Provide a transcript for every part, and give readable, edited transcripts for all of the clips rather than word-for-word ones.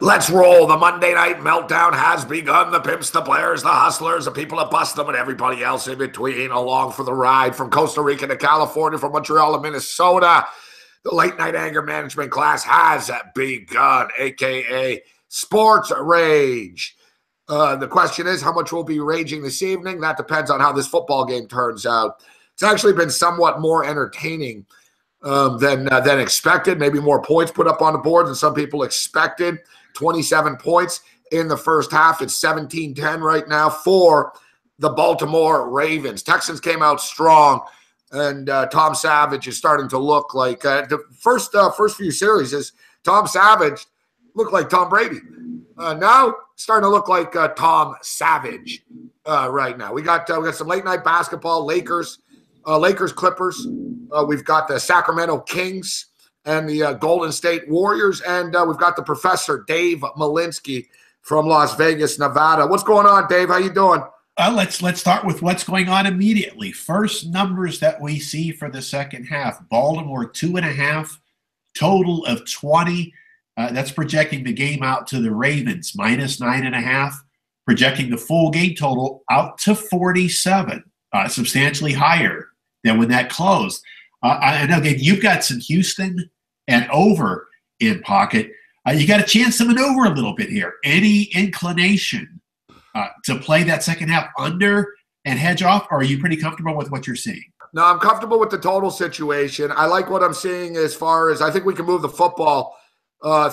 Let's roll. The Monday Night Meltdown has begun. The pimps, the players, the hustlers, the people that bust them, and everybody else in between along for the ride from Costa Rica to California, from Montreal to Minnesota. The late night anger management class has begun, a.k.a. Sports Rage. The question is, how much we'll be raging this evening? That depends on how this football game turns out. It's actually been somewhat more entertaining than expected. Maybe more points put up on the board than some people expected. 27 points in the first half. It's 17-10 right now for the Baltimore Ravens. Texans came out strong, and Tom Savage is starting to look like the first few series is Tom Savage looked like Tom Brady. Now starting to look like Tom Savage right now. We got some late night basketball. Lakers Clippers. We've got the Sacramento Kings and the Golden State Warriors, and we've got the professor Dave Malinsky from Las Vegas, Nevada. What's going on, Dave? How you doing? Let's start with what's going on immediately. First numbers that we see for the second half: Baltimore 2.5, total of 20. That's projecting the game out to the Ravens -9.5, projecting the full game total out to 47, substantially higher than when that closed. And again, you've got some Houston and over in pocket. You got a chance to maneuver a little bit here. Any inclination to play that second half under and hedge off, or are you pretty comfortable with what you're seeing? No, I'm comfortable with the total situation. I like what I'm seeing as far as I think we can move the football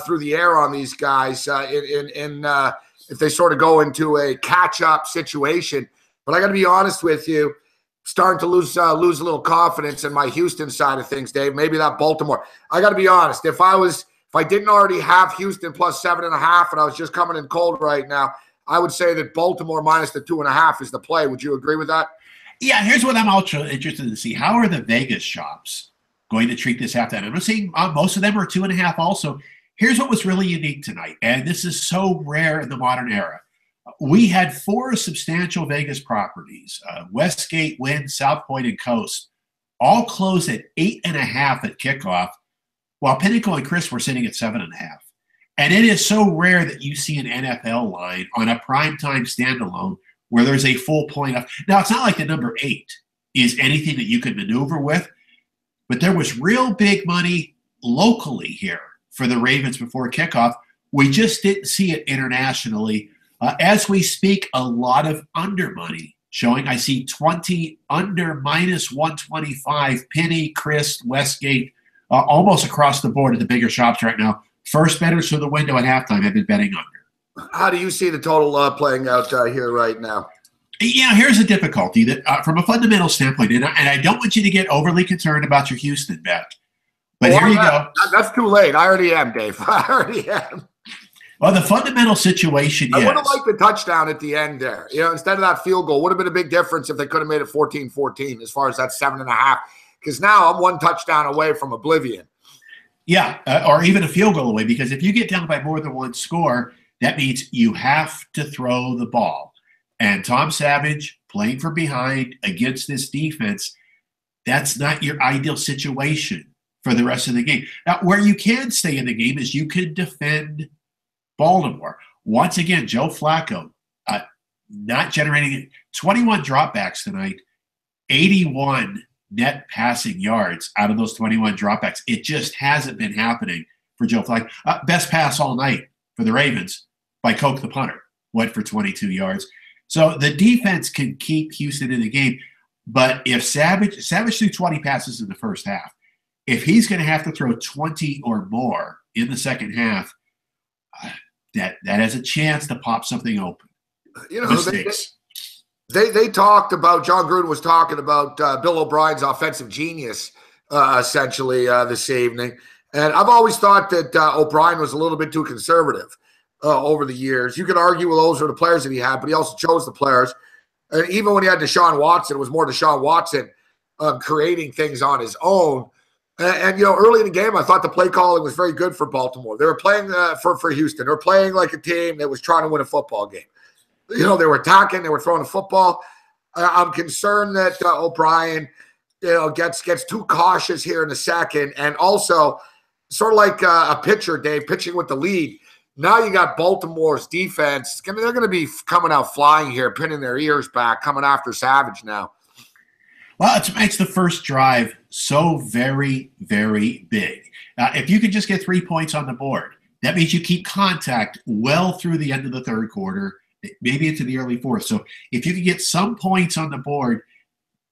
through the air on these guys if they sort of go into a catch-up situation. But I got to be honest with you, starting to lose a little confidence in my Houston side of things, Dave. Maybe that Baltimore. I got to be honest. If I didn't already have Houston plus 7.5 and I was just coming in cold right now, I would say that Baltimore minus the 2.5 is the play. Would you agree with that? Yeah, here's what I'm also interested to see. How are the Vegas shops going to treat this halftime? I'm seeing most of them are 2.5 also. Here's what was really unique tonight, and this is so rare in the modern era. We had 4 substantial Vegas properties, Westgate, Wynn, South Point, and Coast, all closed at 8.5 at kickoff, while Pinnacle and Chris were sitting at 7.5. And it is so rare that you see an NFL line on a primetime standalone where there's a full point off. Now, it's not like the number 8 is anything that you could maneuver with, but there was real big money locally here for the Ravens before kickoff. We just didn't see it internationally. As we speak, a lot of under money showing. I see 20 under -125, Penny, Chris, Westgate, almost across the board at the bigger shops right now. First bettors for the window at halftime have been betting under. How do you see the total playing out here right now? Yeah, here's the difficulty that from a fundamental standpoint, and I don't want you to get overly concerned about your Houston bet, but here you go. That's too late. I already am, Dave. I already am. Well, the fundamental situation I is— would have liked the touchdown at the end there. Instead of that field goal, would have been a big difference if they could have made it 14-14 as far as that 7.5. Because now I'm 1 touchdown away from oblivion. Yeah, or even a field goal away, because if you get down by more than 1 score, that means you have to throw the ball. And Tom Savage playing from behind against this defense, that's not your ideal situation for the rest of the game. Now, where you can stay in the game is you can defend Baltimore. Once again, Joe Flacco not generating 21 dropbacks tonight, 81 net passing yards out of those 21 dropbacks. It just hasn't been happening for Joe Flacco. Best pass all night for the Ravens by Coke the punter, went for 22 yards. So the defense can keep Houston in the game, but if Savage threw 20 passes in the first half, if he's going to have to throw 20 or more in the second half, that has a chance to pop something open. They talked about, John Gruden was talking about Bill O'Brien's offensive genius essentially this evening. And I've always thought that O'Brien was a little bit too conservative over the years. You could argue, well, those are the players that he had, but he also chose the players. And even when he had Deshaun Watson, it was more Deshaun Watson creating things on his own. And early in the game, I thought the play calling was very good for Baltimore. They were playing for Houston. They were playing like a team that was trying to win a football game. They were attacking. They were throwing the football. I'm concerned that O'Brien, gets too cautious here in a second. And also, sort of like a pitcher, Dave, pitching with the lead. Now you got Baltimore's defense. They're going to be coming out flying here, pinning their ears back, coming after Savage now. Well, it makes the first drive so very, very big. If you can just get 3 points on the board, that means you keep contact well through the end of the third quarter, maybe into the early fourth. So if you can get some points on the board,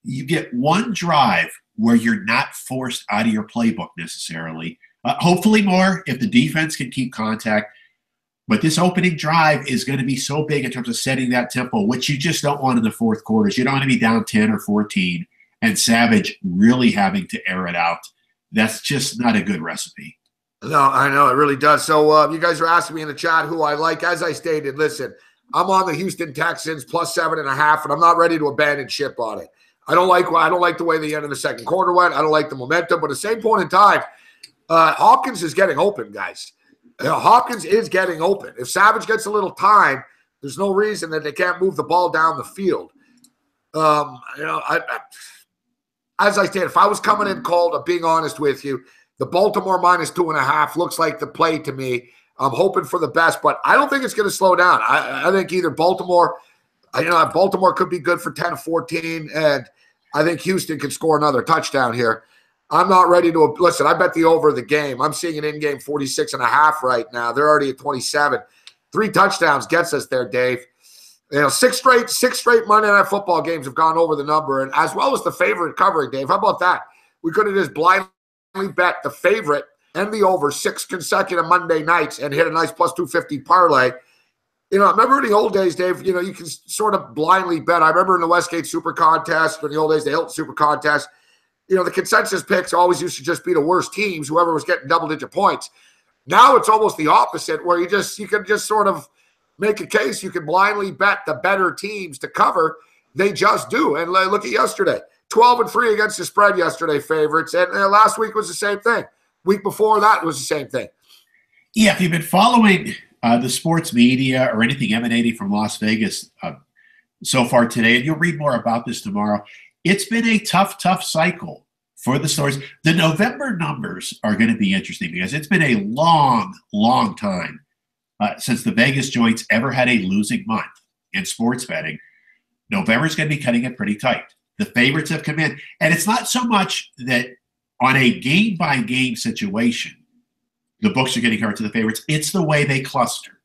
you get one drive where you're not forced out of your playbook necessarily. Hopefully more if the defense can keep contact. But this opening drive is going to be so big in terms of setting that tempo, which you just don't want in the fourth quarters. You don't want to be down 10 or 14 and Savage really having to air it out. That's just not a good recipe. No, I know. It really does. So you guys are asking me in the chat who I like. As I stated, listen, I'm on the Houston Texans plus 7.5, and I'm not ready to abandon ship on it. I don't like the way the end of the second quarter went. I don't like the momentum. But at the same point in time, Hopkins is getting open, guys. Hopkins is getting open. If Savage gets a little time, there's no reason that they can't move the ball down the field. As I said, if I was coming in cold, I'm being honest with you, the Baltimore minus 2.5 looks like the play to me. I'm hoping for the best, but I don't think it's going to slow down. I think either Baltimore could be good for 10 or 14, and I think Houston can score another touchdown here. I'm not ready to – listen, I bet the over of the game. I'm seeing an in-game 46.5 right now. They're already at 27. 3 touchdowns gets us there, Dave. Six straight Monday Night Football games have gone over the number, and as well as the favorite covering, Dave. How about that? We could have just blindly bet the favorite and the over 6 consecutive Monday nights and hit a nice plus 250 parlay. Remember in the old days, Dave, you can sort of blindly bet. I remember in the Westgate Super Contest, in the old days, the Hilton Super Contest, the consensus picks always used to just be the worst teams, whoever was getting double-digit points. Now it's almost the opposite, where you can just sort of make a case. You can blindly bet the better teams to cover. They just do. And look at yesterday. 12-3 against the spread yesterday, favorites. And last week was the same thing. Week before that was the same thing. Yeah, if you've been following the sports media or anything emanating from Las Vegas so far today, and you'll read more about this tomorrow, it's been a tough cycle for the stores. The November numbers are going to be interesting because it's been a long time since the Vegas joints ever had a losing month in sports betting. November is going to be cutting it pretty tight. The favorites have come in. And it's not so much that on a game-by-game situation, the books are getting hurt to the favorites. It's the way they cluster.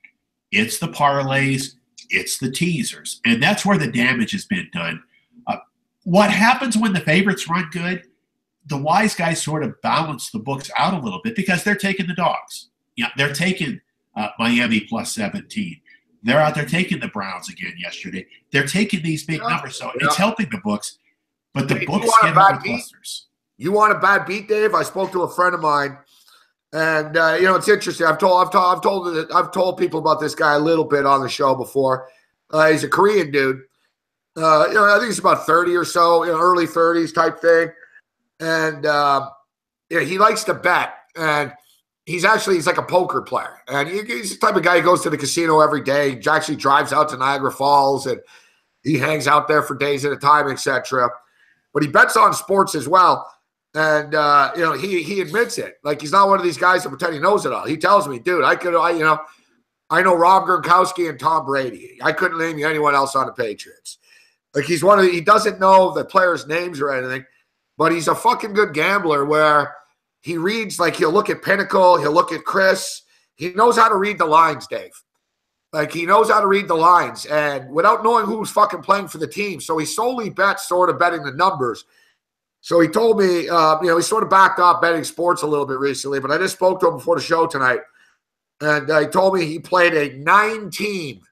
It's the parlays. It's the teasers. And that's where the damage has been done. What happens when the favorites run good? The wise guys sort of balance the books out a little bit because they're taking the dogs. They're taking Miami plus 17. They're out there taking the Browns again yesterday. They're taking these big numbers, so it's helping the books. But the books get the clusters. You want a bad beat, Dave? I spoke to a friend of mine, and it's interesting. I've told people about this guy a little bit on the show before. He's a Korean dude. I think he's about 30 or so, early 30s type thing. And he likes to bet, and he's like a poker player. And he's the type of guy who goes to the casino every day. He actually drives out to Niagara Falls, and he hangs out there for days at a time, etc. But he bets on sports as well. And, he admits it. Like, he's not one of these guys that pretend he knows it all. He tells me, dude, I know Rob Gronkowski and Tom Brady. I couldn't name you anyone else on the Patriots. Like, he doesn't know the players' names or anything, but he's a fucking good gambler where he reads, like, he'll look at Pinnacle, he'll look at Chris. He knows how to read the lines, Dave. Like, he knows how to read the lines, and without knowing who's fucking playing for the team. So he solely bets sort of betting the numbers. So he told me, he sort of backed off betting sports a little bit recently, but I just spoke to him before the show tonight, and he told me he played a 9-team,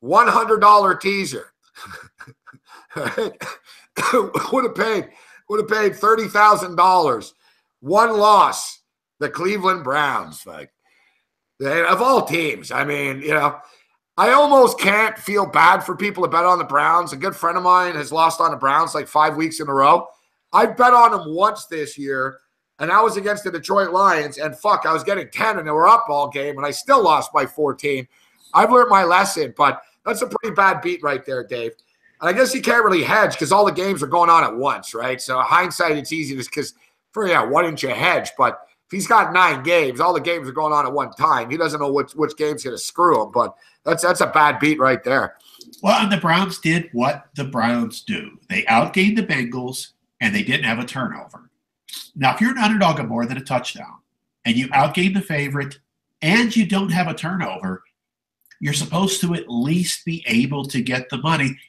$100 teaser. would have paid $30,000. One loss, the Cleveland Browns. Like, of all teams, I mean, I almost can't feel bad for people to bet on the Browns. A good friend of mine has lost on the Browns like 5 weeks in a row. I bet on them once this year, and I was against the Detroit Lions, and I was getting 10, and they were up all game, and I still lost by 14. I've learned my lesson, but that's a pretty bad beat right there, Dave. And I guess you can't really hedge because all the games are going on at once, right? So hindsight, it's easy just because why didn't you hedge? But if he's got 9 games, all the games are going on at one time. He doesn't know which game's going to screw him, but that's a bad beat right there. Well, and the Browns did what the Browns do. They outgained the Bengals, and they didn't have a turnover. Now, if you're an underdog of more than a touchdown, and you outgain the favorite, and you don't have a turnover, you're supposed to at least be able to get the money.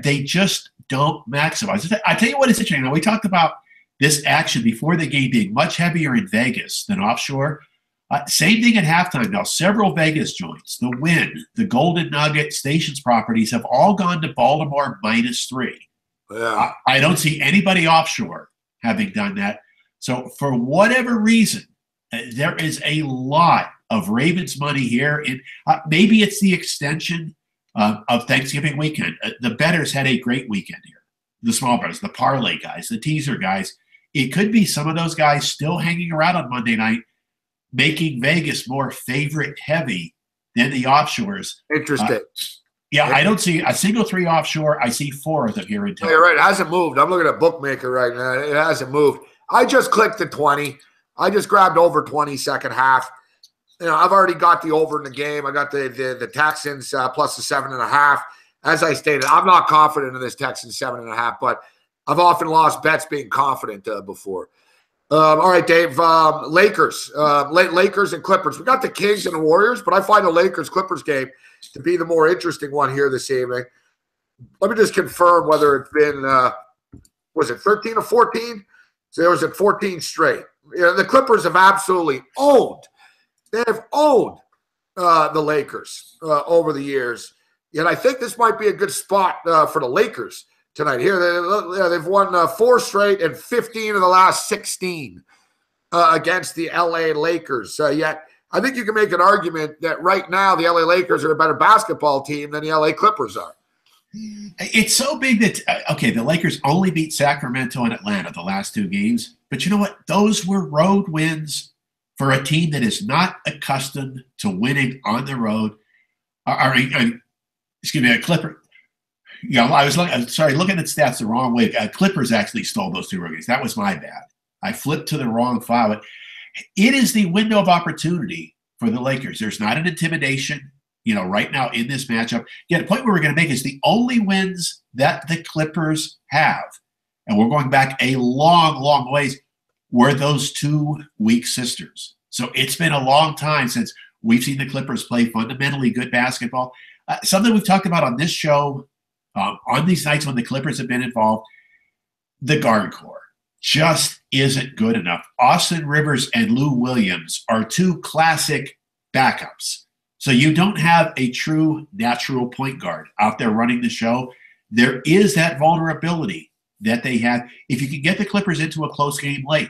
They just don't maximize. I tell you what is interesting. Now, we talked about this action before the game being much heavier in Vegas than offshore. Same thing at halftime. Now, several Vegas joints, the Wynn, the Golden Nugget, Stations properties have all gone to Baltimore -3. Yeah. I don't see anybody offshore having done that. So for whatever reason, there is a lot of Ravens money here. Maybe it's the extension of Thanksgiving weekend. The bettors had a great weekend here. The small bettors, the parlay guys, the teaser guys. It could be some of those guys still hanging around on Monday night, making Vegas more favorite heavy than the offshores. Interesting. I don't see a single 3 offshore. I see 4 of them here in town. You're right. It hasn't moved. I'm looking at Bookmaker right now. It hasn't moved. I just clicked the 20. I just grabbed over 20 second half. I've already got the over in the game. I got the Texans plus the 7.5. As I stated, I'm not confident in this Texans 7.5, but I've often lost bets being confident before. All right, Dave. Lakers and Clippers. We got the Kings and the Warriors, but I find the Lakers-Clippers game to be the more interesting one here this evening. Let me just confirm whether it's been, was it 13 or 14? So there was at 14 straight. The Clippers have absolutely owned. They have owned the Lakers over the years. Yet I think this might be a good spot for the Lakers tonight. Here, they've won 4 straight and 15 of the last 16 against the L.A. Lakers. Yet I think you can make an argument that right now the L.A. Lakers are a better basketball team than the L.A. Clippers are. It's so big that, the Lakers only beat Sacramento and Atlanta the last 2 games. But you know what? Those were road wins for a team that is not accustomed to winning on the road. A Clipper. I was looking at stats the wrong way. Clippers actually stole those 2 road games. That was my bad. I flipped to the wrong file. It is the window of opportunity for the Lakers. There's not an intimidation, right now in this matchup. The point we're going to make is the only wins that the Clippers have, and we're going back a long, long ways, were those 2 weak sisters. So it's been a long time since we've seen the Clippers play fundamentally good basketball. Something we've talked about on this show, on these nights when the Clippers have been involved, the guard core just isn't good enough. Austin Rivers and Lou Williams are 2 classic backups. So you don't have a true natural point guard out there running the show. There is that vulnerability that they have. If you can get the Clippers into a close game late,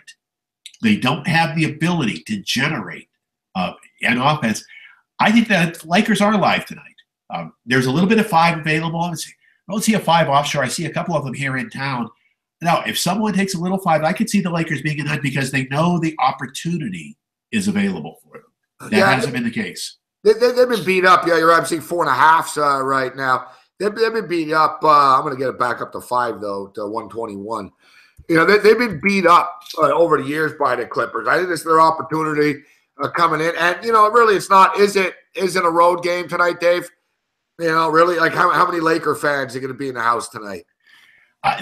they don't have the ability to generate an offense. I think that Lakers are live tonight. There's a little bit of 5 available. I don't see a 5 offshore. I see a couple of them here in town. Now, if someone takes a little 5, I could see the Lakers being in that because they know the opportunity is available for them. That hasn't been the case. They've been beat up. Yeah, you're right. I'm seeing 4.5s right now. They've been beat up. I'm going to get it back up to 5, though, to 121. They've been beat up over the years by the Clippers. I think it's their opportunity coming in. And, really it's not. Is it a road game tonight, Dave? Really, like how many Laker fans are going to be in the house tonight?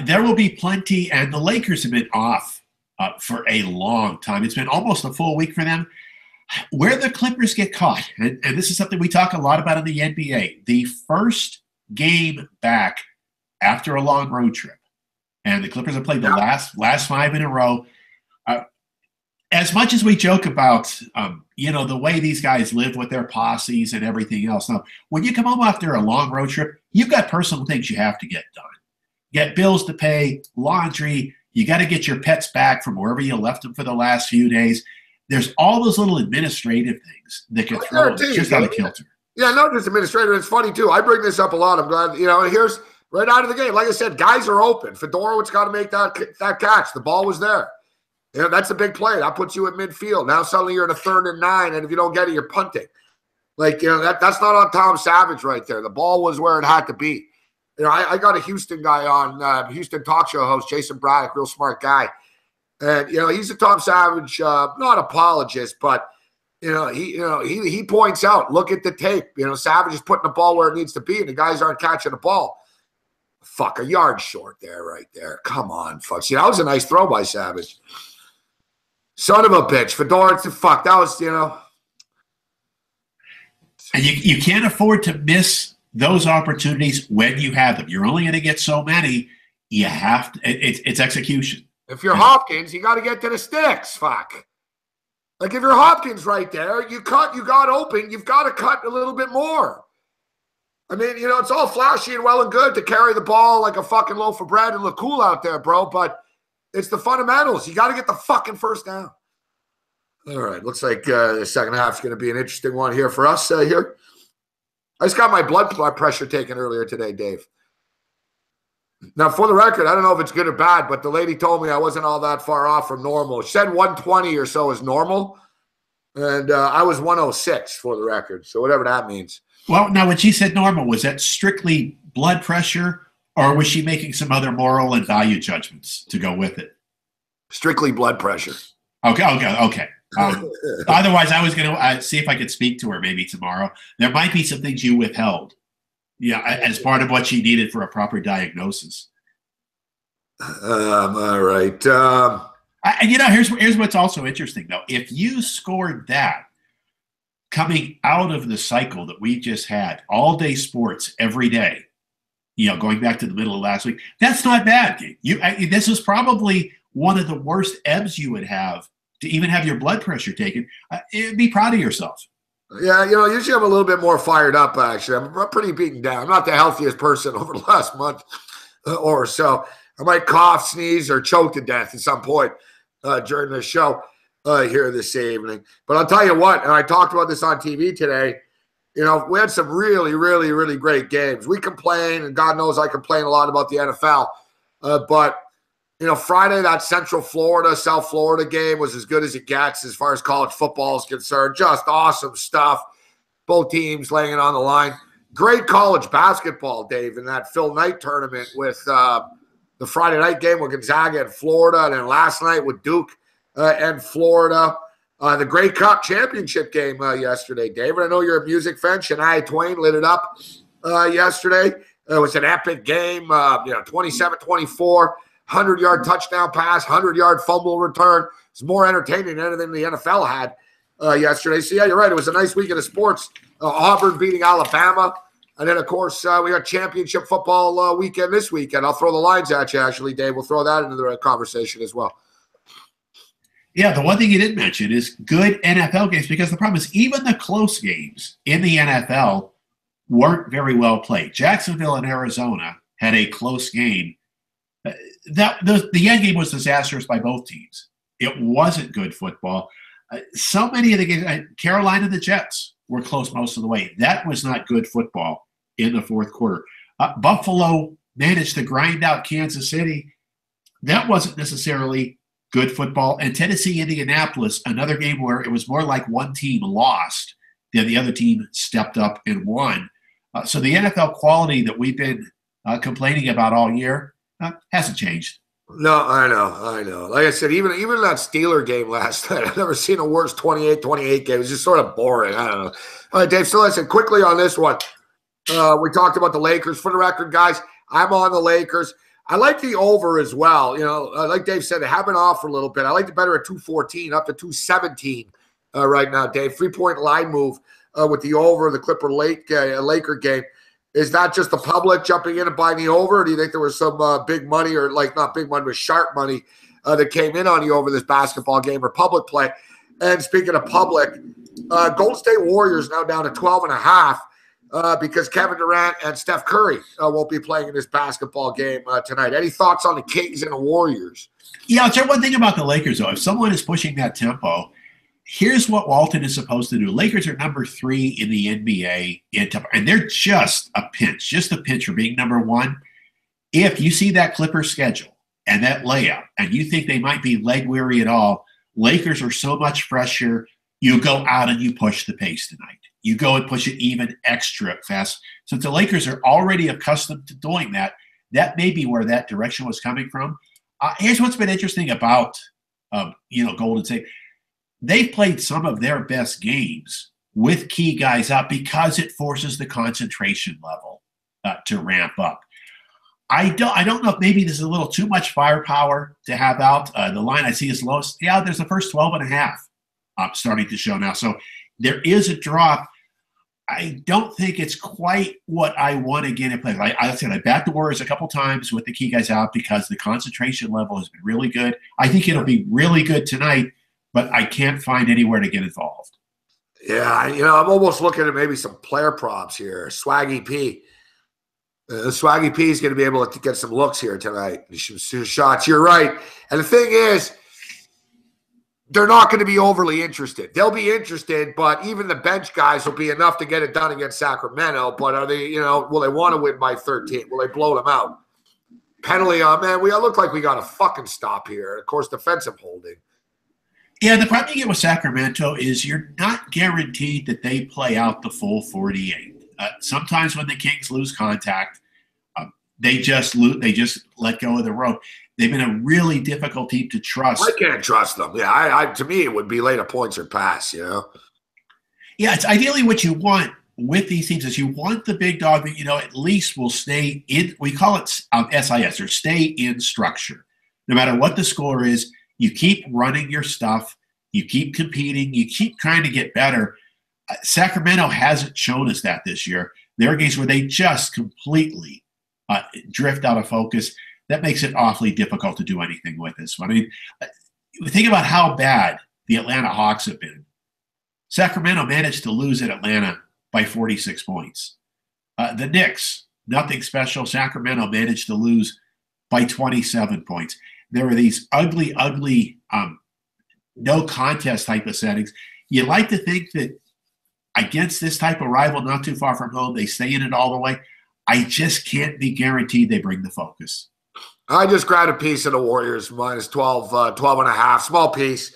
There will be plenty, and the Lakers have been off for a long time. It's been almost a full week for them. Where the Clippers get caught, and this is something we talk a lot about in the NBA, the first game back after a long road trip, and the Clippers have played the last 5 in a row. As much as we joke about, the way these guys live with their posses and everything else. Now, when you come home after a long road trip, you've got personal things you have to get done. You got bills to pay, laundry. You got to get your pets back from wherever you left them for the last few days. There's all those little administrative things that can throw them just out of kilter. Yeah, not just administrative. It's funny, too. I bring this up a lot. I'm glad, here's right out of the game. Like I said, guys are open. Fedorowicz got to make that catch. The ball was there. That's a big play. That puts you at midfield. Now suddenly you're in a 3rd and 9, and if you don't get it, you're punting. That's not on Tom Savage right there. The ball was where it had to be. I got a Houston guy on, Houston talk show host, Jason Braddock, real smart guy. And he's a Tom Savage, not apologist, but he points out, look at the tape. Savage is putting the ball where it needs to be, and the guys aren't catching the ball. Fuck, a yard short there, right there. Come on, fuck. See, that was a nice throw by Savage. Son of a bitch. Fedora, fuck, that was, And you can't afford to miss those opportunities when you have them. You're only going to get so many. You have to, it's execution. If you're Hopkins, you got to get to the sticks, fuck. Like if you're Hopkins right there, you got open, you've got to cut a little bit more. I mean, it's all flashy and well and good to carry the ball like a fucking loaf of bread and look cool out there, bro, but it's the fundamentals. You got to get the fucking first down. All right, looks like the second half is going to be an interesting one here for us here. I just got my blood pressure taken earlier today, Dave. Now, for the record, I don't know if it's good or bad, but the lady told me I wasn't all that far off from normal. She said 120 or so is normal, and I was 106 for the record, so whatever that means. Well, now, when she said normal, was that strictly blood pressure, or was she making some other moral and value judgments to go with it? Strictly blood pressure. Okay. Otherwise, I was going to see if I could speak to her maybe tomorrow. There might be some things you withheld, as part of what she needed for a proper diagnosis. All right. And here's what's also interesting, though. If you scored that coming out of the cycle that we just had, all day sports every day, going back to the middle of last week, that's not bad. This was probably one of the worst ebbs you would have to even have your blood pressure taken. Be proud of yourself. Yeah, usually I'm a little bit more fired up, actually. I'm pretty beaten down. I'm not the healthiest person over the last month or so. I might cough, sneeze, or choke to death at some point during the show here this evening. But I'll tell you what, and I talked about this on TV today, we had some really, really, really great games. We complain, and God knows I complain a lot about the NFL, but Friday, that Central Florida, South Florida game was as good as it gets as far as college football is concerned. Just awesome stuff. Both teams laying it on the line. Great college basketball, Dave, in that Phil Knight tournament with the Friday night game with Gonzaga and Florida, and then last night with Duke and Florida. The Grey Cup championship game yesterday, David. I know you're a music fan. Shania Twain lit it up yesterday. It was an epic game, 27-24. 100-yard touchdown pass, 100-yard fumble return. It's more entertaining than anything the NFL had yesterday. So, yeah, you're right. It was a nice weekend of sports. Auburn beating Alabama. And then, of course, we got championship football weekend this weekend. I'll throw the lines at you, actually, Dave. We'll throw that into the conversation as well. Yeah, the one thing you didn't mention is good NFL games, because the problem is even the close games in the NFL weren't very well played. Jacksonville and Arizona had a close game. The end game was disastrous by both teams. It wasn't good football. So many of the games, Carolina and the Jets were close most of the way. That was not good football in the fourth quarter. Buffalo managed to grind out Kansas City. That wasn't necessarily good football. And Tennessee, Indianapolis, another game where it was more like one team lost than the other team stepped up and won. So the NFL quality that we've been complaining about all year hasn't changed. No, I know. Like I said, even that Steeler game last night, I've never seen a worse 28-28 game. It was just sort of boring. I don't know. All right, Dave, so listen, quickly on this one. We talked about the Lakers. For the record, guys, I'm on the Lakers. I like the over as well. Like Dave said, they have been off for a little bit. I like the better at 214, up to 217 right now, Dave. 3-point line move with the over, the Clipper Laker game. Is that just the public jumping in and buying the over? Or do you think there was some big money, or like not big money, but sharp money that came in on the over this basketball game, or public play? And speaking of public, Golden State Warriors now down to 12.5 because Kevin Durant and Steph Curry won't be playing in this basketball game tonight. Any thoughts on the Kings and the Warriors? Yeah, I'll tell you one thing about the Lakers, though. If someone is pushing that tempo, here's what Walton is supposed to do. Lakers are number 3 in the NBA in tempo, and they're just a pinch for being number 1. If you see that Clippers schedule and that layout, and you think they might be leg weary at all, Lakers are so much fresher. You go out and you push the pace tonight. You go and push it even extra fast. Since the Lakers are already accustomed to doing that, that may be where that direction was coming from. Here's what's been interesting about Golden State. They've played some of their best games with key guys out because it forces the concentration level to ramp up. I don't know if maybe this is a little too much firepower to have out. The line I see is lowest. Yeah, there's the first 12.5 starting to show now. So there is a drop. I don't think it's quite what I want again in play. I said I backed the Warriors a couple times with the key guys out because the concentration level has been really good. I think it'll be really good tonight, but I can't find anywhere to get involved. Yeah, I'm almost looking at maybe some player props here. Swaggy P. Swaggy P is going to be able to get some looks here tonight. Some shots. You're right. And the thing is, they're not going to be overly interested. They'll be interested, but even the bench guys will be enough to get it done against Sacramento. But are they, will they want to win by 13? Will they blow them out? Penalty on, man, we look like we got a fucking stop here. Of course, defensive holding. Yeah, the problem you get with Sacramento is you're not guaranteed that they play out the full 48. Sometimes when the Kings lose contact, they just let go of the rope. They've been a really difficult team to trust. I can't trust them. Yeah, to me, it would be later points or pass, Yeah, it's ideally what you want with these teams is you want the big dog that, at least will stay in, we call it SIS, or stay in structure. No matter what the score is, you keep running your stuff, you keep competing, you keep trying to get better. Sacramento hasn't shown us that this year. There are games where they just completely drift out of focus. That makes it awfully difficult to do anything with this one. I mean, think about how bad the Atlanta Hawks have been. Sacramento managed to lose at Atlanta by 46 points. The Knicks, nothing special. Sacramento managed to lose by 27 points. There were these ugly, no contest type of settings. You like to think that against this type of rival not too far from home, they stay in it all the way. I just can't be guaranteed they bring the focus. I just grabbed a piece of the Warriors, minus 12 and a half, small piece.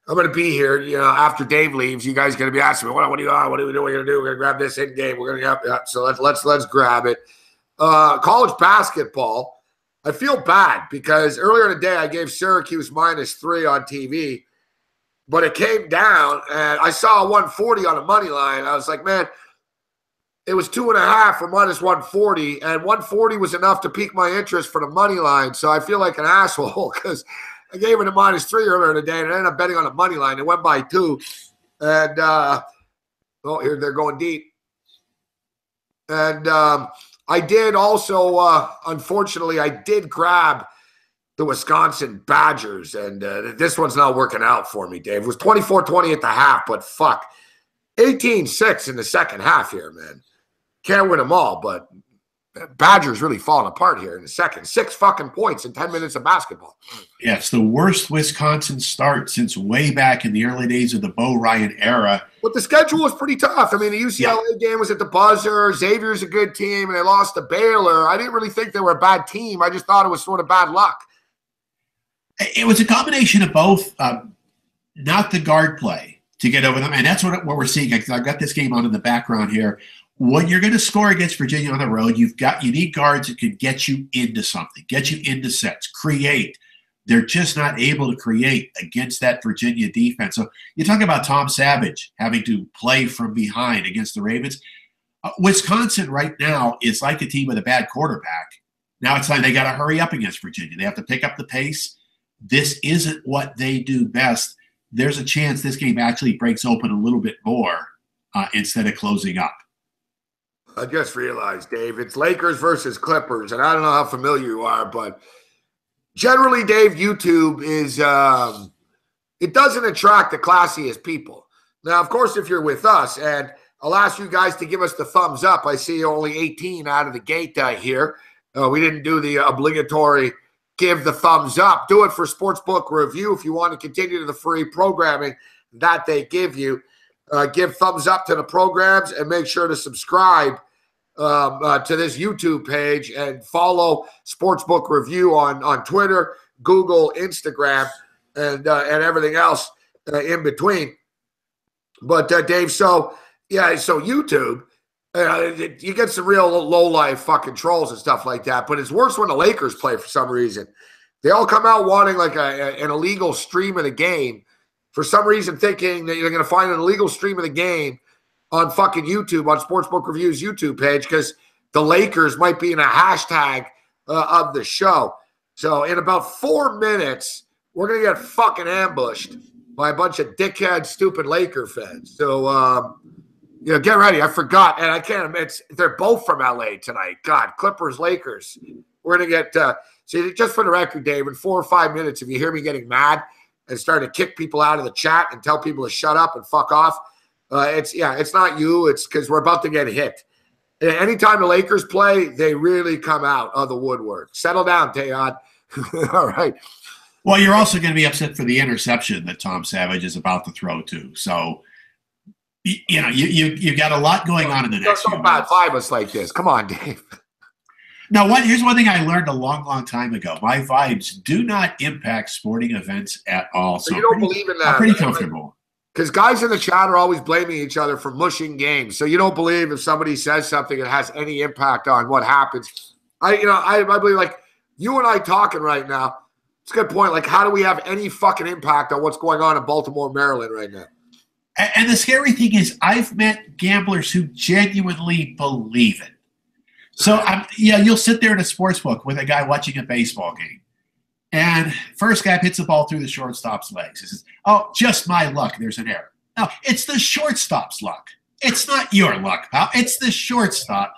I'm going to be here, after Dave leaves. You guys are going to be asking me, what are we doing? What are we going to do? We're going to grab this in game. We're going to so let's grab it. College basketball. I feel bad because earlier in the day I gave Syracuse -3 on TV, but it came down and I saw 140 on the money line. I was like, man, it was 2.5 for -140, and 140 was enough to pique my interest for the money line. So I feel like an asshole because I gave it a -3 earlier in the day and I ended up betting on the money line. It went by 2, and here they're going deep. And I did also, unfortunately, I did grab the Wisconsin Badgers, and this one's not working out for me, Dave. It was 24-20 at the half, but fuck. 18-6 in the second half here, man. Can't win them all, but Badgers really falling apart here in the second. 6 fucking points in 10 minutes of basketball. Yeah, it's the worst Wisconsin start since way back in the early days of the Bo Ryan era. But the schedule was pretty tough. I mean, the UCLA game was at the buzzer. Xavier's a good team, and they lost to Baylor. I didn't really think they were a bad team. I just thought it was sort of bad luck. It was a combination of both, not the guard play to get over them, and that's what we're seeing. I've got this game on in the background here. When you're going to score against Virginia on the road, you need guards that can get you into something, get you into sets, create. They're just not able to create against that Virginia defense. So you talk about Tom Savage having to play from behind against the Ravens. Wisconsin right now is like a team with a bad quarterback. Now it's like they got to hurry up against Virginia. They have to pick up the pace. This isn't what they do best. There's a chance this game actually breaks open a little bit more instead of closing up. I just realized, Dave, it's Lakers versus Clippers, and I don't know how familiar you are, but generally, Dave, YouTube is it doesn't attract the classiest people. Now, of course, if you're with us, and I'll ask you guys to give us the thumbs up. I see only 18 out of the gate here. We didn't do the obligatory give the thumbs up. Do it for Sportsbook Review if you want to continue to the free programming that they give you. Give thumbs up to the programs and make sure to subscribe to this YouTube page and follow Sportsbook Review on Twitter, Google, Instagram, and everything else in between. But Dave, so YouTube, you get some real low-life fucking trolls and stuff like that, but it's worse when the Lakers play for some reason. They all come out wanting like an illegal stream of the game. For some reason, thinking that you're going to find an illegal stream of the game on fucking YouTube, on Sportsbook Review's YouTube page, because the Lakers might be in a hashtag of the show. So in about 4 minutes, we're going to get fucking ambushed by a bunch of dickhead, stupid Laker fans. So, get ready. I forgot. And I can't, they're both from LA tonight. God, Clippers, Lakers. We're going to get, see, just for the record, Dave, in 4 or 5 minutes, if you hear me getting mad and starting to kick people out of the chat and tell people to shut up and fuck off, it's not you. It's because we're about to get hit. Anytime the Lakers play, they really come out of the woodwork. Settle down, Tayon. All right. Well, you're also going to be upset for the interception that Tom Savage is about to throw too. So, you got a lot going on in the next few minutes. Five us like this. Come on, Dave. Now, here's one thing I learned a long, long time ago. My vibes do not impact sporting events at all. So you don't believe in that. I'm pretty comfortable. Because guys in the chat are always blaming each other for mushing games. So you don't believe if somebody says something it has any impact on what happens. I believe, like, you and I talking right now, it's a good point. Like, how do we have any fucking impact on what's going on in Baltimore, Maryland right now? And the scary thing is I've met gamblers who genuinely believe it. So, you'll sit there in a sports book with a guy watching a baseball game. And first guy hits the ball through the shortstop's legs. He says, oh, just my luck. There's an error. No, it's the shortstop's luck. It's not your luck, pal. It's the shortstop.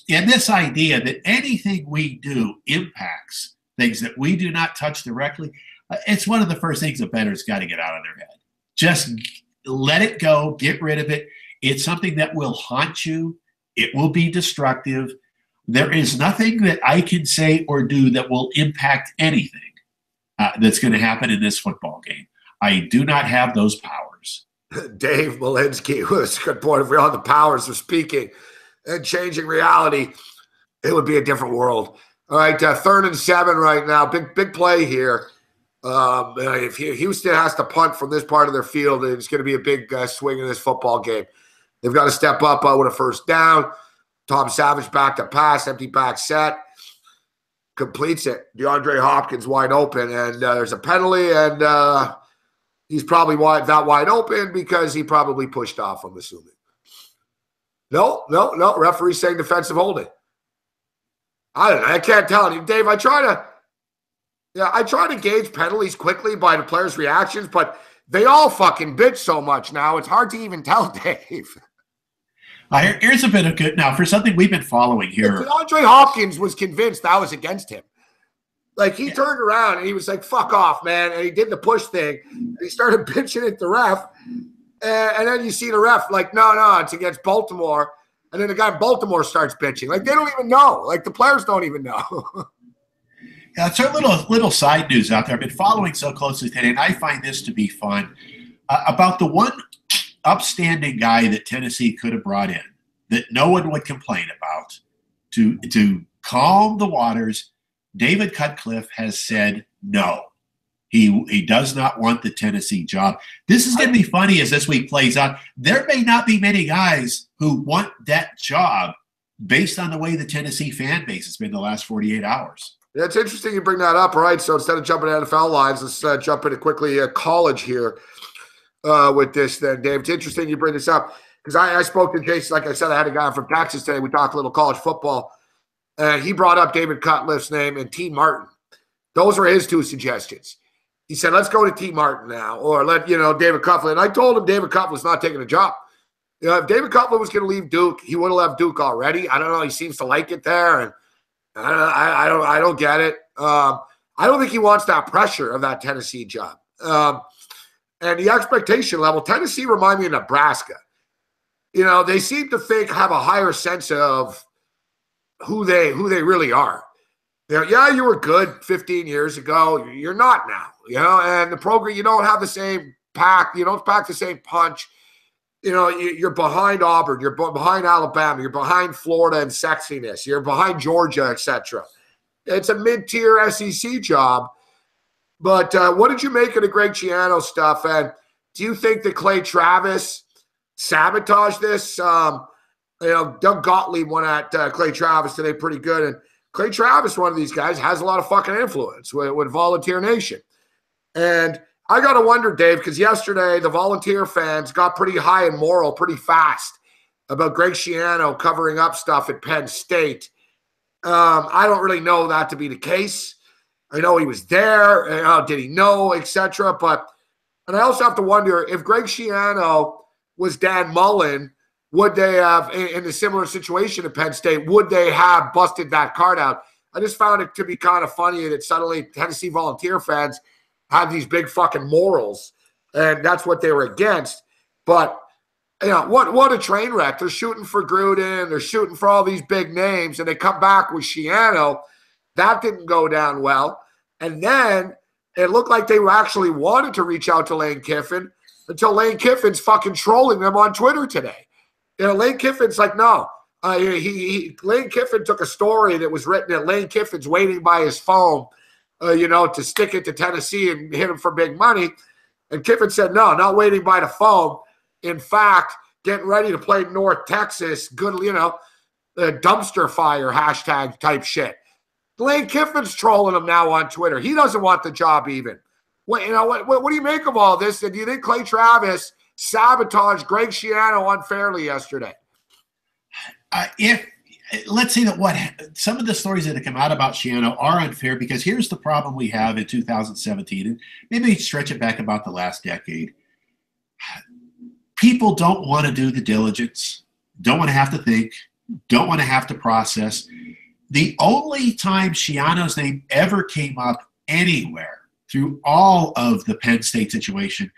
And this idea that anything we do impacts things that we do not touch directly, it's one of the first things a bettor's got to get out of their head. Just let it go. Get rid of it. It's something that will haunt you. It will be destructive. There is nothing that I can say or do that will impact anything that's going to happen in this football game. I do not have those powers. Dave Malinsky was a good point. If we all had the powers of speaking and changing reality, it would be a different world. All right, 3rd and 7 right now. Big play here. If Houston has to punt from this part of their field, it's going to be a big swing in this football game. They've got to step up with a first down. Tom Savage back to pass, empty back set. Completes it. DeAndre Hopkins wide open, and there's a penalty, and he's probably wide open because he probably pushed off, I'm assuming. No. Referee saying defensive holding. I don't know. I can't tell you, Dave. I try to gauge penalties quickly by the players' reactions, but they all fucking bitch so much now. It's hard to even tell, Dave. Here's a bit of good. Now, for something we've been following here. DeAndre Hopkins was convinced I was against him. Like, he turned around and he was like, fuck off, man. And he did the push thing. And he started bitching at the ref. And then you see the ref like, no, it's against Baltimore. And then the guy in Baltimore starts bitching. Like, they don't even know. Like, the players don't even know. Yeah, it's our little side news out there. I've been following so closely today, and I find this to be fun. About the one upstanding guy that Tennessee could have brought in that no one would complain about to calm the waters, David Cutcliffe has said no. He does not want the Tennessee job. This is going to be funny as this week plays out. There may not be many guys who want that job based on the way the Tennessee fan base has been the last 48 hours. Yeah, it's interesting you bring that up. All right, so instead of jumping to NFL lines, let's jump into quickly college here with this then, Dave. It's interesting you bring this up because I spoke to Jason. Like I said, I had a guy from Texas today. We talked a little college football. And he brought up David Cutcliffe's name and T. Martin. Those were his two suggestions. He said, let's go to T. Martin now, or David Cutcliffe. And I told him David Cutcliffe was not taking a job. If David Cutcliffe was going to leave Duke, he would have left Duke already. I don't know. He seems to like it there, and I don't get it. I don't think he wants that pressure of that Tennessee job. And the expectation level, Tennessee remind me of Nebraska. They seem to have a higher sense of who they really are. You were good 15 years ago. You're not now, and the program, you don't have the same pack. You don't pack the same punch. You're behind Auburn. You're behind Alabama. You're behind Florida and sexiness. You're behind Georgia, etc. It's a mid-tier SEC job. But what did you make of the Greg Schiano stuff? And do you think that Clay Travis sabotaged this? Doug Gottlieb went at Clay Travis today pretty good. And Clay Travis, one of these guys, has a lot of fucking influence with Volunteer Nation. And I got to wonder, Dave, because yesterday the Volunteer fans got pretty high and moral pretty fast about Greg Schiano covering up stuff at Penn State. I don't really know that to be the case. I know he was there. Did he know, etc. And I also have to wonder if Greg Schiano was Dan Mullen, would they have, in a similar situation at Penn State, would they have busted that card out? I just found it to be kind of funny that suddenly Tennessee Volunteer fans have these big fucking morals, and that's what they were against. But what a train wreck. They're shooting for Gruden, they're shooting for all these big names, and they come back with Schiano. That didn't go down well. And then it looked like they actually wanted to reach out to Lane Kiffin until Lane Kiffin's fucking trolling them on Twitter today. Lane Kiffin's like, no. Lane Kiffin took a story that was written that Lane Kiffin's waiting by his phone, to stick it to Tennessee and hit him for big money. And Kiffin said, no, not waiting by the phone. In fact, getting ready to play North Texas, good, dumpster fire hashtag type shit. Lane Kiffin's trolling him now on Twitter. He doesn't want the job even. What do you make of all this? And do you think Clay Travis sabotaged Greg Schiano unfairly yesterday? Let's say that some of the stories that have come out about Schiano are unfair, because here's the problem we have in 2017, and maybe stretch it back about the last decade. People don't want to do the diligence, don't want to have to think, don't want to have to process. The only time Schiano's name ever came up anywhere through all of the Penn State situation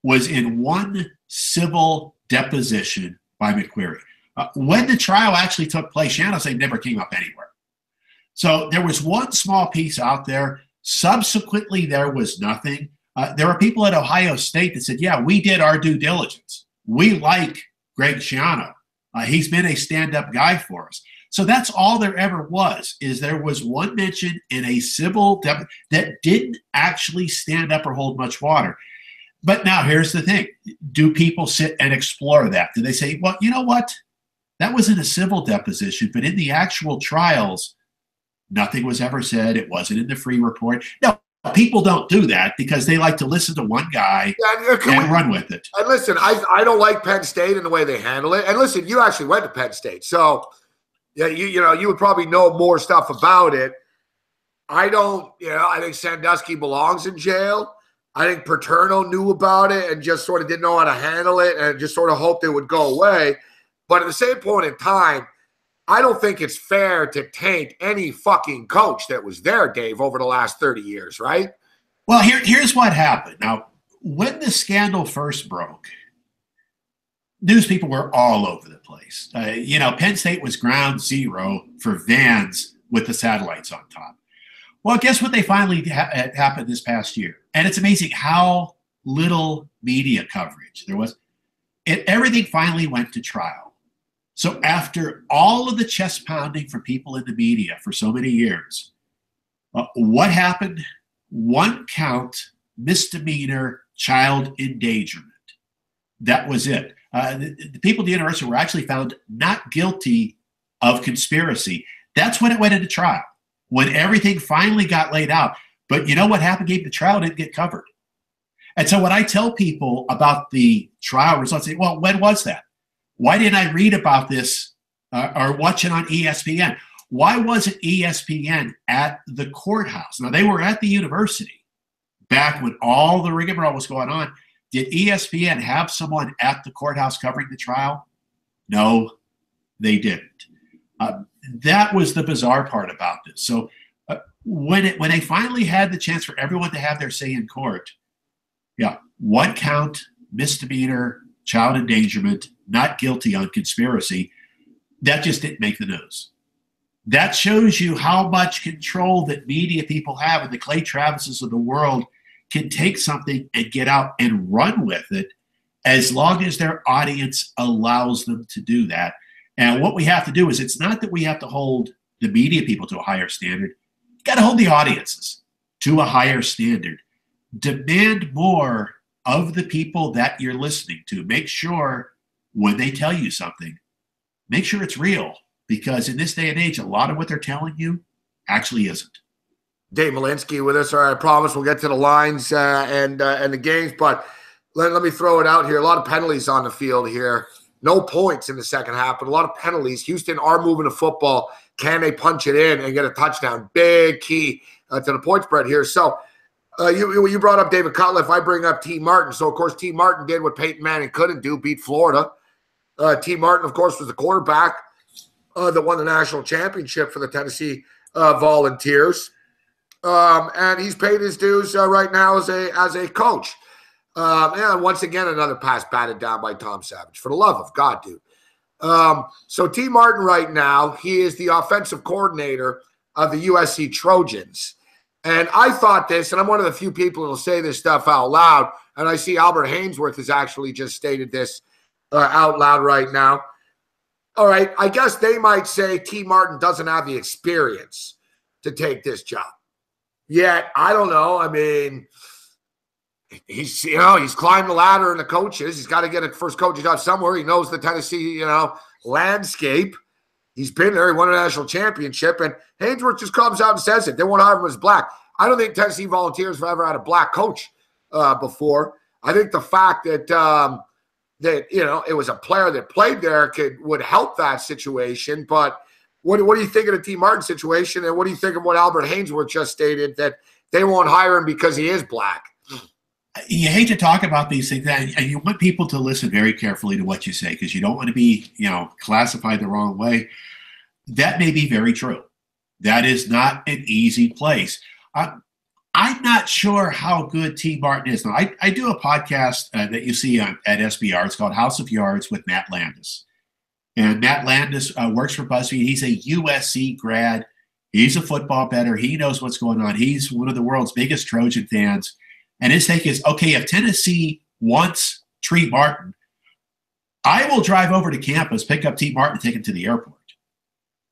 was in one civil deposition by McQuarrie. When the trial actually took place, Schiano's name never came up anywhere. So there was one small piece out there. Subsequently, there was nothing. There were people at Ohio State that said, yeah, we did our due diligence. We like Greg Schiano. He's been a stand-up guy for us. So that's all there ever was, is there was one mention in a civil that didn't actually stand up or hold much water. But now here's the thing. Do people sit and explore that? Do they say, well, you know what? That was in a civil deposition, but in the actual trials, nothing was ever said. It wasn't in the free report. No, people don't do that because they like to listen to one guy and run with it. And listen, I don't like Penn State and the way they handle it. And listen, you actually went to Penn State, so yeah, you would probably know more stuff about it. I don't, I think Sandusky belongs in jail. I think Paterno knew about it and just sort of didn't know how to handle it and just sort of hoped it would go away. But at the same point in time, I don't think it's fair to taint any fucking coach that was there, Dave, over the last 30 years, right? Well, here's what happened. Now, when the scandal first broke, news people were all over the place. Penn State was ground zero for vans with the satellites on top. Well, guess what they finally happened this past year? And it's amazing how little media coverage there was. Everything finally went to trial. So after all of the chest pounding from people in the media for so many years, what happened? One count, misdemeanor, child endangerment. That was it. The people at the university were actually found not guilty of conspiracy. That's when it went into trial, when everything finally got laid out. But you know what happened? The trial didn't get covered. And so when I tell people about the trial results, they say, well, when was that? Why didn't I read about this or watch it on ESPN? Why wasn't ESPN at the courthouse? Now, they were at the university back when all the rigmarole was going on. Did ESPN have someone at the courthouse covering the trial? No, they didn't. That was the bizarre part about this. So when they finally had the chance for everyone to have their say in court, one count, misdemeanor, child endangerment, not guilty on conspiracy, that just didn't make the news. That shows you how much control that media people have, and the Clay Travises of the world can take something and get out and run with it as long as their audience allows them to do that. And what we have to do is, it's not that we have to hold the media people to a higher standard. You got to hold the audiences to a higher standard. Demand more of the people that you're listening to. Make sure when they tell you something, make sure it's real. Because in this day and age, a lot of what they're telling you actually isn't. Dave Malinsky with us. All right, I promise we'll get to the lines and the games, but let me throw it out here. A lot of penalties on the field here. No points in the second half, but a lot of penalties. Houston are moving the football. Can they punch it in and get a touchdown? Big key to the point spread here. So you brought up David Cutcliffe. I bring up T. Martin. So, of course, T. Martin did what Peyton Manning couldn't do, beat Florida. T. Martin, of course, was the quarterback that won the national championship for the Tennessee Volunteers. And he's paid his dues right now as a coach. And once again, another pass batted down by Tom Savage. For the love of God, dude. So T. Martin right now, he is the offensive coordinator of the USC Trojans. And I thought this, and I'm one of the few people who will say this stuff out loud, and I see Albert Hainsworth has actually just stated this out loud right now. All right, I guess they might say T. Martin doesn't have the experience to take this job. Yet, I don't know. I mean, he's climbed the ladder in the coaches. He's got to get a first coaching job somewhere. He knows the Tennessee, landscape. He's been there. He won a national championship. And Hainsworth just comes out and says it. They won't hire him as black. I don't think Tennessee Volunteers have ever had a black coach before. I think the fact that it was a player that played there would help that situation. But what do you think of the T. Martin situation? And what do you think of what Albert Hainsworth just stated, that they won't hire him because he is black? You hate to talk about these things, and you want people to listen very carefully to what you say, because you don't want to be, classified the wrong way. That may be very true. That is not an easy place. I'm not sure how good T. Martin is. Now, I do a podcast that you see at SBR. It's called House of Yards with Matt Landis. And Matt Landis works for BuzzFeed. He's a USC grad. He's a football bettor. He knows what's going on. He's one of the world's biggest Trojan fans. And his take is, okay, if Tennessee wants T. Martin, I will drive over to campus, pick up T. Martin, and take him to the airport.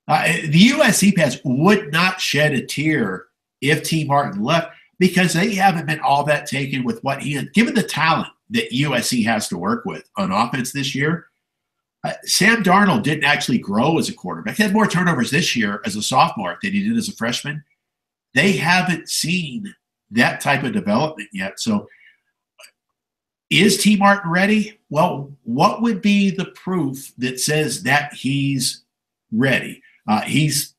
The USC fans would not shed a tear if T. Martin left, because they haven't been all that taken with what he had. Given the talent that USC has to work with on offense this year, Sam Darnold didn't actually grow as a quarterback. He had more turnovers this year as a sophomore than he did as a freshman. They haven't seen that type of development yet. So is T. Martin ready? Well, what would be the proof that says that he's ready? He's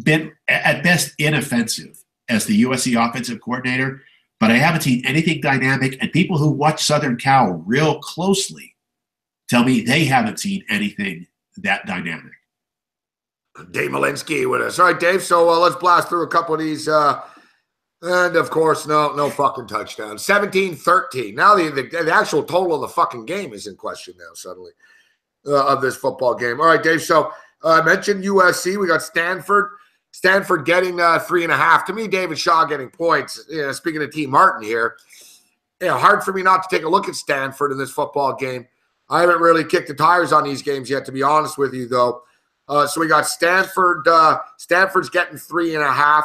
been at best inoffensive as the USC offensive coordinator, but I haven't seen anything dynamic. And people who watch Southern Cal real closely tell me they haven't seen anything that dynamic. Dave Malinsky with us. All right, Dave, so let's blast through a couple of these. And, of course, no fucking touchdown. 17-13. Now the actual total of the fucking game is in question now suddenly of this football game. All right, Dave, so I mentioned USC. We got Stanford. Stanford getting 3.5. To me, David Shaw getting points. Speaking of T. Martin here, hard for me not to take a look at Stanford in this football game. I haven't really kicked the tires on these games yet, to be honest with you, though. So we got Stanford. Stanford's getting 3.5.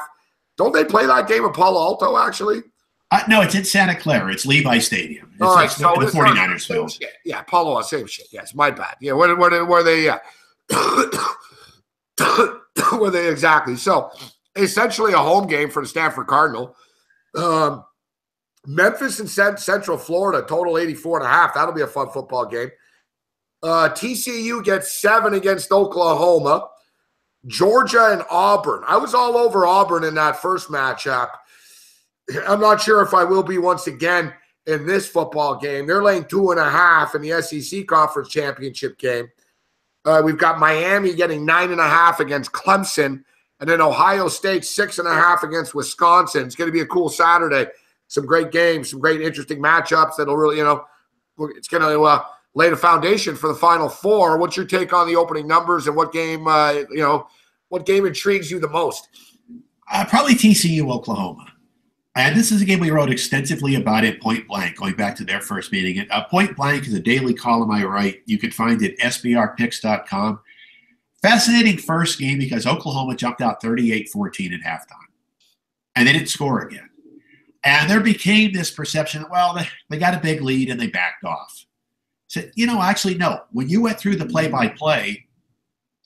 Don't they play that game at Palo Alto, actually? No, it's in Santa Clara. It's Levi Stadium. It's all right, so the 49ers field. Yeah, Palo Alto, same shit. Yes, my bad. Yeah, where they were they exactly? So essentially a home game for the Stanford Cardinal. Memphis and Central Florida, total 84.5. That'll be a fun football game. TCU gets 7 against Oklahoma. Georgia and Auburn. I was all over Auburn in that first matchup. I'm not sure if I will be once again in this football game. They're laying 2.5 in the SEC Conference Championship game. We've got Miami getting 9.5 against Clemson, and then Ohio State 6.5 against Wisconsin. It's going to be a cool Saturday. Some great games, some great interesting matchups that'll really, it's going to lay the foundation for the Final Four. What's your take on the opening numbers, and what game, what game intrigues you the most? Probably TCU, Oklahoma. And this is a game we wrote extensively about at Point Blank, going back to their first meeting. Point Blank is a daily column I write. You can find it at sbrpicks.com. Fascinating first game because Oklahoma jumped out 38-14 at halftime. And they didn't score again. And there became this perception that, well, they got a big lead and they backed off. Said, actually, no. When you went through the play-by-play,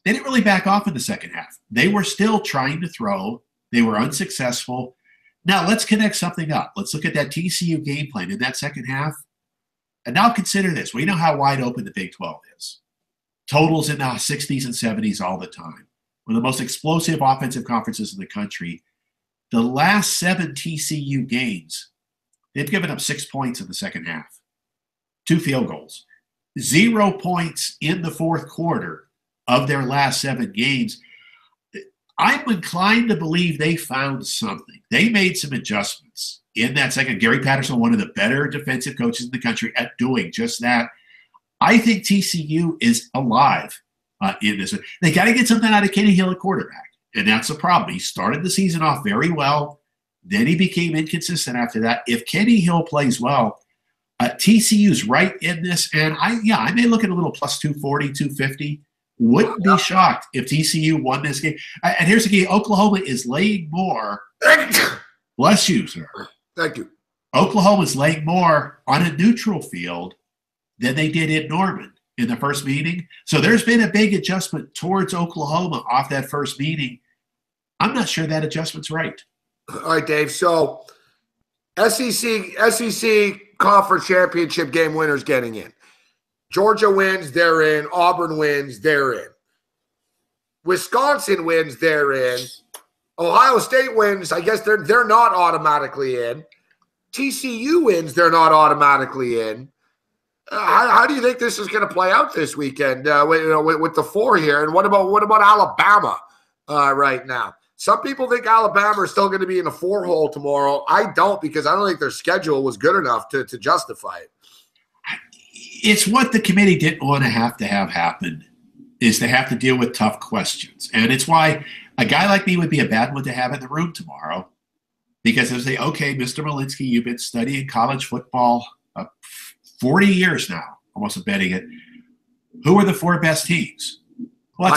they didn't really back off in the second half. They were still trying to throw They were unsuccessful. Now let's connect something up. Let's look at that TCU game plan in that second half. And now consider this. We know how wide open the Big 12 is. Totals in the 60s and 70s all the time. One of the most explosive offensive conferences in the country. The last 7 TCU games, they've given up 6 points in the second half. 2 field goals. 0 points in the fourth quarter of their last 7 games. I'm inclined to believe they found something. They made some adjustments in that second. Gary Patterson, one of the better defensive coaches in the country at doing just that. I think TCU is alive in this. They got to get something out of Kenny Hill at quarterback, and that's the problem. He started the season off very well. Then he became inconsistent after that. If Kenny Hill plays well, TCU's right in this, and I may look at a little plus 240, 250. Wouldn't be shocked if TCU won this game. And here's the game. Oklahoma is laying more. Bless you, sir. Thank you. Oklahoma is laying more on a neutral field than they did in Norman in the first meeting. So there's been a big adjustment towards Oklahoma off that first meeting. I'm not sure that adjustment's right. All right, Dave. So SEC Conference Championship game winners getting in. Georgia wins, they're in. Auburn wins, they're in. Wisconsin wins, they're in. Ohio State wins, I guess they're not automatically in. TCU wins, they're not automatically in. How do you think this is going to play out this weekend with the 4 here? And what about Alabama right now? Some people think Alabama is still going to be in a 4 hole tomorrow. I don't, because I don't think their schedule was good enough to justify it. It's what the committee didn't want to have happen, is to have to deal with tough questions. And it's why a guy like me would be a bad one to have in the room tomorrow, because they'll say, okay, Mr. Malinsky, you've been studying college football 40 years now, almost betting it. Who are the 4 best teams? Well,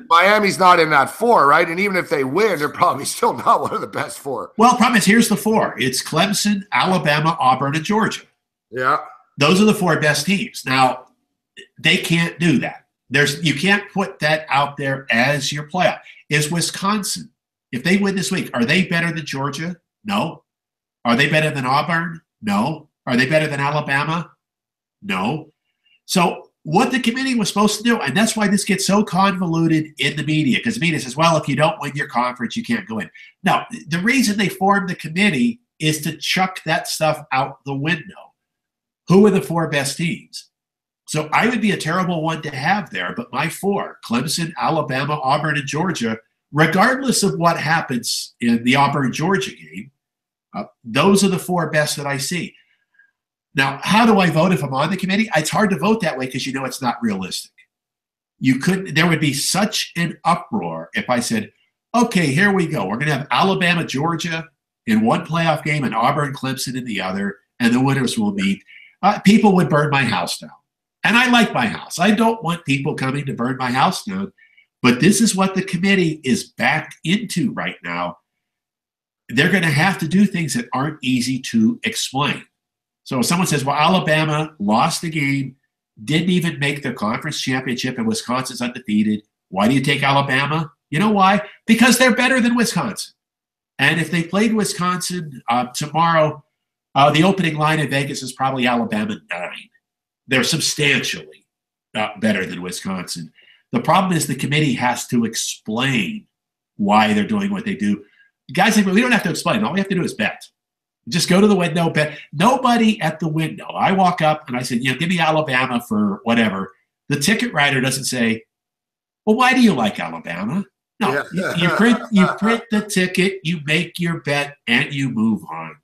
Miami's not in that 4, right? And even if they win, they're probably still not one of the best 4. Well, the problem is, here's the 4. It's Clemson, Alabama, Auburn, and Georgia. Yeah. Those are the 4 best teams. Now, they can't do that. You can't put that out there as your playoff. Is Wisconsin, if they win this week, are they better than Georgia? No. Are they better than Auburn? No. Are they better than Alabama? No. So what the committee was supposed to do, and that's why this gets so convoluted in the media, because the media says, well, if you don't win your conference, you can't go in. No, the reason they formed the committee is to chuck that stuff out the window. Who are the 4 best teams? So I would be a terrible one to have there, but my 4, Clemson, Alabama, Auburn, and Georgia, regardless of what happens in the Auburn-Georgia game, those are the 4 best that I see. Now, how do I vote if I'm on the committee? It's hard to vote that way because it's not realistic. There would be such an uproar if I said, okay, here we go. We're going to have Alabama, Georgia in one playoff game and Auburn, Clemson in the other, and the winners will meet. People would burn my house down. And I like my house. I don't want people coming to burn my house down. But this is what the committee is backed into right now. They're going to have to do things that aren't easy to explain. So if someone says, well, Alabama lost the game, didn't even make the conference championship, and Wisconsin's undefeated, why do you take Alabama? You know why? Because they're better than Wisconsin. And if they played Wisconsin tomorrow, the opening line in Vegas is probably Alabama 9. They're substantially better than Wisconsin. The problem is the committee has to explain why they're doing what they do. Guys like, we don't have to explain. All we have to do is bet. Just go to the window, bet. Nobody at the window. I walk up and I said, give me Alabama for whatever. The ticket writer doesn't say, well, why do you like Alabama? No, yeah. you print the ticket, you make your bet, and you move on.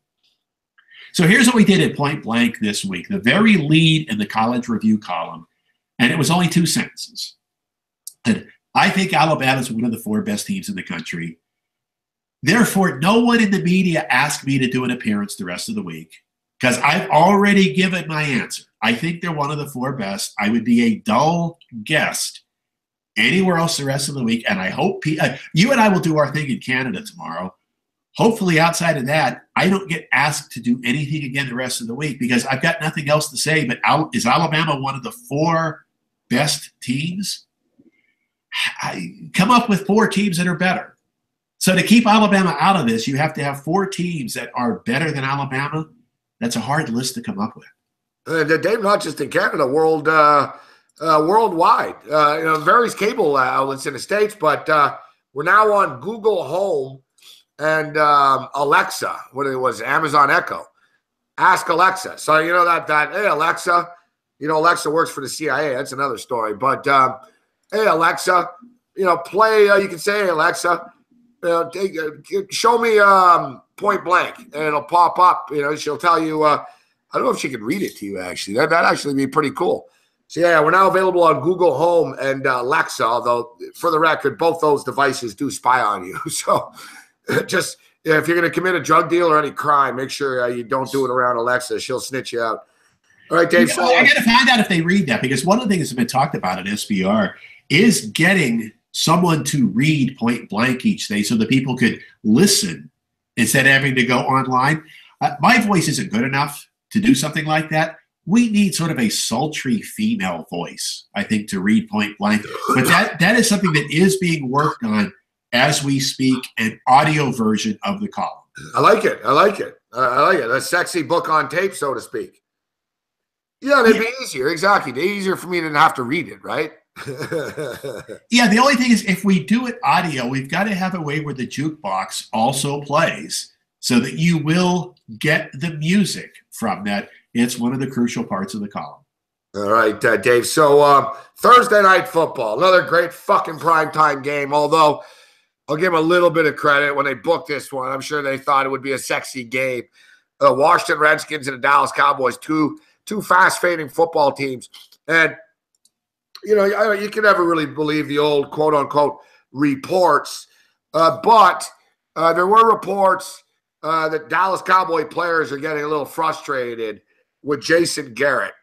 So here's what we did at Point Blank this week. The very lead in the college review column, and it was only 2 sentences. And I think Alabama is one of the 4 best teams in the country. Therefore, no one in the media asked me to do an appearance the rest of the week because I've already given my answer. I think they're one of the 4 best. I would be a dull guest anywhere else the rest of the week, and I hope you and I will do our thing in Canada tomorrow. Hopefully, outside of that, I don't get asked to do anything again the rest of the week because I've got nothing else to say. But is Alabama one of the 4 best teams? I come up with 4 teams that are better. So to keep Alabama out of this, you have to have 4 teams that are better than Alabama. That's a hard list to come up with. Dave, not just in Canada, worldwide. Various cable outlets in the States, but we're now on Google Home and Alexa. What it was, Amazon Echo. Ask Alexa. So you know that hey Alexa, Alexa works for the CIA. That's another story. But hey Alexa, play. You can say, hey Alexa, show me Point Blank, and it'll pop up. She'll tell you. I don't know if she can read it to you. Actually, that'd actually be pretty cool. So yeah, we're now available on Google Home and Alexa. Although, for the record, both those devices do spy on you. So just. Yeah, if you're going to commit a drug deal or any crime, make sure you don't do it around Alexa. She'll snitch you out. All right, Dave. I got to find out if they read that, because one of the things that's been talked about at SBR is getting someone to read Point Blank each day so that people could listen instead of having to go online. My voice isn't good enough to do something like that. We need sort of a sultry female voice, I think, to read Point Blank. But that is something that is being worked on as we speak, an audio version of the column. I like it. A sexy book on tape, so to speak. Yeah, it'd be easier. Exactly. It'd be easier for me to have to read it, right? Yeah, the only thing is, if we do it audio, we've got to have a way where the jukebox also plays so that you will get the music from that. It's one of the crucial parts of the column. All right, Dave. So Thursday Night Football, another great fucking primetime game, although I'll give them a little bit of credit when they booked this one. I'm sure they thought it would be a sexy game. Washington Redskins and the Dallas Cowboys, two fast-fading football teams. And, you can never really believe the old quote-unquote reports. But there were reports that Dallas Cowboy players are getting a little frustrated with Jason Garrett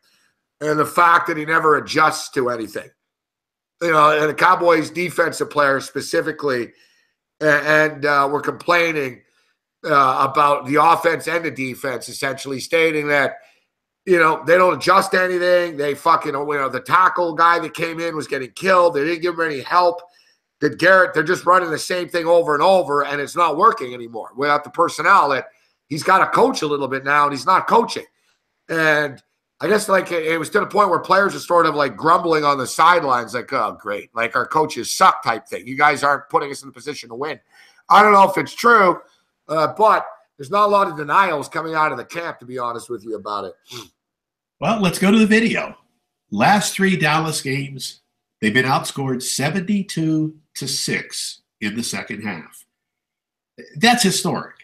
and the fact that he never adjusts to anything. And the Cowboys defensive players specifically, and we're complaining about the offense and the defense, essentially stating that, they don't adjust anything. They fucking, the tackle guy that came in was getting killed. They didn't give him any help. That Garrett, they're just running the same thing over and over, and it's not working anymore without the personnel. That he's got to coach a little bit now, and he's not coaching. And I guess it was to the point where players are sort of like grumbling on the sidelines, like, oh, great. Like our coaches suck type thing. You guys aren't putting us in a position to win. I don't know if it's true, but there's not a lot of denials coming out of the camp, to be honest with you about it. Well, let's go to the video. Last 3 Dallas games, they've been outscored 72-6 in the second half. That's historic.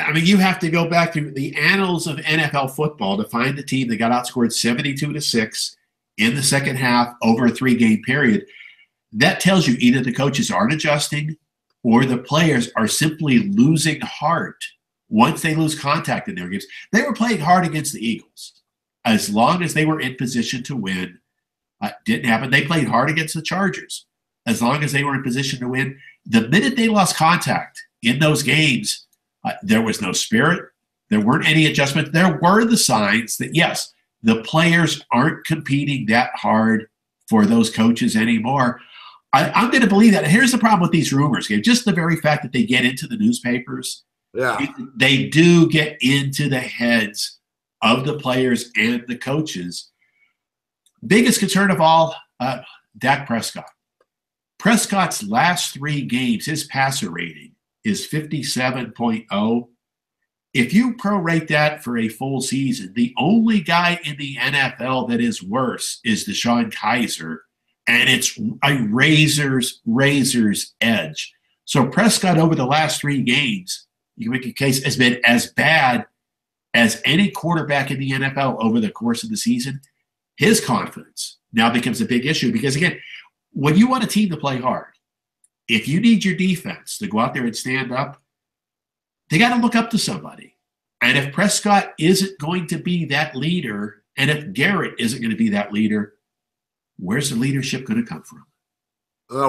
I mean, you have to go back to the annals of NFL football to find the team that got outscored 72-6 in the second half over a 3-game period. That tells you either the coaches aren't adjusting or the players are simply losing heart once they lose contact in their games. They were playing hard against the Eagles. As long as they were in position to win, didn't happen. They played hard against the Chargers. As long as they were in position to win, the minute they lost contact in those games, there was no spirit. There weren't any adjustments. There were the signs that, yes, the players aren't competing that hard for those coaches anymore. I'm going to believe that. And here's the problem with these rumors. Just the very fact that they get into the newspapers, they do get into the heads of the players and the coaches. Biggest concern of all, Dak Prescott. Prescott's last 3 games, his passer rating is 57.0. If you prorate that for a full season, the only guy in the NFL that is worse is Deshaun Kaiser, and it's a razor's edge. So Prescott over the last 3 games, you can make a case, has been as bad as any quarterback in the NFL over the course of the season. His confidence now becomes a big issue because, again, when you want a team to play hard, if you need your defense to go out there and stand up, they got to look up to somebody. And if Prescott isn't going to be that leader, and if Garrett isn't going to be that leader, where's the leadership going to come from?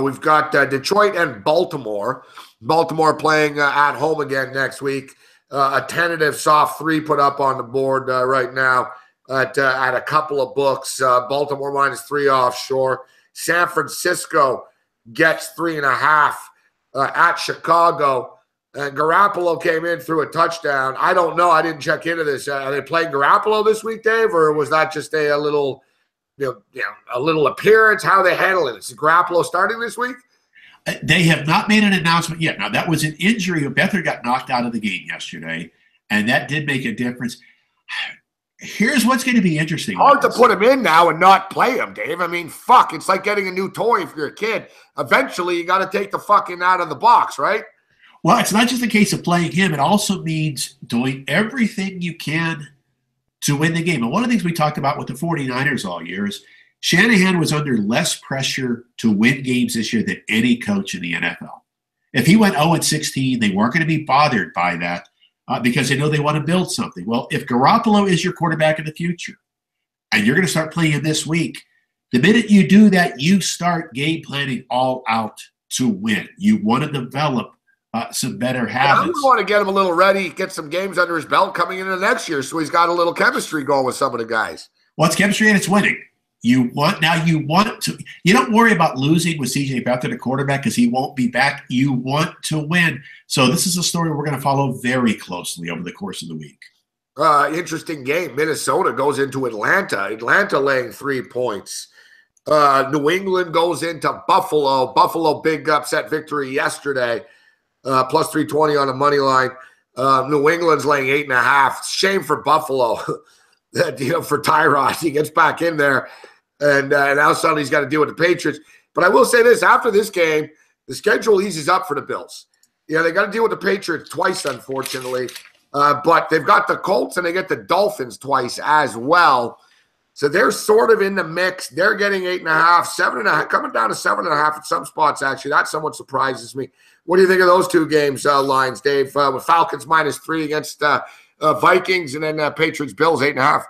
We've got Detroit and Baltimore. Baltimore playing at home again next week. A tentative soft 3 put up on the board right now at a couple of books. Baltimore -3 offshore. San Francisco gets 3.5 at Chicago. And Garoppolo came in, threw a touchdown. I don't know. I didn't check into this. Are they playing Garoppolo this week, Dave, or was that just a little, a little appearance? How are they handling it? Is Garoppolo starting this week? They have not made an announcement yet. Now, that was an injury. Beathard got knocked out of the game yesterday, and that did make a difference. Here's what's going to be interesting. Hard to put him in now and not play him, Dave. I mean, fuck. It's like getting a new toy if you're a kid. Eventually, you got to take the fucking out of the box, right? Well, it's not just a case of playing him. It also means doing everything you can to win the game. And one of the things we talked about with the 49ers all year is Shanahan was under less pressure to win games this year than any coach in the NFL. If he went 0-16, they weren't going to be bothered by that because they know they want to build something. Well, if Garoppolo is your quarterback in the future and you're going to start playing him this week, the minute you do that, you start game planning all out to win. You want to develop some better habits. I want to get him a little ready, get some games under his belt coming into next year so he's got a little chemistry going with some of the guys. Well, it's chemistry and it's winning. You don't worry about losing with CJ Beathard, the quarterback, because he won't be back. You want to win. So this is a story we're going to follow very closely over the course of the week. Interesting game. Minnesota goes into Atlanta. Atlanta laying 3 points. New England goes into Buffalo. Buffalo, big upset victory yesterday. Plus 320 on the money line. New England's laying 8.5. Shame for Buffalo. For Tyrod. He gets back in there. And now suddenly he's got to deal with the Patriots. But I will say this, after this game, the schedule eases up for the Bills. Yeah, they got to deal with the Patriots twice, unfortunately. But they've got the Colts and they get the Dolphins twice as well. So they're sort of in the mix. They're getting 8.5, 7.5, coming down to 7.5 at some spots, actually. That somewhat surprises me. What do you think of those two games, lines, Dave? With Falcons -3 against Vikings and then Patriots, Bills 8.5.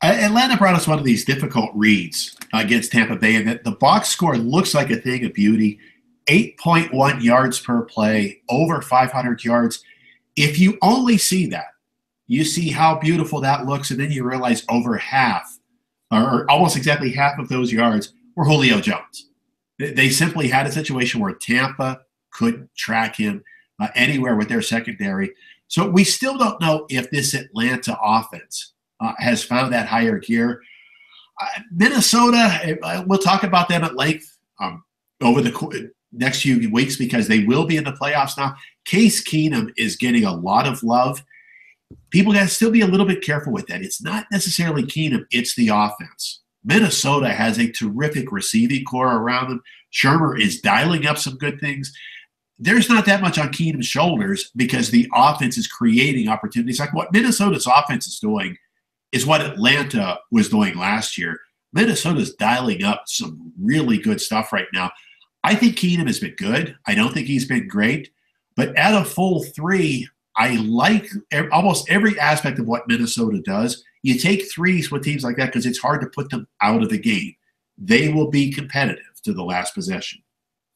Atlanta brought us one of these difficult reads against Tampa Bay, and the box score looks like a thing of beauty. 8.1 yards per play, over 500 yards. If you only see that, you see how beautiful that looks, and then you realize over half, or almost exactly half of those yards were Julio Jones. They simply had a situation where Tampa couldn't track him anywhere with their secondary. So we still don't know if this Atlanta offense has found that higher gear. Minnesota, we'll talk about them at length over the next few weeks because they will be in the playoffs now. Case Keenum is getting a lot of love. People got to still be a little bit careful with that. It's not necessarily Keenum, it's the offense. Minnesota has a terrific receiving core around them. Shermer is dialing up some good things. There's not that much on Keenum's shoulders because the offense is creating opportunities. Like what Minnesota's offense is doing is what Atlanta was doing last year. Minnesota's dialing up some really good stuff right now. I think Keenum has been good. I don't think he's been great. But at a full 3, I like almost every aspect of what Minnesota does. You take threes with teams like that because it's hard to put them out of the game. They will be competitive to the last possession.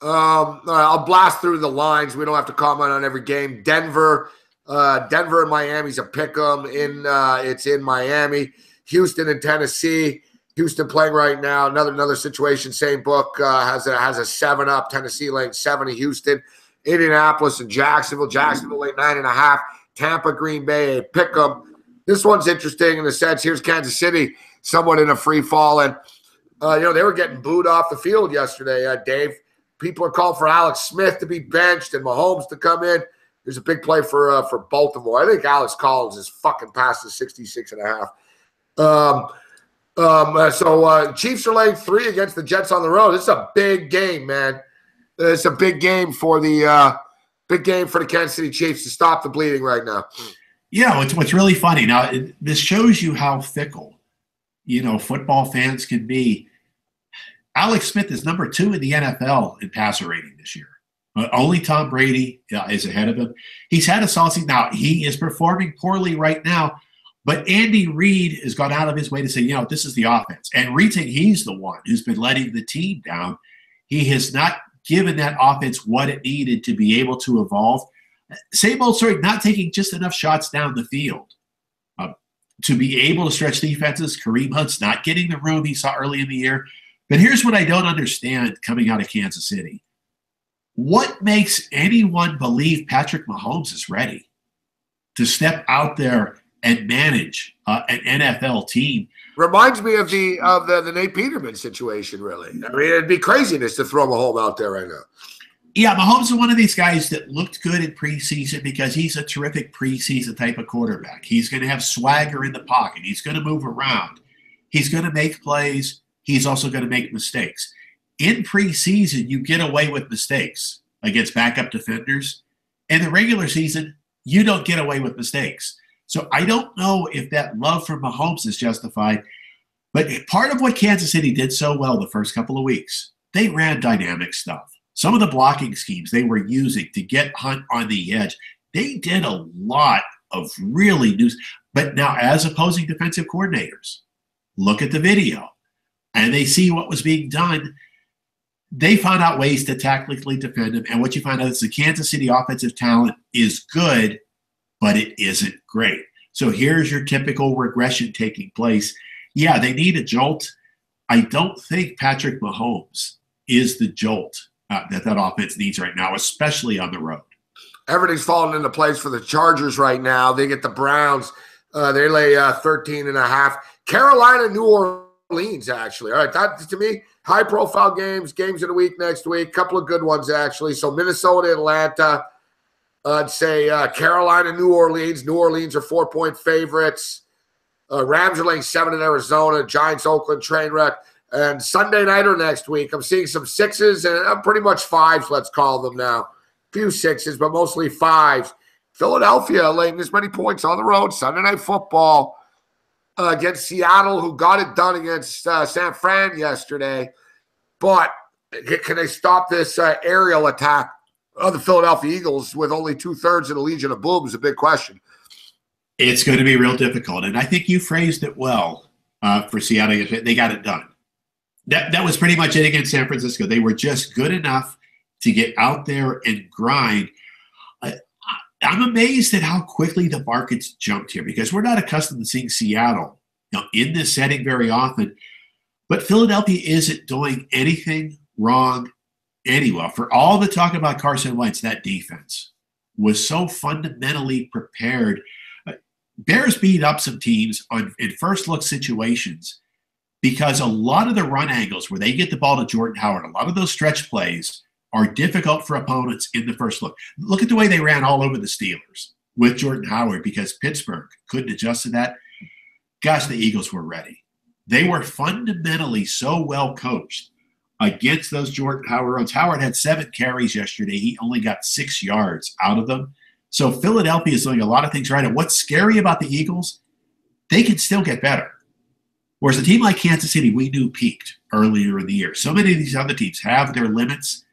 I'll blast through the lines. We don't have to comment on every game. Denver and Miami's a pick 'em. It's in Miami. Houston and Tennessee. Houston playing right now. Another situation. Same book has a 7-up. Tennessee laying 7 to Houston. Indianapolis and Jacksonville. Jacksonville laying 9.5. Tampa, Green Bay, a pick 'em. This one's interesting in the sense. Here's Kansas City, somewhat in a free fall, and they were getting booed off the field yesterday. Dave. People are calling for Alex Smith to be benched and Mahomes to come in. There's a big play for Baltimore. I think Alex Collins is fucking past the 66.5. So Chiefs are laying 3 against the Jets on the road. This is a big game, man. It's a big game for the Kansas City Chiefs to stop the bleeding right now. Yeah, what's really funny now. This shows you how fickle, football fans can be. Alex Smith is number 2 in the NFL in passer rating this year. Only Tom Brady is ahead of him. He's had a solid season. Now, he is performing poorly right now, but Andy Reid has gone out of his way to say, this is the offense. And Reid saying he's the one who's been letting the team down. He has not given that offense what it needed to be able to evolve. Same old story, not taking just enough shots down the field to be able to stretch defenses. Kareem Hunt's not getting the room he saw early in the year. But here's what I don't understand coming out of Kansas City. What makes anyone believe Patrick Mahomes is ready to step out there and manage an NFL team? Reminds me of the Nate Peterman situation, really. I mean, it'd be craziness to throw Mahomes out there right now. Yeah, Mahomes is one of these guys that looked good in preseason because he's a terrific preseason type of quarterback. He's going to have swagger in the pocket. He's going to move around. He's going to make plays. He's also going to make mistakes. In preseason, you get away with mistakes against backup defenders. In the regular season, you don't get away with mistakes. So I don't know if that love for Mahomes is justified. But part of what Kansas City did so well the first couple of weeks, they ran dynamic stuff. Some of the blocking schemes they were using to get Hunt on the edge, they did a lot of really new. But now, as opposing defensive coordinators, look at the video and they see what was being done. They found out ways to tactically defend him. And what you find out is the Kansas City offensive talent is good, but it isn't great. So here's your typical regression taking place. Yeah, they need a jolt. I don't think Patrick Mahomes is the jolt that offense needs right now, especially on the road. Everything's falling into place for the Chargers right now. They get the Browns. They lay 13.5. Carolina, New Orleans, actually. All right, that, to me, high-profile games of the week next week. Couple of good ones, actually. So Minnesota, Atlanta. I'd say Carolina, New Orleans. New Orleans are 4-point favorites. Rams are laying 7 in Arizona. Giants, Oakland, train wreck. And Sunday nighter next week, I'm seeing some 6s and pretty much 5s, let's call them now. Few 6s, but mostly 5s. Philadelphia laying this many points on the road. Sunday Night Football against Seattle, who got it done against San Fran yesterday. But can they stop this aerial attack of the Philadelphia Eagles with only 2/3 of the Legion of Boom is a big question. It's going to be real difficult. And I think you phrased it well for Seattle. They got it done. That was pretty much it against San Francisco. They were just good enough to get out there and grind. I'm amazed at how quickly the markets jumped here because we're not accustomed to seeing Seattle in this setting very often. But Philadelphia isn't doing anything wrong anyway. For all the talk about Carson Wentz, that defense was so fundamentally prepared. Bears beat up some teams in first-look situations because a lot of the run angles where they get the ball to Jordan Howard, a lot of those stretch plays are difficult for opponents in the first look. Look at the way they ran all over the Steelers with Jordan Howard because Pittsburgh couldn't adjust to that. Gosh, the Eagles were ready. They were fundamentally so well coached against those Jordan Howard runs. Howard had 7 carries yesterday. He only got 6 yards out of them. So Philadelphia is doing a lot of things right. And what's scary about the Eagles, they can still get better. Whereas a team like Kansas City, we knew peaked earlier in the year. So many of these other teams have their limits.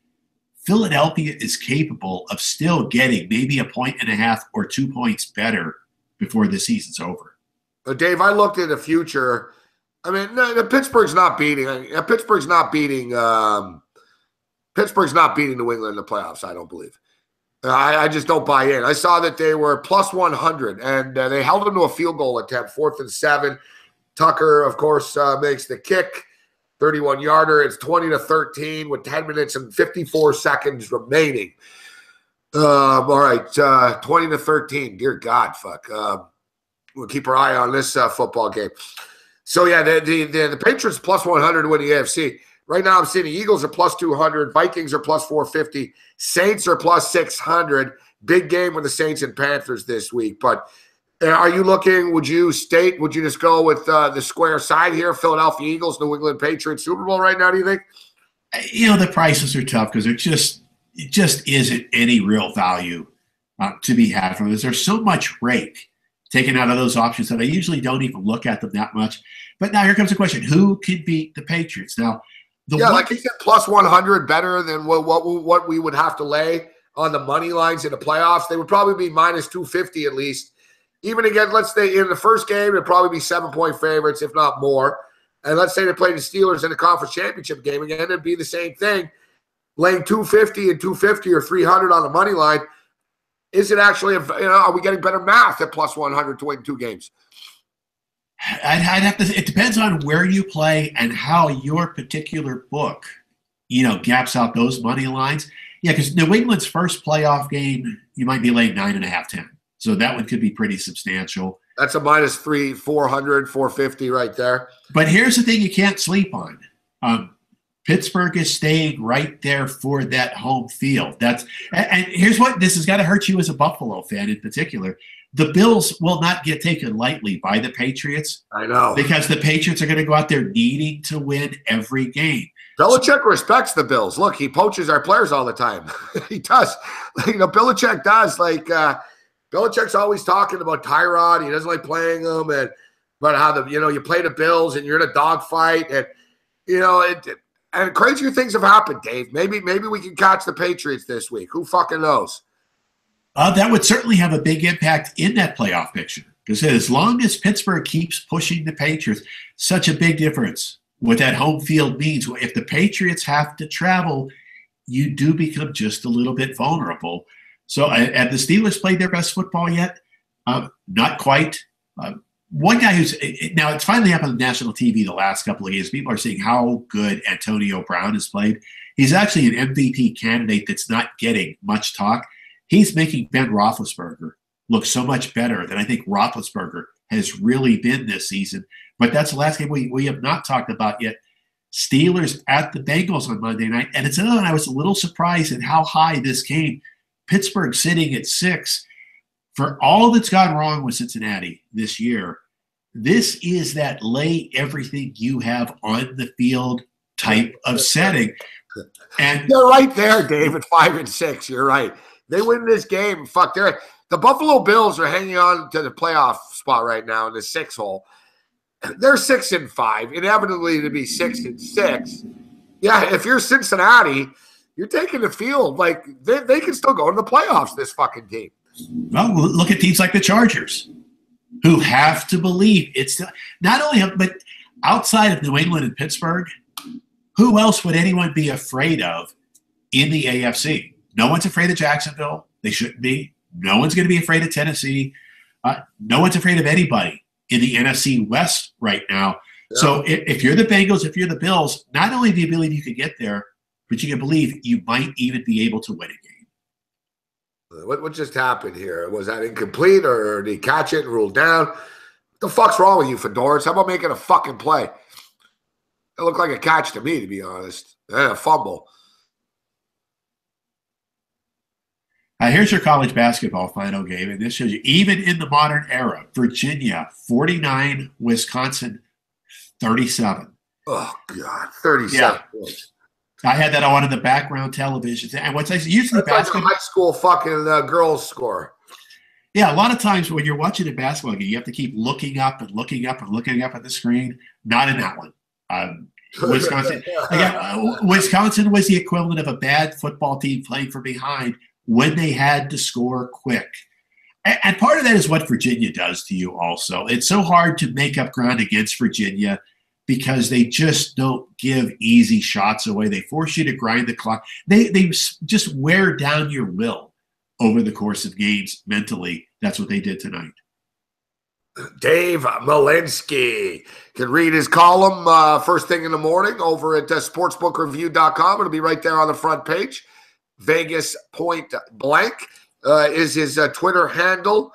Philadelphia is capable of still getting maybe 1.5 or 2 points better before the season's over. Dave, I looked at the future. I mean, Pittsburgh's not beating New England in the playoffs, I don't believe. I just don't buy in. I saw that they were plus 100, and they held them to a field goal attempt, 4th and 7. Tucker, of course, makes the kick, 31-yarder. It's 20-13 with 10 minutes and 54 seconds remaining. All right, 20-13. Dear God, fuck. We'll keep our eye on this football game. So, yeah, the Patriots plus 100 to win the AFC. Right now, I'm seeing the Eagles are plus 200. Vikings are plus 450. Saints are plus 600. Big game with the Saints and Panthers this week. But are you looking, would you just go with the square side here? Philadelphia Eagles, New England Patriots, Super Bowl right now, do you think? The prices are tough because it just isn't any real value to be had from this. There's so much rake taken out of those options that I usually don't even look at them that much. But now here comes the question. Who can beat the Patriots? Now, like you said, plus 100 better than what we would have to lay on the money lines in the playoffs. They would probably be minus 250 at least. Even again, let's say in the first game, it'd probably be 7-point favorites, if not more. And let's say they played the Steelers in the conference championship game again, it'd be the same thing. Laying 250 and 250 or 300 on the money line. Is it actually, are we getting better math at plus 100 to win 2 games? I'd have to. It depends on where you play and how your particular book, gaps out those money lines. Yeah, because New England's first playoff game, you might be laying 9.5, 10. So that one could be pretty substantial. That's a minus 400, 450 right there. But here's the thing you can't sleep on. Pittsburgh is staying right there for that home field. And here's what this has got to hurt you as a Buffalo fan in particular. The Bills will not get taken lightly by the Patriots. I know. Because the Patriots are going to go out there needing to win every game. Belichick respects the Bills. Look, he poaches our players all the time. He does. Belichick does. Belichick's always talking about Tyrod. He doesn't like playing them, but how you play the Bills and you're in a dogfight, and and crazier things have happened, Dave. Maybe we can catch the Patriots this week. Who fucking knows? That would certainly have a big impact in that playoff picture, because as long as Pittsburgh keeps pushing the Patriots, such a big difference what that home field means. If the Patriots have to travel, you do become just a little bit vulnerable. So have the Steelers played their best football yet? Not quite. One guy now it's finally up on national TV the last couple of years. People are seeing how good Antonio Brown has played. He's actually an MVP candidate that's not getting much talk. He's making Ben Roethlisberger look so much better than I think Roethlisberger has really been this season. But that's the last game we have not talked about yet. Steelers at the Bengals on Monday night. And it's another one I was a little surprised at how high this came. Pittsburgh sitting at 6. For all that's gone wrong with Cincinnati this year, this is that lay everything you have on the field type of setting. And you're right there, Dave, at 5 and 6. You're right. They win this game. Fuck, the Buffalo Bills are hanging on to the playoff spot right now in the 6 hole. They're 6 and 5, inevitably to be 6 and 6. Yeah, if you're Cincinnati, you're taking the field. Like they can still go to the playoffs, this fucking team. Well, look at teams like the Chargers, who have to believe it's not only, but outside of New England and Pittsburgh, who else would anyone be afraid of in the AFC? No one's afraid of Jacksonville. They shouldn't be. No one's going to be afraid of Tennessee. No one's afraid of anybody in the NFC West right now. Yeah. So if you're the Bengals, if you're the Bills, not only do you believe you could get there, but you can believe you might even be able to win a game. What just happened here? Was that incomplete, or did he catch it and ruled down? What the fuck's wrong with you, Fedoras? How about making a fucking play? It looked like a catch to me, to be honest. And a fumble. Here's your college basketball final game, and this shows you, even in the modern era, Virginia 49, Wisconsin 37. Oh, God, 37 points. I had that on in the background television. And what's usually basketball, like a high school fucking girls score. Yeah, a lot of times when you're watching a basketball game, you have to keep looking up and looking up and looking up at the screen. Not in that one. Wisconsin. Wisconsin was the equivalent of a bad football team playing from behind when they had to score quick. And part of that is what Virginia does to you also. It's so hard to make up ground against Virginia because they just don't give easy shots away. They force you to grind the clock. They just wear down your will over the course of games mentally. That's what they did tonight. Dave Malinsky can read his column first thing in the morning over at sportsbookreview.com. It'll be right there on the front page. Vegas Point Blank is his Twitter handle.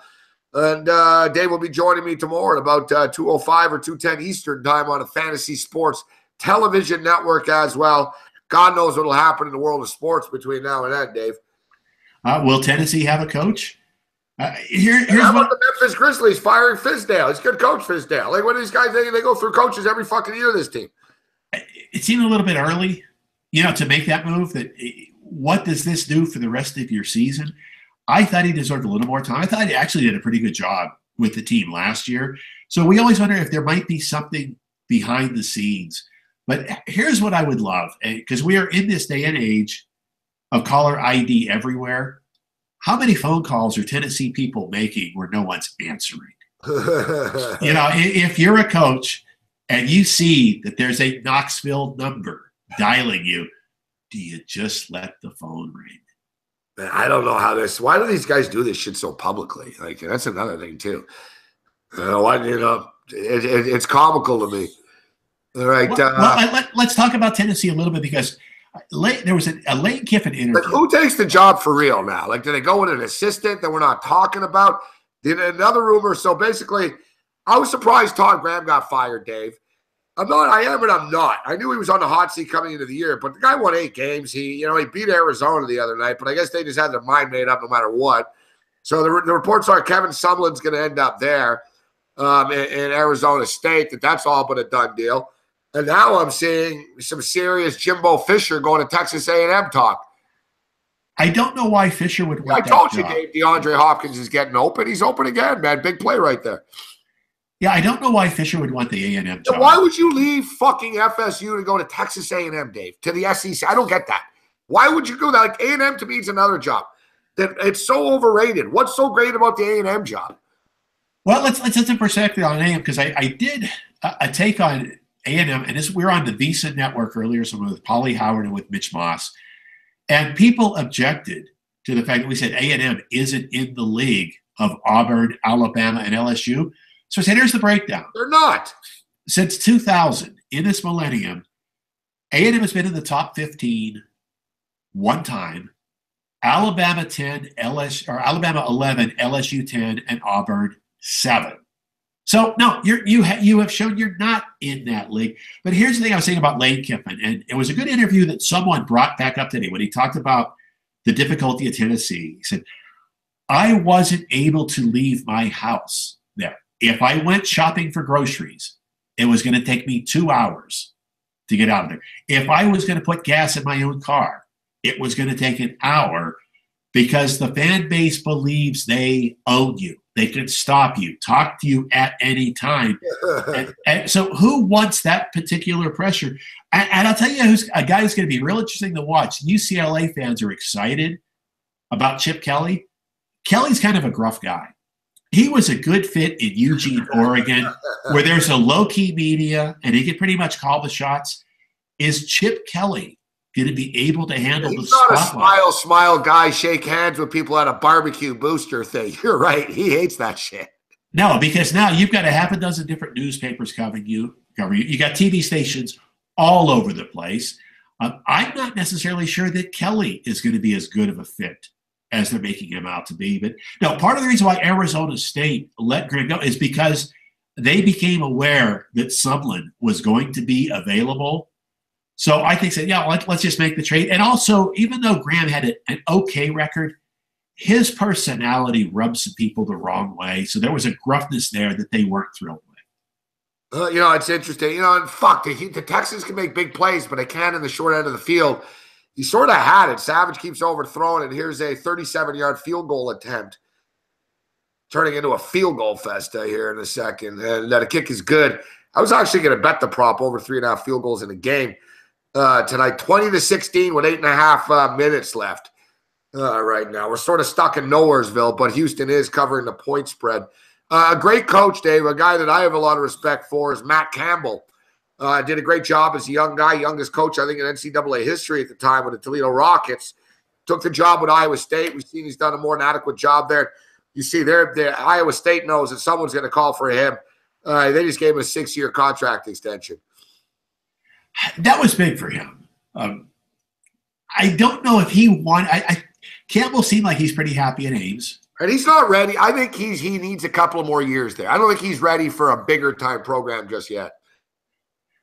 And Dave will be joining me tomorrow at about 2:05 or 2:10 Eastern time on a Fantasy Sports television network as well. God knows what will happen in the world of sports between now and then, Dave. Will Tennessee have a coach? Here's How about the Memphis Grizzlies firing Fizdale? He's a good coach, Fizdale. Like, what are these guys? They go through coaches every fucking year, this team. It seemed a little bit early, to make that move. What does this do for the rest of your season? I thought he deserved a little more time. I thought he actually did a pretty good job with the team last year. So we always wonder if there might be something behind the scenes. But here's what I would love, because we are in this day and age of caller ID everywhere. How many phone calls are Tennessee people making where no one's answering? If you're a coach and you see that there's a Knoxville number dialing you, do you just let the phone ring? Man, I don't know why do these guys do this shit so publicly? Like, that's another thing too. It's comical to me. All right. Let's talk about Tennessee a little bit, because There was a Lane Kiffin interview. Like, who takes the job for real now? Like, do they go with an assistant that we're not talking about? Did another rumor? So basically, I was surprised Todd Graham got fired, Dave. I am, and I'm not. I knew he was on the hot seat coming into the year, but the guy won 8 games. He beat Arizona the other night, but I guess they just had their mind made up no matter what. So the reports are Kevin Sumlin's going to end up there in Arizona State. That's all but a done deal. And now I'm seeing some serious Jimbo Fisher going to Texas A&M talk. I don't know why Fisher would want I told you, Dave, DeAndre Hopkins is getting open. He's open again, man. Big play right there. Yeah, I don't know why Fisher would want the A&M job. Why would you leave fucking FSU to go to Texas A&M, Dave, to the SEC? I don't get that. Why would you go that? Like, A&M to me is another job. That it's so overrated. What's so great about the A&M job? Well, let's set some perspective on A&M, because I did a take on A&M, and we were on the Visa Network earlier, so with Polly Howard and with Mitch Moss, and people objected to the fact that we said A&M isn't in the league of Auburn, Alabama, and LSU. So I said, here's the breakdown. They're not. Since 2000, in this millennium, A&M has been in the top 15 one time. Alabama 10, Alabama 11, LSU 10, and Auburn 7. So no, you have shown you're not in that league. But here's the thing I was saying about Lane Kiffin, and it was a good interview that someone brought back up today when he talked about the difficulty of Tennessee. He said, I wasn't able to leave my house there. If I went shopping for groceries, it was going to take me 2 hours to get out of there. If I was going to put gas in my own car, it was going to take an hour, because the fan base believes they own you. They can stop you, talk to you at any time. And so who wants that particular pressure? And I'll tell you who's a guy who's going to be real interesting to watch. UCLA fans are excited about Chip Kelly. Kelly's kind of a gruff guy. He was a good fit in Eugene, Oregon, where there's a low-key media and he can pretty much call the shots. Is Chip Kelly going to be able to handle the spotlight? He's not a smile guy, shake hands with people at a barbecue booster thing. You're right. He hates that shit. No, because now you've got a half a dozen different newspapers covering you. You got TV stations all over the place. I'm not necessarily sure that Kelly is going to be as good of a fit as they're making him out to be. But no, part of the reason why Arizona State let Graham go is because they became aware that Sumlin was going to be available. So I think that, yeah, let's just make the trade. And also, even though Graham had an okay record, his personality rubbed some people the wrong way. So there was a gruffness there that they weren't thrilled with. It's interesting. And the Texans can make big plays, but they can't in the short end of the field. He sort of had it. Savage keeps overthrowing it. Here's a 37-yard field goal attempt, turning into a field goal festa here in a second. And the kick is good. I was actually going to bet the prop over 3.5 field goals in the game tonight, 20-16 with 8.5 minutes left right now. We're sort of stuck in Nowheresville, but Houston is covering the point spread. A great coach, Dave, a guy that I have a lot of respect for, is Matt Campbell. Did a great job as a young guy, youngest coach, I think, in NCAA history at the time with the Toledo Rockets. Took the job with Iowa State. We've seen he's done a more than adequate job there. You see, Iowa State knows that someone's going to call for him. They just gave him a 6-year contract extension. That was big for him. I don't know if he won. Campbell seemed like he's pretty happy at Ames. And he's not ready. I think he needs a couple of more years there. I don't think he's ready for a bigger time program just yet.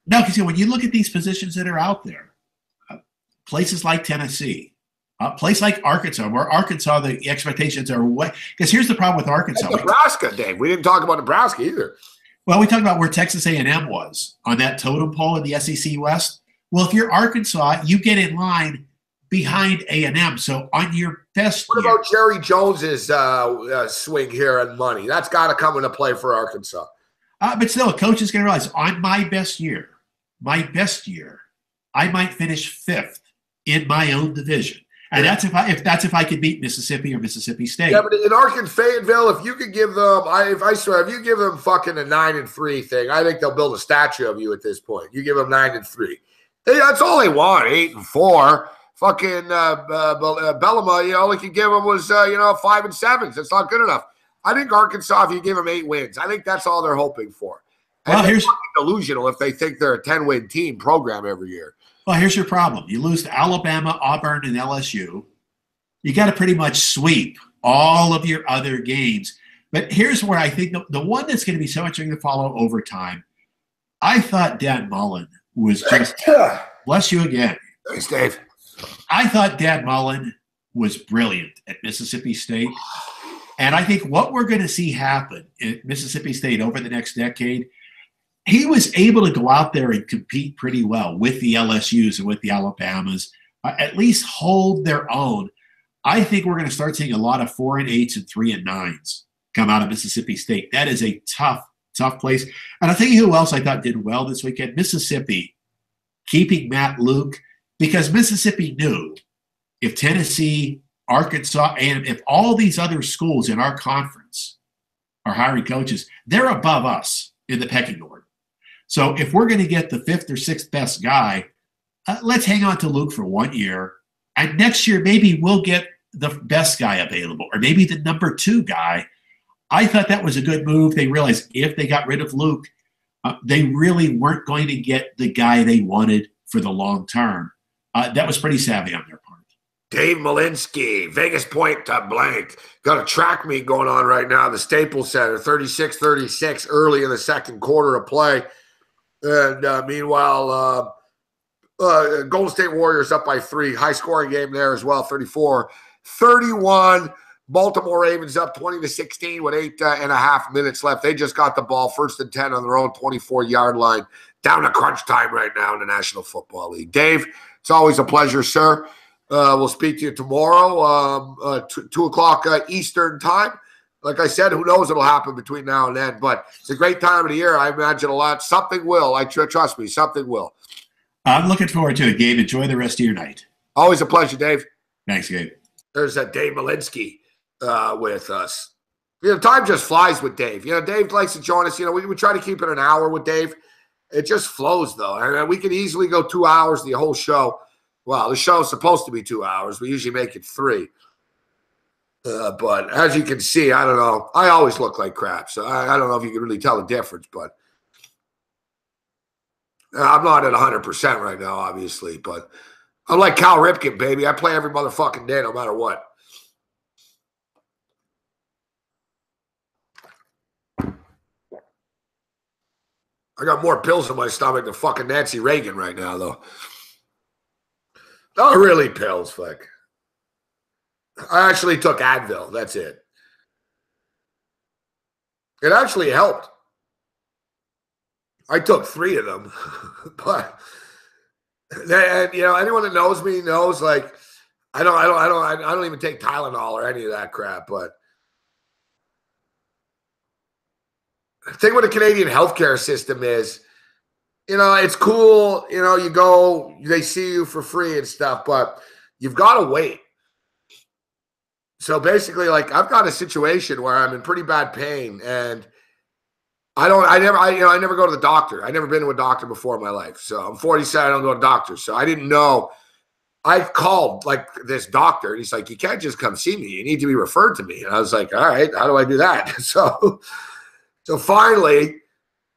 No, because when you look at these positions that are out there, places like Tennessee, a place like Arkansas, where Arkansas, the expectations are way. Because here's the problem with Arkansas. And Nebraska, Dave. We didn't talk about Nebraska either. Well, we talked about where Texas A&M was on that totem pole in the SEC West. Well, if you're Arkansas, you get in line behind A&M. So on your best What about Jerry Jones's swing here and money? That's got to come into play for Arkansas. But still, a coach is going to realize on my best year, I might finish 5th in my own division. And that's if I could beat Mississippi or Mississippi State. Yeah, but in Arkansas, Fayetteville, if you could give them, if you give them fucking a 9-3 thing, I think they'll build a statue of you at this point. You give them 9-3. That's all they want. 8-4. Fucking Bellama, all they could give them was 5-7. That's not good enough. I think Arkansas, if you give them 8 wins, I think that's all they're hoping for. And well, here's delusional if they think they're a 10-win team program every year. Well, here's your problem. You lose to Alabama, Auburn, and LSU. You got to pretty much sweep all of your other games. But here's where I think the one that's going to be so much to follow over time. I thought Dan Mullen was just, bless you again. Thanks, Dave. I thought Dan Mullen was brilliant at Mississippi State. And I think what we're going to see happen at Mississippi State over the next decade, he was able to go out there and compete pretty well with the LSUs and with the Alabamas, at least hold their own. I think we're going to start seeing a lot of 4 and 8s and 3 and 9s come out of Mississippi State. That is a tough place. And I'll tell you who else I thought did well this weekend. Mississippi, keeping Matt Luke, because Mississippi knew if Tennessee, Arkansas, and if all these other schools in our conference are hiring coaches, they're above us in the pecking order. So if we're going to get the 5th or 6th best guy, let's hang on to Luke for 1 year. And next year, maybe we'll get the best guy available, or maybe the number 2 guy. I thought that was a good move. They realized if they got rid of Luke, they really weren't going to get the guy they wanted for the long term. That was pretty savvy on their part. Dave Malinsky, Vegas Point to blank. Got a track meet going on right now, the Staples Center, 36-36, early in the second quarter of play. And meanwhile, Golden State Warriors up by 3. High-scoring game there as well, 34-31. Baltimore Ravens up 20-16 with 8.5 minutes left. They just got the ball, 1st and 10 on their own 24-yard line. Down to crunch time right now in the National Football League. Dave, it's always a pleasure, sir. We'll speak to you tomorrow, 2 o'clock Eastern time. Like I said, who knows what'll happen between now and then. But it's a great time of the year. I imagine a lot. Something will. Trust me, something will. I'm looking forward to it, Gabe. Enjoy the rest of your night. Always a pleasure, Dave. Thanks, Gabe. There's Dave Malinsky with us. Time just flies with Dave. Dave likes to join us. We try to keep it an hour with Dave. It just flows, though. And we can easily go 2 hours, the whole show. Well, the show's supposed to be 2 hours. We usually make it 3. But as you can see, I don't know. I always look like crap, so I don't know if you can really tell the difference. But I'm not at 100% right now, obviously. But I'm like Cal Ripken, baby. I play every motherfucking day, no matter what. I got more pills in my stomach than fucking Nancy Reagan right now, though. Not really pills, fuck. I actually took Advil. That's it. It actually helped. I took 3 of them, but and anyone that knows me knows like I don't even take Tylenol or any of that crap. But the thing with the Canadian healthcare system is, it's cool. You go, they see you for free and stuff, but you've got to wait. So basically, like I've got a situation where I'm in pretty bad pain, and I never go to the doctor. I've never been to a doctor before in my life. So I'm 47. I don't go to doctors. So I didn't know. I called like this doctor, and he's like, "You can't just come see me. You need to be referred to me." And I was like, "All right, how do I do that?" So finally.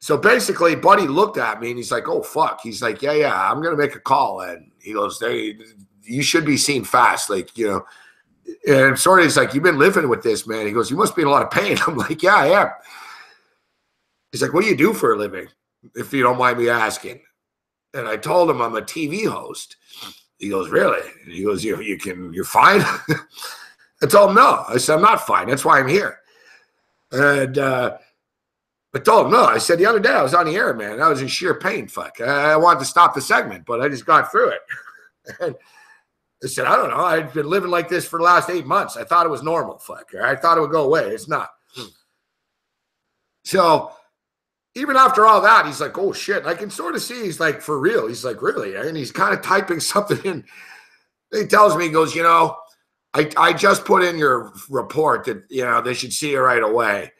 So basically, Buddy looked at me and he's like, "Oh, fuck." He's like, yeah, I'm going to make a call. And he goes, you should be seen fast. Like, and sort of, he's like, "You've been living with this, man." He goes, "You must be in a lot of pain." I'm like, "Yeah, I am." He's like, "What do you do for a living, if you don't mind me asking?" And I told him I'm a TV host. He goes, "Really?" And he goes, you're fine? I told him, no. I said, "I'm not fine. That's why I'm here." And, I told him, no. I said, the other day I was on the air, man. I was in sheer pain. Fuck. I wanted to stop the segment, but I just got through it. And I said, I don't know. I've been living like this for the last 8 months. I thought it was normal. Fuck. I thought it would go away. It's not. So even after all that, he's like, "Oh, shit." I can sort of see he's like, for real. He's like, "Really?" And he's kind of typing something in. He tells me, he goes, I just put in your report that, they should see you right away.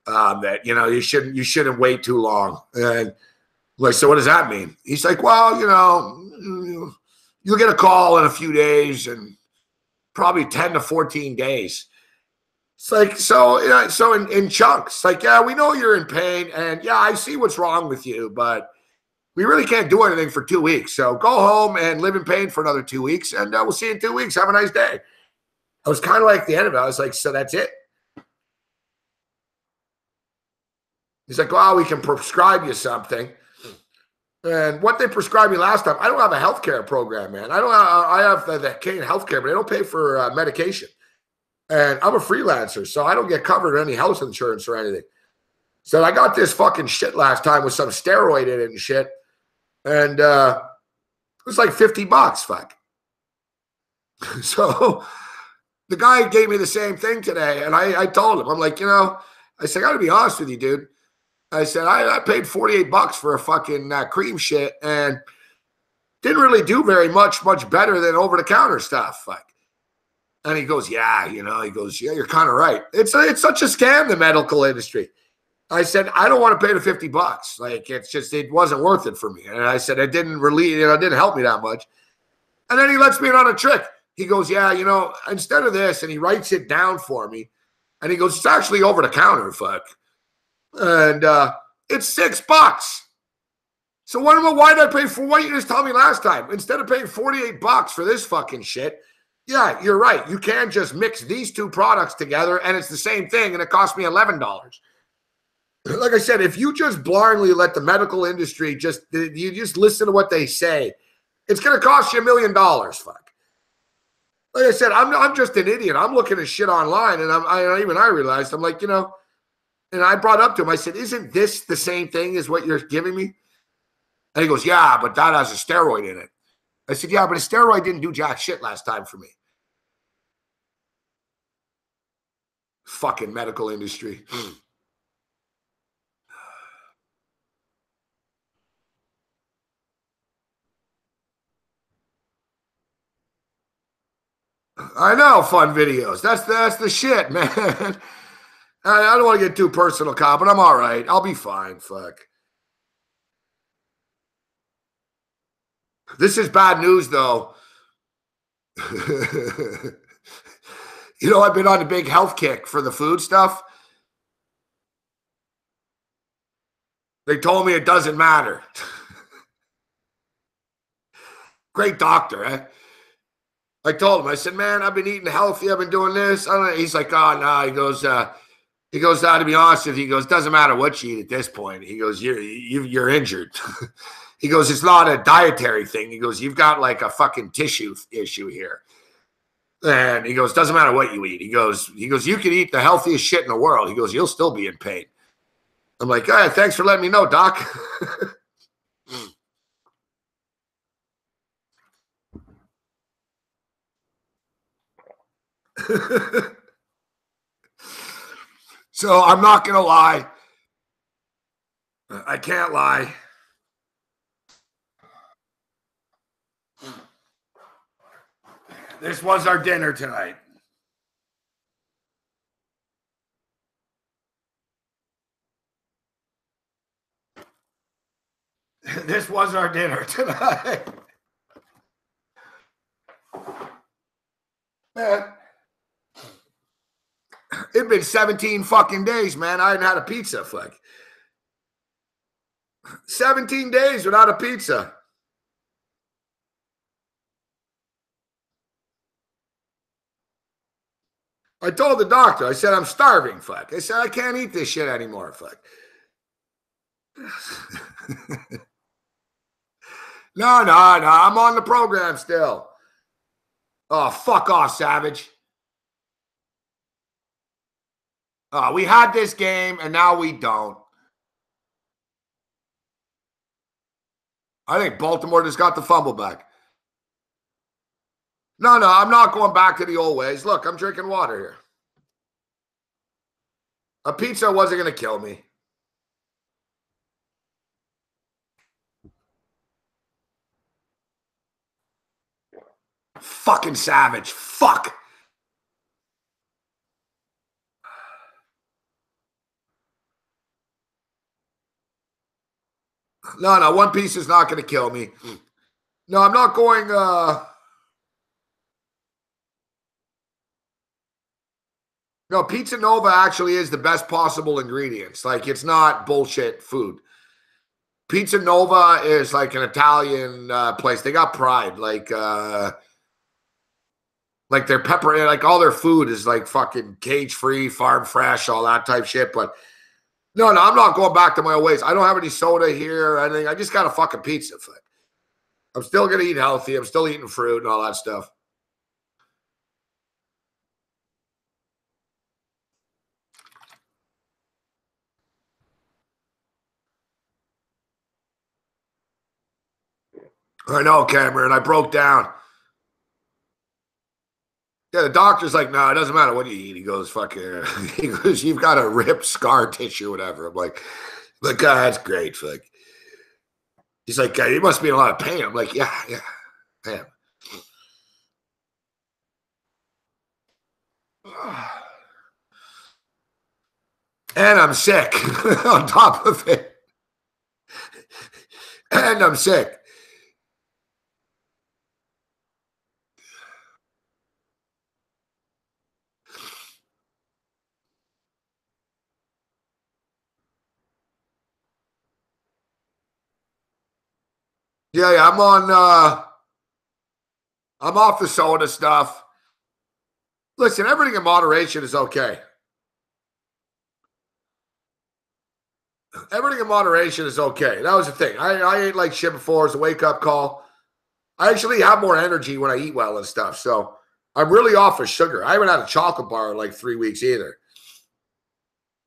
That you shouldn't wait too long." And I'm like, "So what does that mean?" He's like, "Well, you'll get a call in a few days, and probably 10 to 14 days." It's like, so in chunks. It's like, "Yeah, we know you're in pain, and yeah, I see what's wrong with you, but we really can't do anything for 2 weeks. So go home and live in pain for another 2 weeks, and we'll see you in 2 weeks. Have a nice day. I was kind of like the end of it. I was like, so that's it? He's like, well, we can prescribe you something. And what they prescribed me last time, I don't have a healthcare program, man. I have the Canadian healthcare, but they don't pay for medication. And I'm a freelancer, so I don't get covered any health insurance or anything. So I got this fucking shit last time with some steroid in it and shit. And it was like $50, fuck. So the guy gave me the same thing today. And I told him, I'm like, I said, I got to be honest with you, dude. I said, I paid $48 for a fucking cream shit and didn't really do much better than over-the-counter stuff. Like, and he goes, yeah, he goes, yeah, you're kind of right. It's such a scam, the medical industry. I said, I don't want to pay the $50. Like, it wasn't worth it for me. And I said, it didn't really, it didn't help me that much. And then he lets me in on a trick. He goes, yeah, instead of this, and he writes it down for me. And he goes, it's actually over-the-counter, fuck. And it's $6. So why did I pay for what you just told me last time? Instead of paying $48 for this fucking shit, yeah, you're right. You can just mix these two products together and it's the same thing and it cost me $11. Like I said, if you just blindly let the medical industry you just listen to what they say, it's going to cost you $1 million, fuck. Like I said, I'm just an idiot. I'm looking at shit online and I realized, I'm like, and I brought up to him, I said, isn't this the same thing as what you're giving me? And he goes, yeah, but that has a steroid in it. I said, yeah, but a steroid didn't do jack shit last time for me. Fucking medical industry. I know, fun videos. That's the shit, man. I don't want to get too personal, Kyle, but I'm all right. I'll be fine. Fuck. This is bad news, though. I've been on a big health kick for the food stuff. They told me it doesn't matter. Great doctor, eh? I told him, I said, man, I've been eating healthy. I've been doing this. I don't know. He's like, oh, no. He goes, to be honest with you, he goes, doesn't matter what you eat at this point. He goes, you're injured. He goes, it's not a dietary thing. He goes, you've got like a fucking tissue issue here. And he goes, doesn't matter what you eat. He goes, you can eat the healthiest shit in the world. He goes, you'll still be in pain. I'm like, all right, thanks for letting me know, doc. So I'm not going to lie. I can't lie. This was our dinner tonight. This was our dinner tonight. Man, it'd been 17 fucking days, man. I hadn't had a pizza, fuck. 17 days without a pizza. I told the doctor, I said, I'm starving, fuck. I said, I can't eat this shit anymore, fuck. No, I'm on the program still. Oh, fuck off, Savage. Oh, we had this game, and now we don't. I think Baltimore just got the fumble back. No, I'm not going back to the old ways. Look, I'm drinking water here. A pizza wasn't going to kill me. Fucking Savage. Fuck. No, one piece is not going to kill me. No, I'm not going... No, Pizza Nova actually is the best possible ingredients. Like, it's not bullshit food. Pizza Nova is like an Italian place. They got pride. Like their pepper, like all their food is like fucking cage-free, farm fresh, all that type shit. But no, I'm not going back to my old ways. I don't have any soda here or anything. I just got a fucking pizza. I'm still going to eat healthy. I'm still eating fruit and all that stuff. I know, Cameron. I broke down. Yeah, the doctor's like, no, it doesn't matter what you eat. He goes, fucking, he goes, you've got a ripped scar tissue, whatever. I'm like, that's great. He's like, you must be in a lot of pain. I'm like, yeah, damn. And I'm sick on top of it. And I'm sick. Yeah, I'm off the soda stuff. Listen, everything in moderation is okay. Everything in moderation is okay. That was the thing. I ate like shit before. It's a wake-up call. I actually have more energy when I eat well and stuff. So I'm really off of sugar. I haven't had a chocolate bar in like 3 weeks either.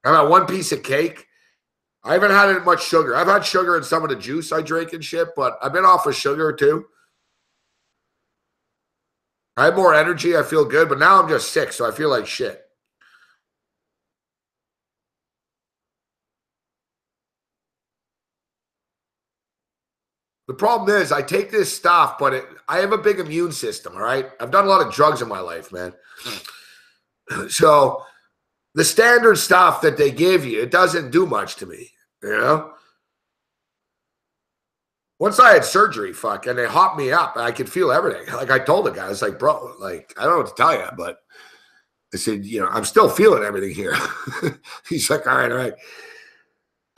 I've had one piece of cake. I haven't had much sugar. I've had sugar in some of the juice I drink and shit, but I've been off of sugar too. I have more energy. I feel good, but now I'm just sick, so I feel like shit. The problem is I take this stuff, but I have a big immune system, all right? I've done a lot of drugs in my life, man. So the standard stuff that they give you, it doesn't do much to me, you know? Once I had surgery, and they hopped me up, I could feel everything. Like I told the guy, I was like, bro, like, I don't know what to tell you, but I said, I'm still feeling everything here. He's like, all right.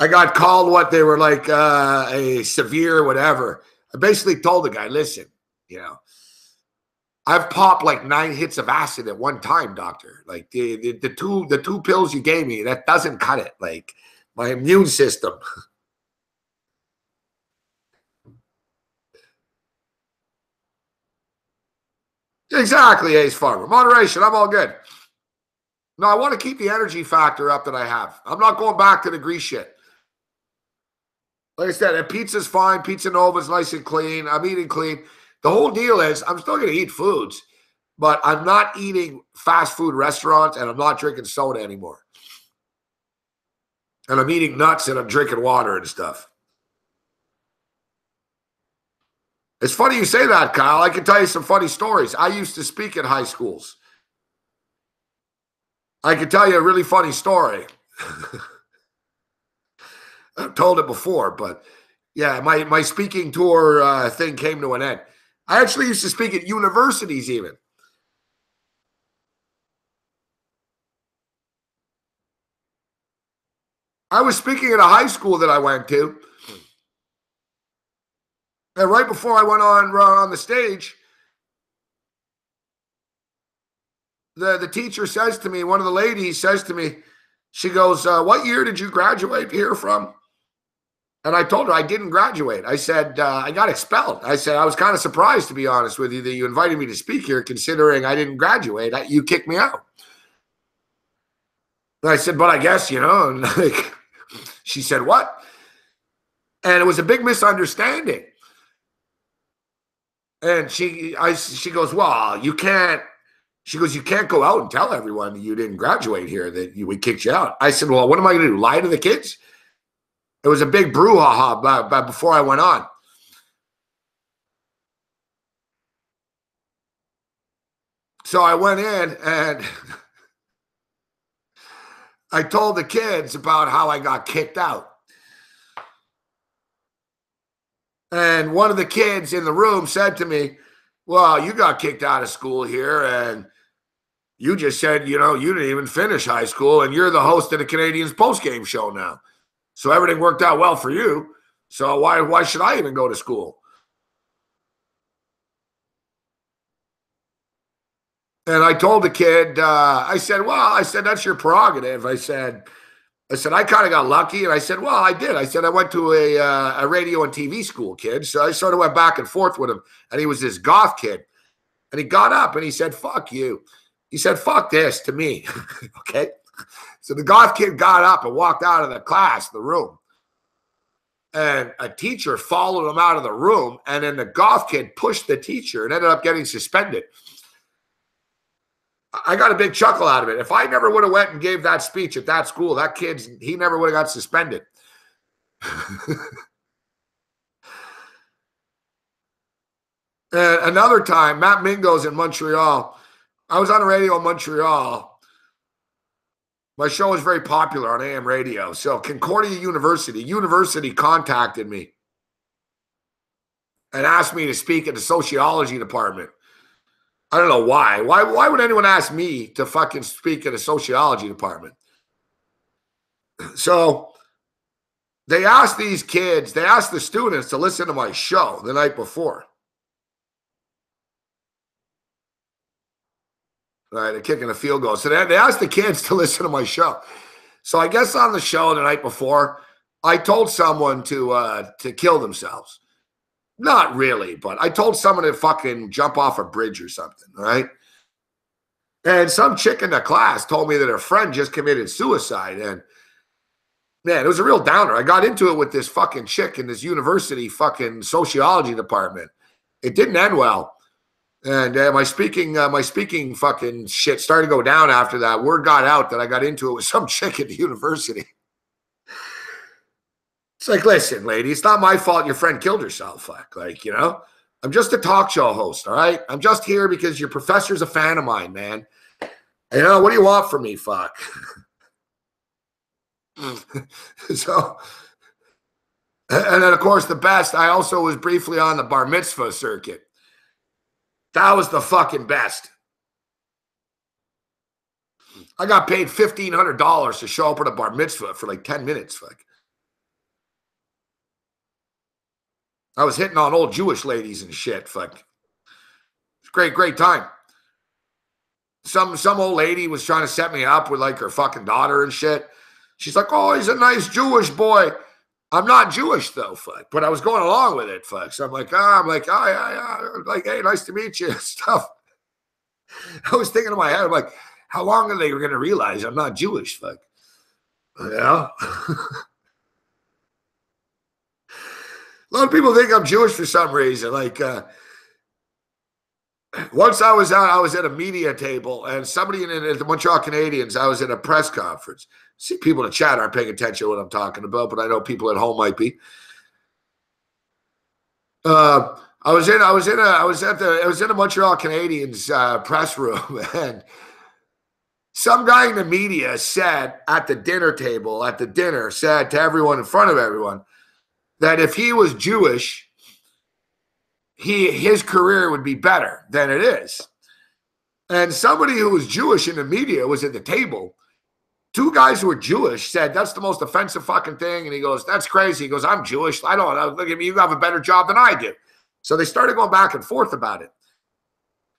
I got called what they were like a severe whatever. I basically told the guy, listen, I've popped like 9 hits of acid at one time, doctor. Like the two pills you gave me, that doesn't cut it. Like my immune system. Exactly, Ace Farmer. Moderation, I'm all good. No, I want to keep the energy factor up that I have. I'm not going back to the grease shit. Like I said, pizza's fine. Pizza Nova's nice and clean. I'm eating clean. The whole deal is I'm still going to eat foods, but I'm not eating fast food restaurants and I'm not drinking soda anymore. And I'm eating nuts and I'm drinking water and stuff. It's funny you say that, Kyle. I can tell you some funny stories. I used to speak at high schools. I can tell you a really funny story. I've told it before, but yeah, my speaking tour thing came to an end. I actually used to speak at universities even. I was speaking at a high school that I went to. And right before I went on the stage, the teacher says to me, one of the ladies says to me, she goes, what year did you graduate here from? And I told her I didn't graduate. I said, I got expelled. I said, I was kind of surprised, to be honest with you, that you invited me to speak here, considering I didn't graduate. You kicked me out. And I said, but I guess, and like, she said, what? And it was a big misunderstanding. And she goes, well, you can't. She goes, you can't go out and tell everyone you didn't graduate here, that we kicked you out. I said, well, what am I going to do? Lie to the kids? It was a big brouhaha before I went on. So I went in and I told the kids about how I got kicked out. And one of the kids in the room said to me, well, you got kicked out of school here and you just said, you didn't even finish high school and you're the host of the Canadians postgame show now. So everything worked out well for you. So why should I even go to school? And I told the kid, I said, that's your prerogative. I said, I kind of got lucky. And I said, well, I did. I said, I went to a radio and TV school, kid. So I sort of went back and forth with him. And he was this goth kid. And he got up and he said, fuck you. He said, fuck this to me. Okay. So the goth kid got up and walked out of the class, the room. And a teacher followed him out of the room. And then the goth kid pushed the teacher and ended up getting suspended. I got a big chuckle out of it. If I never would have went and gave that speech at that school, he never would have got suspended. And another time, Matt Mingo's in Montreal. I was on the radio in Montreal. My show was very popular on AM radio. So Concordia University contacted me and asked me to speak at the sociology department. I don't know why. Why would anyone ask me to fucking speak at a sociology department? So they asked the students to listen to my show the night before. Right, they're kicking a field goal. So they asked the kids to listen to my show. So I guess on the show the night before, I told someone to kill themselves. Not really, but I told someone to fucking jump off a bridge or something, right? And some chick in the class told me that her friend just committed suicide. And man, it was a real downer. I got into it with this fucking chick in this university fucking sociology department. It didn't end well. And my speaking fucking shit started to go down after that. Word got out that I got into it with some chick at the university. It's like, listen, lady, it's not my fault your friend killed herself. Like, you know, I'm just a talk show host, all right? I'm just here because your professor's a fan of mine, man. You know, what do you want from me, fuck? So, and then, of course, the best, I also was briefly on the bar mitzvah circuit. That was the fucking best. I got paid $1,500 to show up at a bar mitzvah for like 10 minutes, fuck. I was hitting on old Jewish ladies and shit. Fuck. It's a great time. Some old lady was trying to set me up with like her fucking daughter and shit. She's like, oh, he's a nice Jewish boy. I'm not Jewish though, fuck. But I was going along with it, fuck. So I'm like, hey, nice to meet you, stuff. I was thinking in my head, I'm like, how long are they going to realize I'm not Jewish, fuck? Yeah. A lot of people think I'm Jewish for some reason. Like, once I was at a media table, and somebody at the Montreal Canadiens, I was at a press conference. See, people in the chat aren't paying attention to what I'm talking about, but I know people at home might be. I was in the Montreal Canadiens press room, and some guy in the media said at the dinner, said to everyone in front of everyone, that if he was Jewish, his career would be better than it is. And somebody who was Jewish in the media was at the table. Two guys who were Jewish said, that's the most offensive fucking thing. And he goes, that's crazy. He goes, I'm Jewish. I don't know. Look at me. You have a better job than I do. So they started going back and forth about it.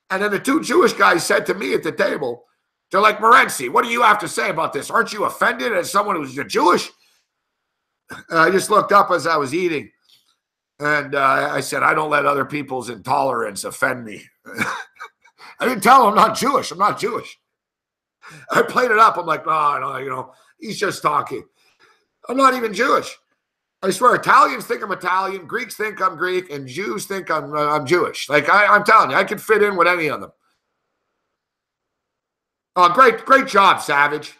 And then the two Jewish guys said to me at the table, they're like, Morency, what do you have to say about this? Aren't you offended as someone who's Jewish? I just looked up as I was eating, and I said, I don't let other people's intolerance offend me. I didn't tell him I'm not Jewish. I'm not Jewish. I played it up. I'm like, oh, no, you know, he's just talking. I'm not even Jewish. I swear, Italians think I'm Italian, Greeks think I'm Greek, and Jews think I'm Jewish. Like, I'm telling you, I could fit in with any of them. Oh, great job, Savage.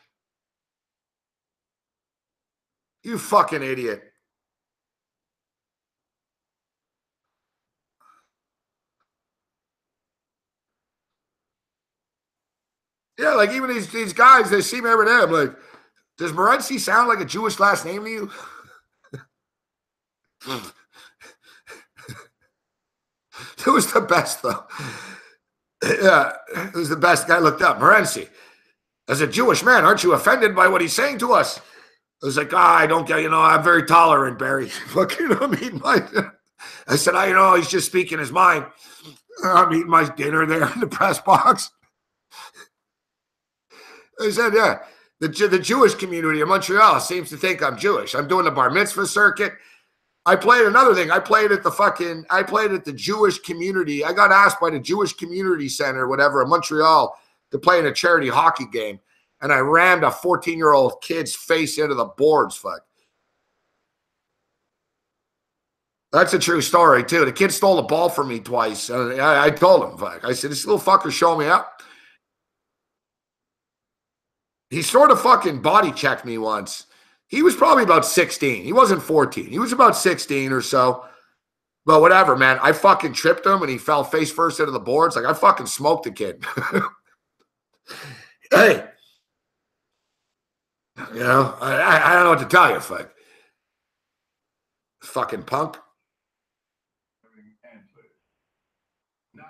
You fucking idiot. Yeah, like even these guys, they see me every day. I'm like, does Morency sound like a Jewish last name to you? It was the best, though. Yeah, it was the best. Guy looked up. Morency, as a Jewish man, aren't you offended by what he's saying to us? was like, I don't get, I'm very tolerant, Barry. Fucking, I said, he's just speaking his mind. I'm eating my dinner there in the press box. I said, yeah, the Jewish community of Montreal seems to think I'm Jewish. I'm doing the bar mitzvah circuit. I played another thing. I played at the Jewish community. I got asked by the Jewish Community Center, whatever, in Montreal to play in a charity hockey game. And I rammed a 14-year-old kid's face into the boards, fuck. That's a true story, too. The kid stole the ball from me twice. I told him, fuck. I said, this little fucker showed me up. He sort of fucking body checked me once. He was probably about 16. He wasn't 14. He was about 16 or so. But whatever, man. I fucking tripped him and he fell face first into the boards. Like, I fucking smoked the kid. Hey. I don't know what to tell you, fuck. Fucking punk. Now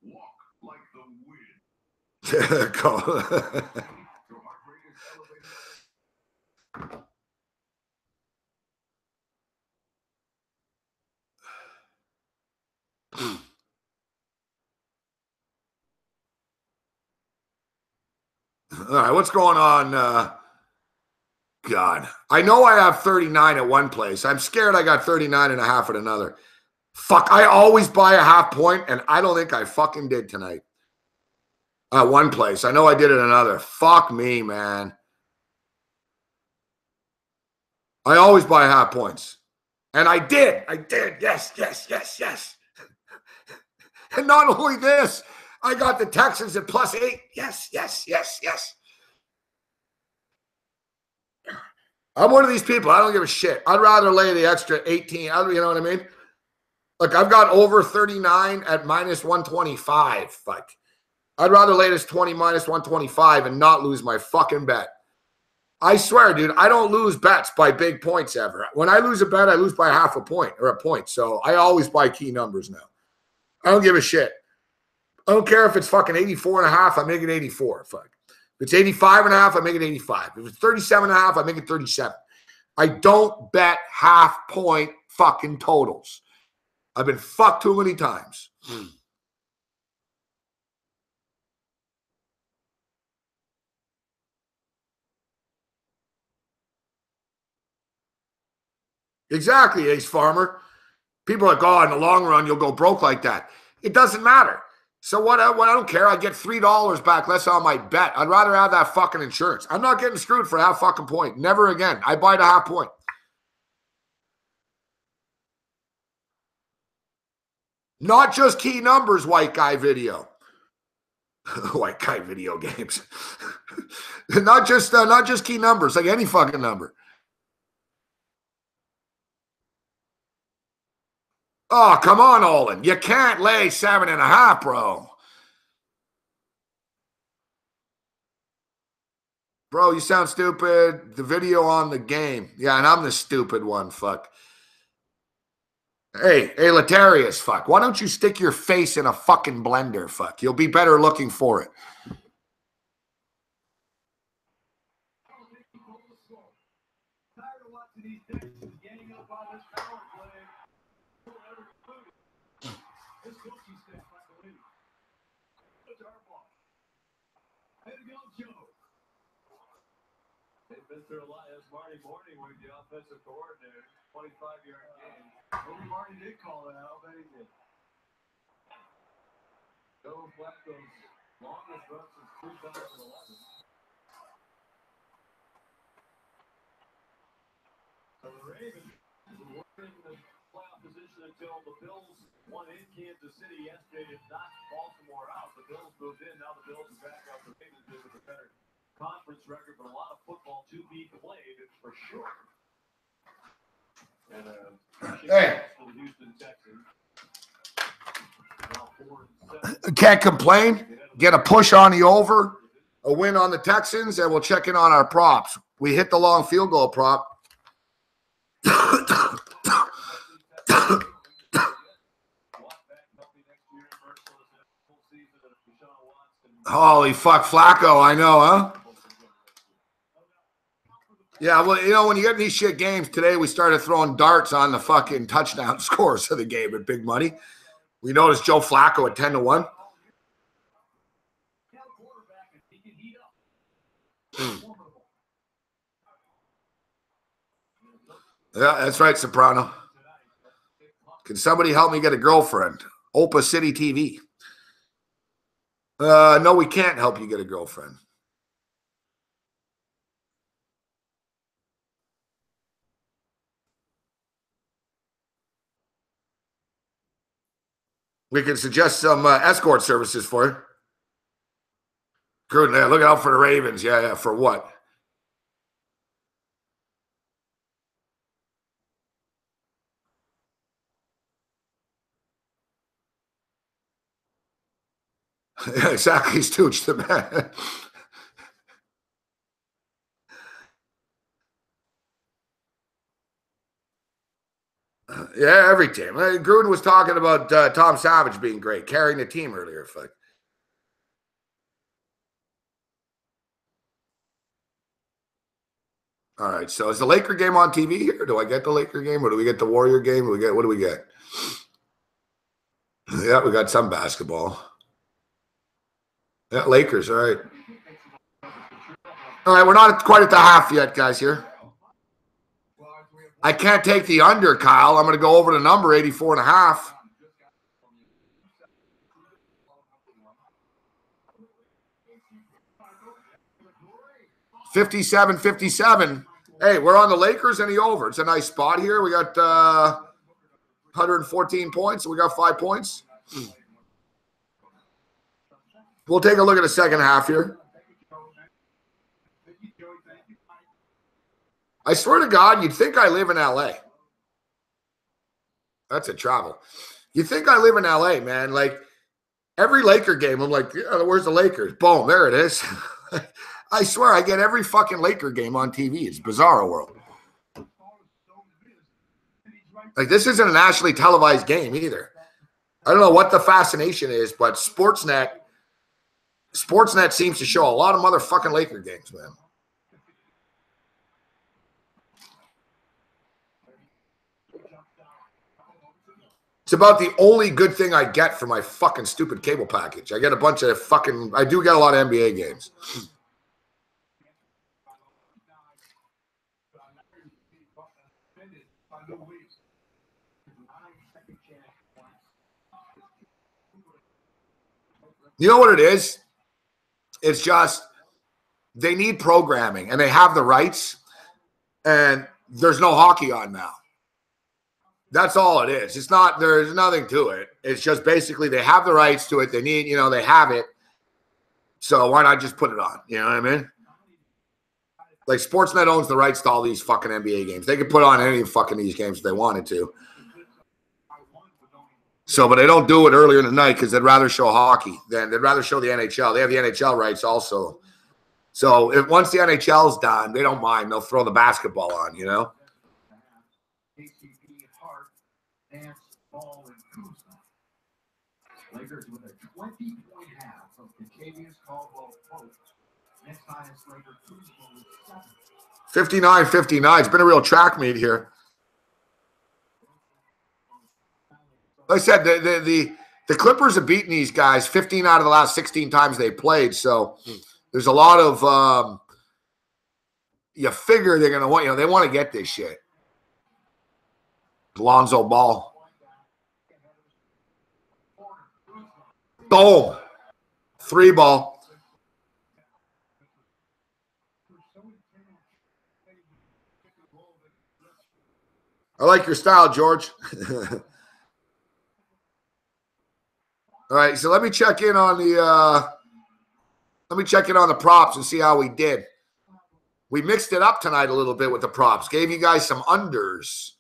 walk like the wind. Go. All right, what's going on? God, I know I have 39 at one place. I'm scared I got 39 and a half at another. Fuck, I always buy a half point, and I don't think I fucking did tonight. At one place. I know I did at another. Fuck me, man. I always buy half points. And I did. Yes. And not only this, I got the Texans at +8. Yes. I'm one of these people. I don't give a shit. I'd rather lay the extra 18. You know what I mean? Look, I've got over 39 at -125. Fuck. I'd rather lay this 20 -125 and not lose my fucking bet. I swear, dude, I don't lose bets by big points ever. When I lose a bet, I lose by half a point or a point. So I always buy key numbers now. I don't give a shit. I don't care if it's fucking 84 and a half, I make it 84. Fuck. If it's 85 and a half, I make it 85. If it's 37 and a half, I make it 37. I don't bet half point fucking totals. I've been fucked too many times. Exactly, Ace Farmer. People are like, oh, in the long run, you'll go broke like that. It doesn't matter. So what? I don't care. I get $3 back less on my bet. I'd rather have that fucking insurance. I'm not getting screwed for half fucking point. Never again. I buy the half point. Not just key numbers, white guy video. White guy video games. not just key numbers, like any fucking number. Oh, come on, Olin. You can't lay 7.5, bro. Bro, you sound stupid. The video on the game. Yeah, and I'm the stupid one. Fuck. Hey, Latarius, fuck. Why don't you stick your face in a fucking blender, fuck? You'll be better looking for it. Mr. Elias, Marty Morning with the offensive coordinator, 25-yard game. Maybe Marty did call it out, but he did. Joe Flacco's longest run since 2011. So the Ravens were in the playoff position until the Bills won in Kansas City yesterday to knock Baltimore out. The Bills moved in. Now the Bills are back out. The Ravens did with a better conference record, but a lot of football to be played for sure. And hey, for the Houston Texans. Can't complain. Get a push on the over, a win on the Texans, and we'll check in on our props. We hit the long field goal prop. Holy fuck, Flacco, I know, huh? Yeah, well, you know, when you get these shit games, today we started throwing darts on the fucking touchdown scores of the game at big money. We noticed Joe Flacco at 10-1. Yeah, that's right, Soprano. Can somebody help me get a girlfriend? Opa City TV. No, we can't help you get a girlfriend. We can suggest some escort services for you. Good. Yeah, look out for the Ravens. Yeah, for what? Yeah, exactly, Stooch, the man. Yeah, every team. Gruden was talking about Tom Savage being great, carrying the team earlier. Fuck. All right, so is the Laker game on TV here? Do I get the Laker game, or do we get the Warrior game? What do we get? Yeah, we got some basketball. Yeah, Lakers, all right. All right, we're not quite at the half yet, guys, here. I can't take the under, Kyle. I'm going to go over the number, 84.5. $57.57. Hey, we're on the Lakers and the over. It's a nice spot here. We got 114 points. We got 5 points. We'll take a look at the second half here. I swear to God, you'd think I live in LA. That's a travel. You think I live in LA, man. Like, every Laker game, I'm like, yeah, where's the Lakers? Boom, there it is. I swear I get every fucking Laker game on TV. It's bizarre world. Like, this isn't a nationally televised game either. I don't know what the fascination is, but Sportsnet seems to show a lot of motherfucking Laker games, man. It's about the only good thing I get for my fucking stupid cable package. I get a bunch of fucking, I do get a lot of NBA games. You know what it is? It's just they need programming and they have the rights, and there's no hockey on now. That's all it is. It's not, there's nothing to it. It's just basically they have the rights to it. They need, you know, they have it. So why not just put it on? You know what I mean? Like, Sportsnet owns the rights to all these fucking NBA games. They could put on any fucking these games if they wanted to. So, but they don't do it earlier in the night because they'd rather show hockey than they'd rather show the NHL. They have the NHL rights also. So if once the NHL's done, they don't mind. They'll throw the basketball on, you know? Lakers with a 20-point half of Contavious Caldwell-Pope. Next time it's Lakers 59-59. It's been a real track meet here. Like I said, the Clippers have beaten these guys 15 out of the last 16 times they played. So there's a lot of you figure they're gonna want, you know, they want to get this shit. Lonzo Ball. Boom. 3 ball. I like your style, George. All right, so let me check in on the props and see how we did. We mixed it up tonight a little bit with the props. Gave you guys some unders.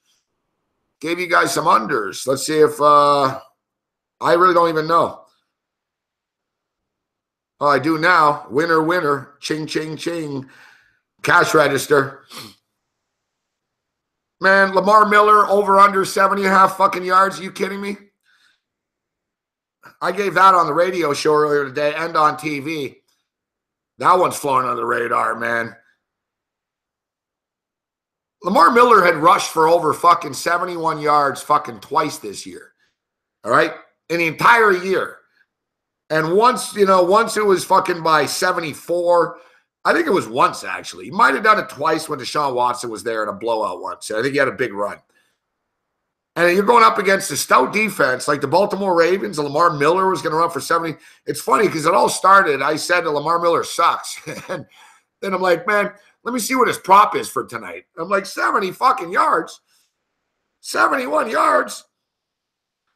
Let's see if I really don't even know. Oh, I do now. Winner, winner. Ching, ching, ching. Cash register. Man, Lamar Miller over under 70.5 fucking yards. Are you kidding me? I gave that on the radio show earlier today and on TV. That one's flowing on the radar, man. Lamar Miller had rushed for over fucking 71 yards fucking twice this year. All right? In the entire year. And once it was fucking by 74. I think it was once, actually. He might have done it twice when Deshaun Watson was there in a blowout once. I think he had a big run. And you're going up against a stout defense like the Baltimore Ravens, and Lamar Miller was going to run for 70. It's funny because it all started, I said that Lamar Miller sucks. And then I'm like, man, let me see what his prop is for tonight. I'm like, 70 fucking yards. 71 yards.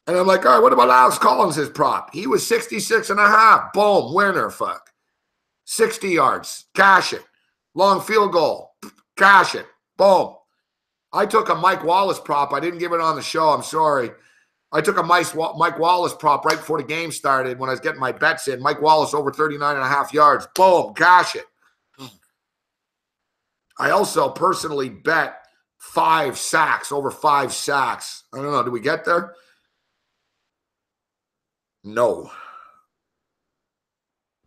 And I'm like, all right, what about Alex Collins' prop? He was 66 and a half. Boom, winner, fuck. 60 yards, cash it. Long field goal, cash it. Boom. I took a Mike Wallace prop. I didn't give it on the show. I'm sorry. I took a Mike Wallace prop right before the game started when I was getting my bets in. Mike Wallace over 39 and a half yards. Boom, cash it. I also personally bet 5 sacks, over 5 sacks. I don't know. Did we get there? No.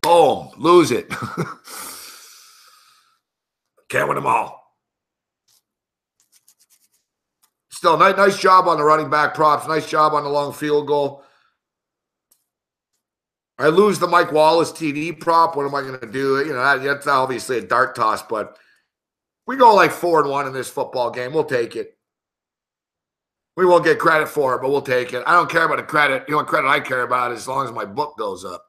Boom, lose it. Can't win them all. Still, nice job on the running back props. Nice job on the long field goal. I lose the Mike Wallace TD prop. What am I going to do? You know, that's obviously a dart toss, but we go like 4-1 in this football game. We'll take it. We won't get credit for it, but we'll take it. I don't care about the credit. The only credit I care about is as long as my book goes up.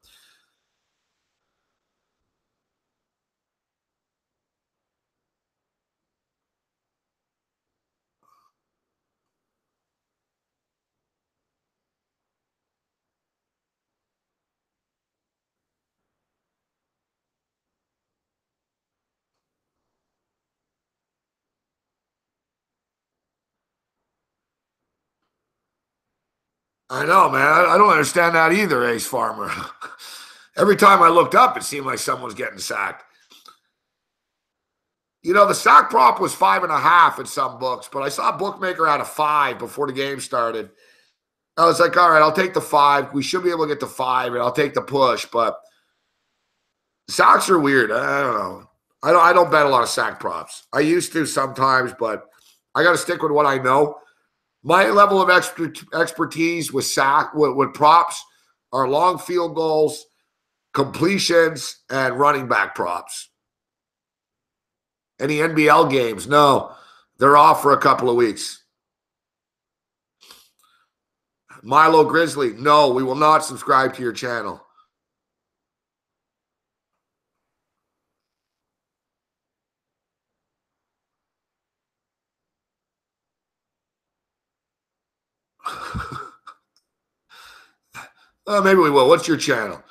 I know, man. I don't understand that either, Ace Farmer. Every time I looked up, it seemed like someone was getting sacked. You know, the sack prop was 5.5 at some books, but I saw a bookmaker out of 5 before the game started. I was like, all right, I'll take the 5. We should be able to get to 5, and I'll take the push. But sacks are weird. I don't know. I don't bet a lot of sack props. I used to sometimes, but I got to stick with what I know. My level of expertise with props are long field goals, completions, and running back props. Any NBL games? No, they're off for a couple of weeks. Milo Grizzly, no, we will not subscribe to your channel. Maybe we will. What's your channel?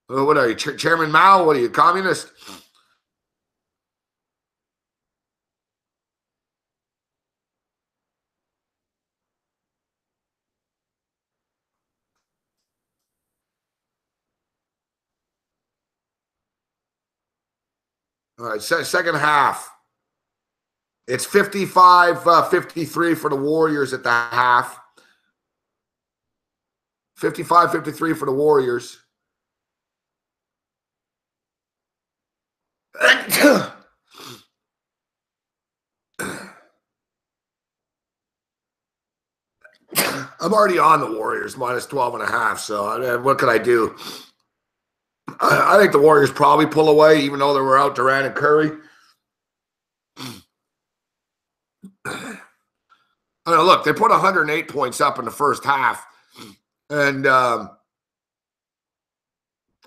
What are you, Chairman Mao? What are you, communist? All right, second half. It's 55-53 for the Warriors at the half. 55-53 for the Warriors. I'm already on the Warriors, minus 12.5. So what could I do? I think the Warriors probably pull away, even though they were out Durant and Curry. I mean, look, they put 108 points up in the first half. And they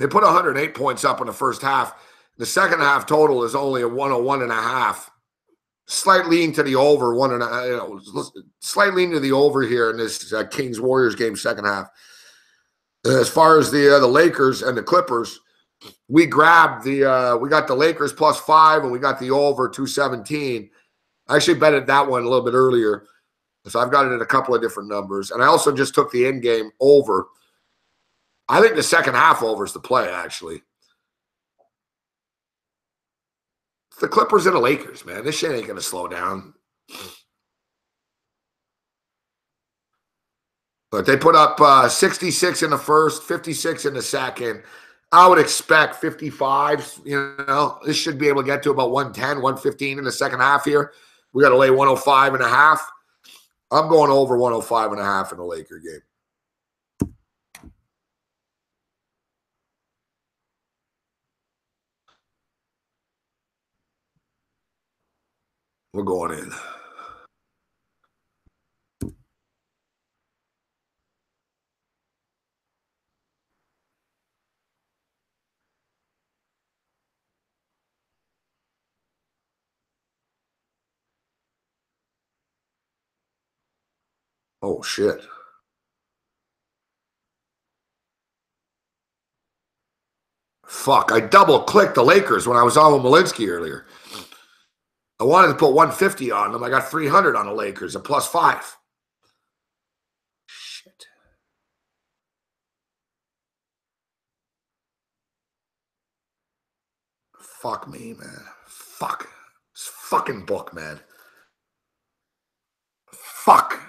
put 108 points up in the first half. The second half total is only a 101.5. Slightly into the over, slightly into the over here in this Kings Warriors game second half. As far as the Lakers and the Clippers, we got the Lakers +5 and we got the over 217. I actually betted that one a little bit earlier. So I've got it at a couple of different numbers. And I also just took the end game over. I think the second half over is the play, actually. It's the Clippers and the Lakers, man. This shit ain't going to slow down. But they put up 66 in the first, 56 in the second. I would expect 55. You know, this should be able to get to about 110, 115 in the second half here. We got to lay 105.5. I'm going over 105.5 in the Laker game. We're going in. Oh, shit. Fuck, I double-clicked the Lakers when I was on with Malinsky earlier. I wanted to put 150 on them. I got 300 on the Lakers, a +5. Shit. Fuck me, man. Fuck. This fucking book, man. Fuck.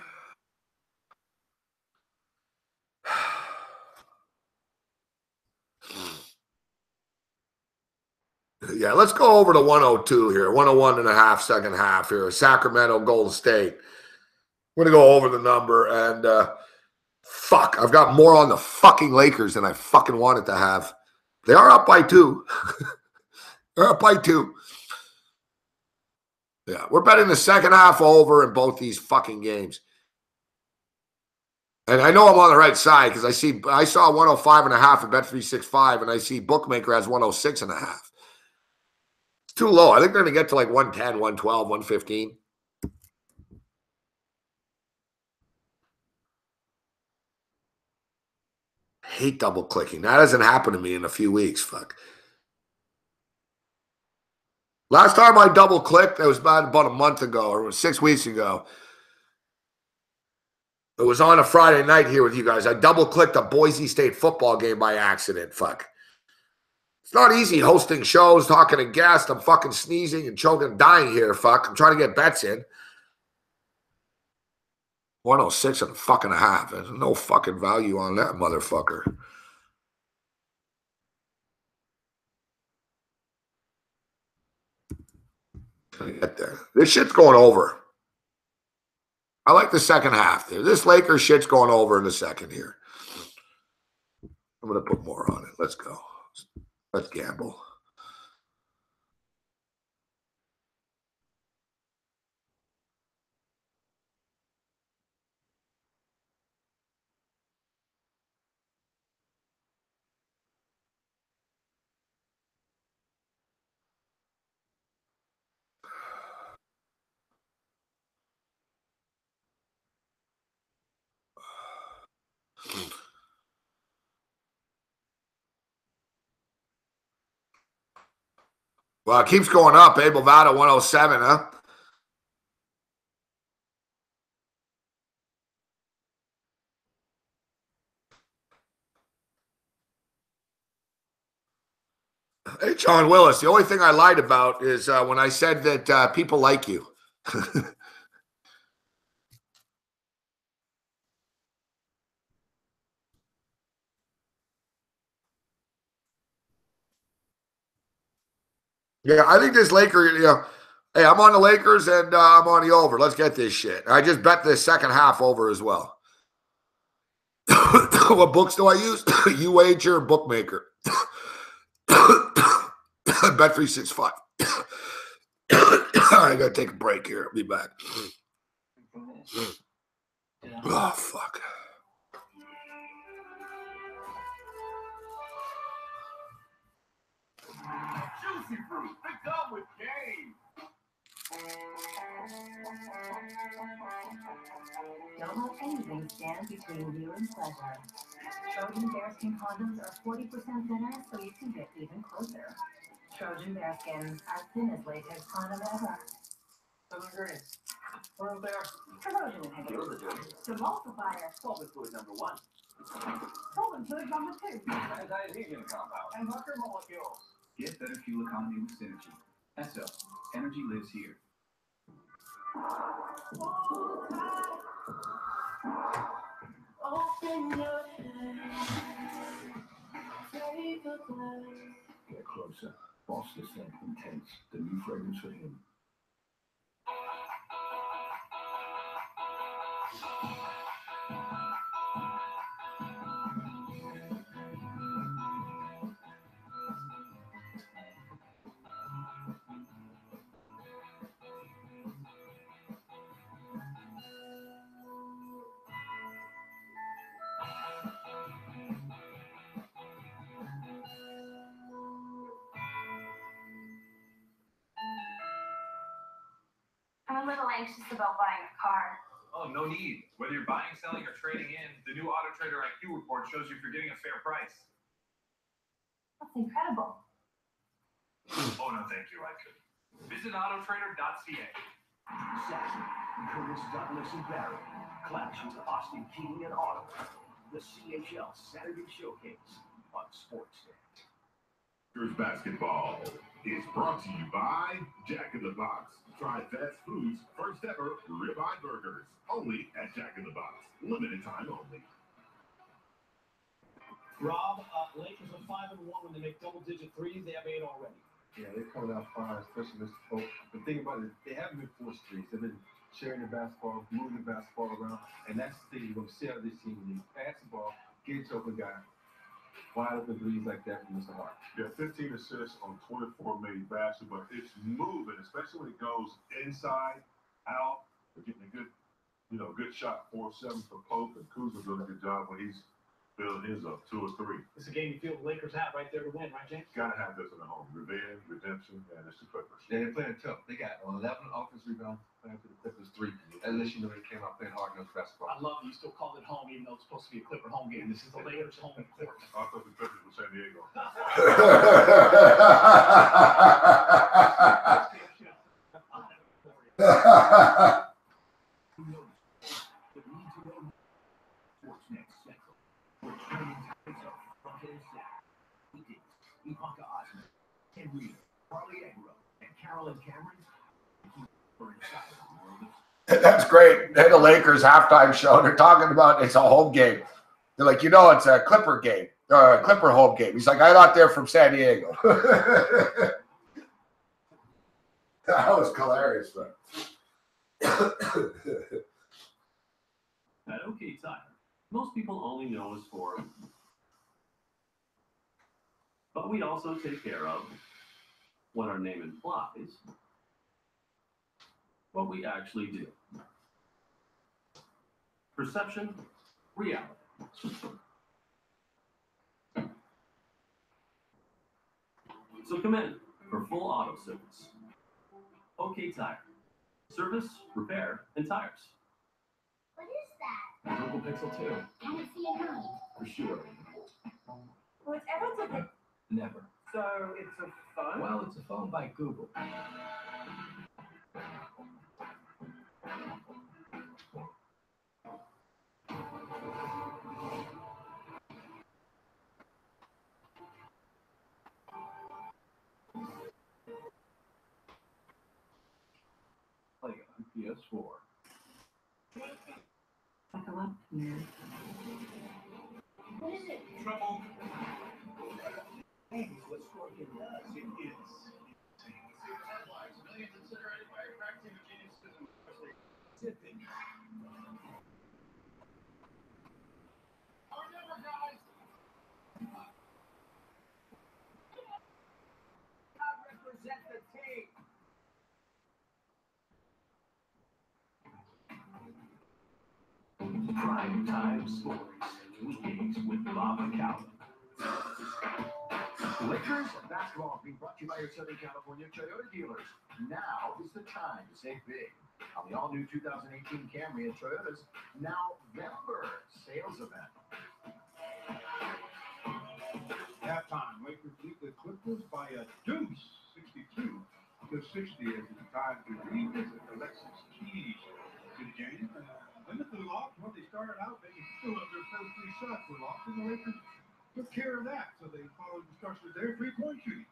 Yeah, let's go over to 102 here. 101.5 second half here. Sacramento, Golden State. I'm going to go over the number and fuck. I've got more on the fucking Lakers than I fucking wanted to have. They are up by 2. They're up by 2. Yeah, we're betting the second half over in both these fucking games. And I know I'm on the right side because I saw 105.5 at Bet365, and I see Bookmaker has 106.5. It's too low. I think they're going to get to like 110, 112, 115. Hate double clicking. That hasn't happened to me in a few weeks. Fuck. Last time I double clicked, it was about a month ago or 6 weeks ago. It was on a Friday night here with you guys. I double clicked a Boise State football game by accident. Fuck. It's not easy hosting shows, talking to guests. I'm fucking sneezing and choking, dying here. Fuck. I'm trying to get bets in. 106.5. There's no fucking value on that motherfucker. Get there. This shit's going over. I like the second half there. This Lakers shit's going over in the second here. I'm going to put more on it. Let's go. Let's gamble. Well, it keeps going up. Abel Vada 107, huh? Hey, John Willis, the only thing I lied about is when I said that people like you. Yeah, I think this Laker, hey, I'm on the Lakers and I'm on the over. Let's get this shit. I just bet the second half over as well. What books do I use? UWager and Bookmaker. Bet365. I got to take a break here. I'll be back. Oh, fuck. Juicy fruit, they come with game. Don't let anything stand between you and pleasure. Trojan Bearskin condoms are 40% thinner, so you can get even closer. Trojan Bearskins, as thin as latex condom ever. Some ingredients. What are there? Corrosion inhibitor. Demulsifier. Solvent fluid number 1. Solvent fluid number 2. Anti-adhesion compound. And marker molecules. Get better fuel economy with Synergy. SO. Energy lives here. Open your head. Take a Rosa. False Scent Intense, the new fragrance for him. I'm a little anxious about buying a car. Oh, no need. Whether you're buying, selling, or trading in, the new Auto Trader IQ report shows you if you're getting a fair price. That's incredible. Oh, no, thank you. I couldn't. Visit autotrader.ca. Saxon, Curtis Douglas and Barry, clash with Austin Keating and Ottawa. The CHL Saturday Showcase on Sportsbook. Lakers basketball is brought to you by Jack in the Box. Try fast food's first ever ribeye burgers. Only at Jack in the Box. Limited time only. Rob, Lakers are 5-1 when they make double-digit threes. They have 8 already. Yeah, they're coming out fire, especially Mr. Pope. The thing about it, they haven't been forced threes. They've been sharing the basketball, moving the basketball around, and that's the thing you're going to see out of this team. When you pass the ball, get it to open guy, wide open threes like that from Mr. Hart. Yeah, 15 assists on 24 made baskets, but it's moving, especially when it goes inside, out. They're getting a good, good shot, 4-7 for Pope, and Kuzma doing a good job when he's building his up, 2 or 3. It's a game you feel the Lakers have right there to win, right, James? Gotta have this in the home. Revenge, redemption, and it's the Clippers. Yeah, they're playing tough. They got 11 offensive rebounds, playing for the Clippers 3. At least you know they came out playing hard-nosed basketball. I love you still call it home, even though it's supposed to be a Clipper home game. This is the Lakers home court. I thought the Clippers were San Diego. That's great. They're the Lakers halftime show. They're talking about it's a home game. They're like, it's a Clipper game or a Clipper home game. He's like, I got there from San Diego. That was hilarious, man. At OK Tire, most people only know us for, but we also take care of what our name implies, what we actually do. Perception, reality. So come in for full auto service. OK Tire. Service, repair, and tires. What is that? Google Pixel 2. Can I see it now? For sure. Whatever did it? Never. So it's a phone? Well, it's a phone by Google. Play on PS4. Buckle up here. What is it? Trouble. Hey, what Scorpion does, it is. Headlines, millions incinerated by a crack team of geniuses and tipping. Or never, guys. God represent the team. Prime Time Sports. Weekdays with Bob and Calvin. Lakers basketball being brought to you by your Southern California Toyota dealers. Now is the time to save big on the all-new 2018 Camry and Toyota's November sales event. Halftime, Lakers lead the Clippers by a deuce, 62 to 60 as it's time to revisit Alexis Keys to the game. Limited loss, well, they started out, they still have their first 3 shots were lost, and the Lakers took care of that. So they followed instructions there, 3-point shooting.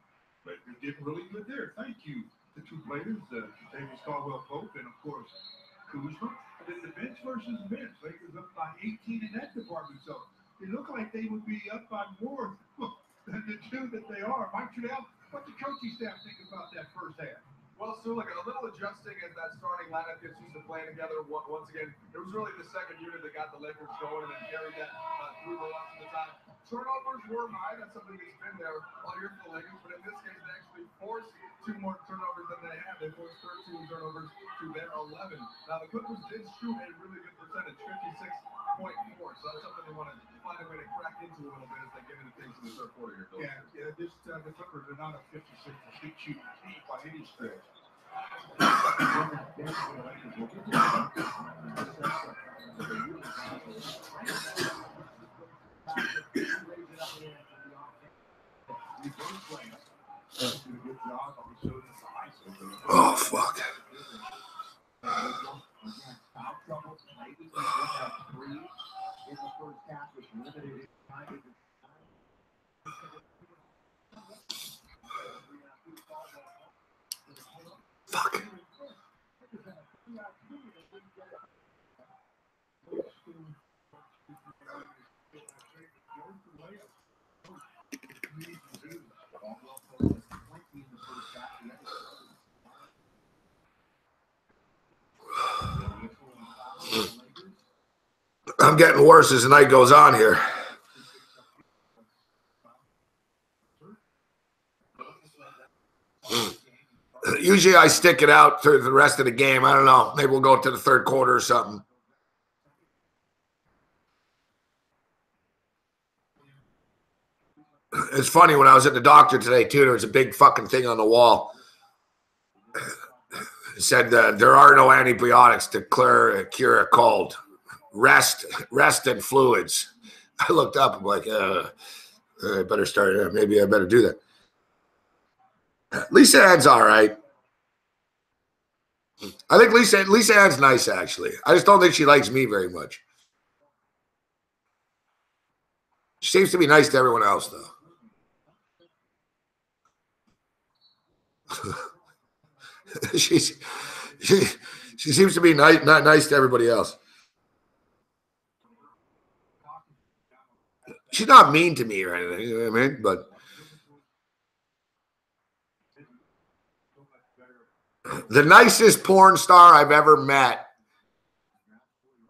Lakers did really good there. Thank you to 2 players, Davis Caldwell-Pope and, of course, Kuzma. And then the bench versus bench. Lakers up by 18 in that department. So it looked like they would be up by more than the 2 that they are. Mike Trudell, coaching staff think about that first half? Well, Stu, like a little adjusting as that starting lineup gets used to playing together. Once again, it was really the second unit that got the Lakers going and then carried that through the rest of the time. Turnovers were high. That's something that's been there all year for the Lakers. But in this case, they actually forced 2 more turnovers than they had. They forced 13 turnovers to their 11. Now, the Clippers did shoot a really good percentage, 56.4. So that's something they want to find a way to crack into a little bit as they get into things in the third quarter here. Yeah, the Clippers are not a 56% shooting team by any stretch. Oh, fuck. Fuck. I'm getting worse as the night goes on here. Usually I stick it out through the rest of the game. I don't know. Maybe we'll go to the third quarter or something. It's funny, when I was at the doctor today, too, there was a big fucking thing on the wall. It said there are no antibiotics to cure a cold. Rest and fluids. I looked up. I'm like, I better start. Maybe I better do that. Lisa Ann's all right. I think Lisa Ann's nice, actually. I just don't think she likes me very much. She seems to be nice to everyone else, though. she seems to be not nice to everybody else. She's not mean to me or anything, you know what I mean? But the nicest porn star I've ever met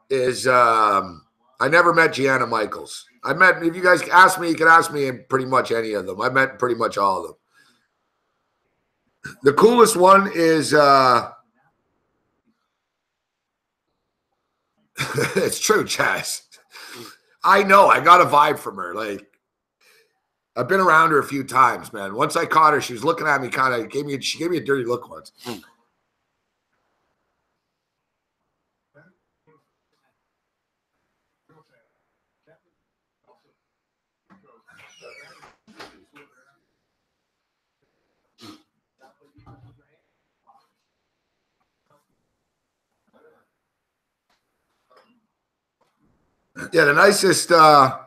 is I never met Gianna Michaels. I met, if you guys ask me, you can ask me in pretty much any of them. I met pretty much all of them. The coolest one is it's true, Chaz. I know. I got a vibe from her. Like, I've been around her a few times, man. Once I caught her, she was looking at me, kind of she gave me a dirty look once. Yeah, the nicest, one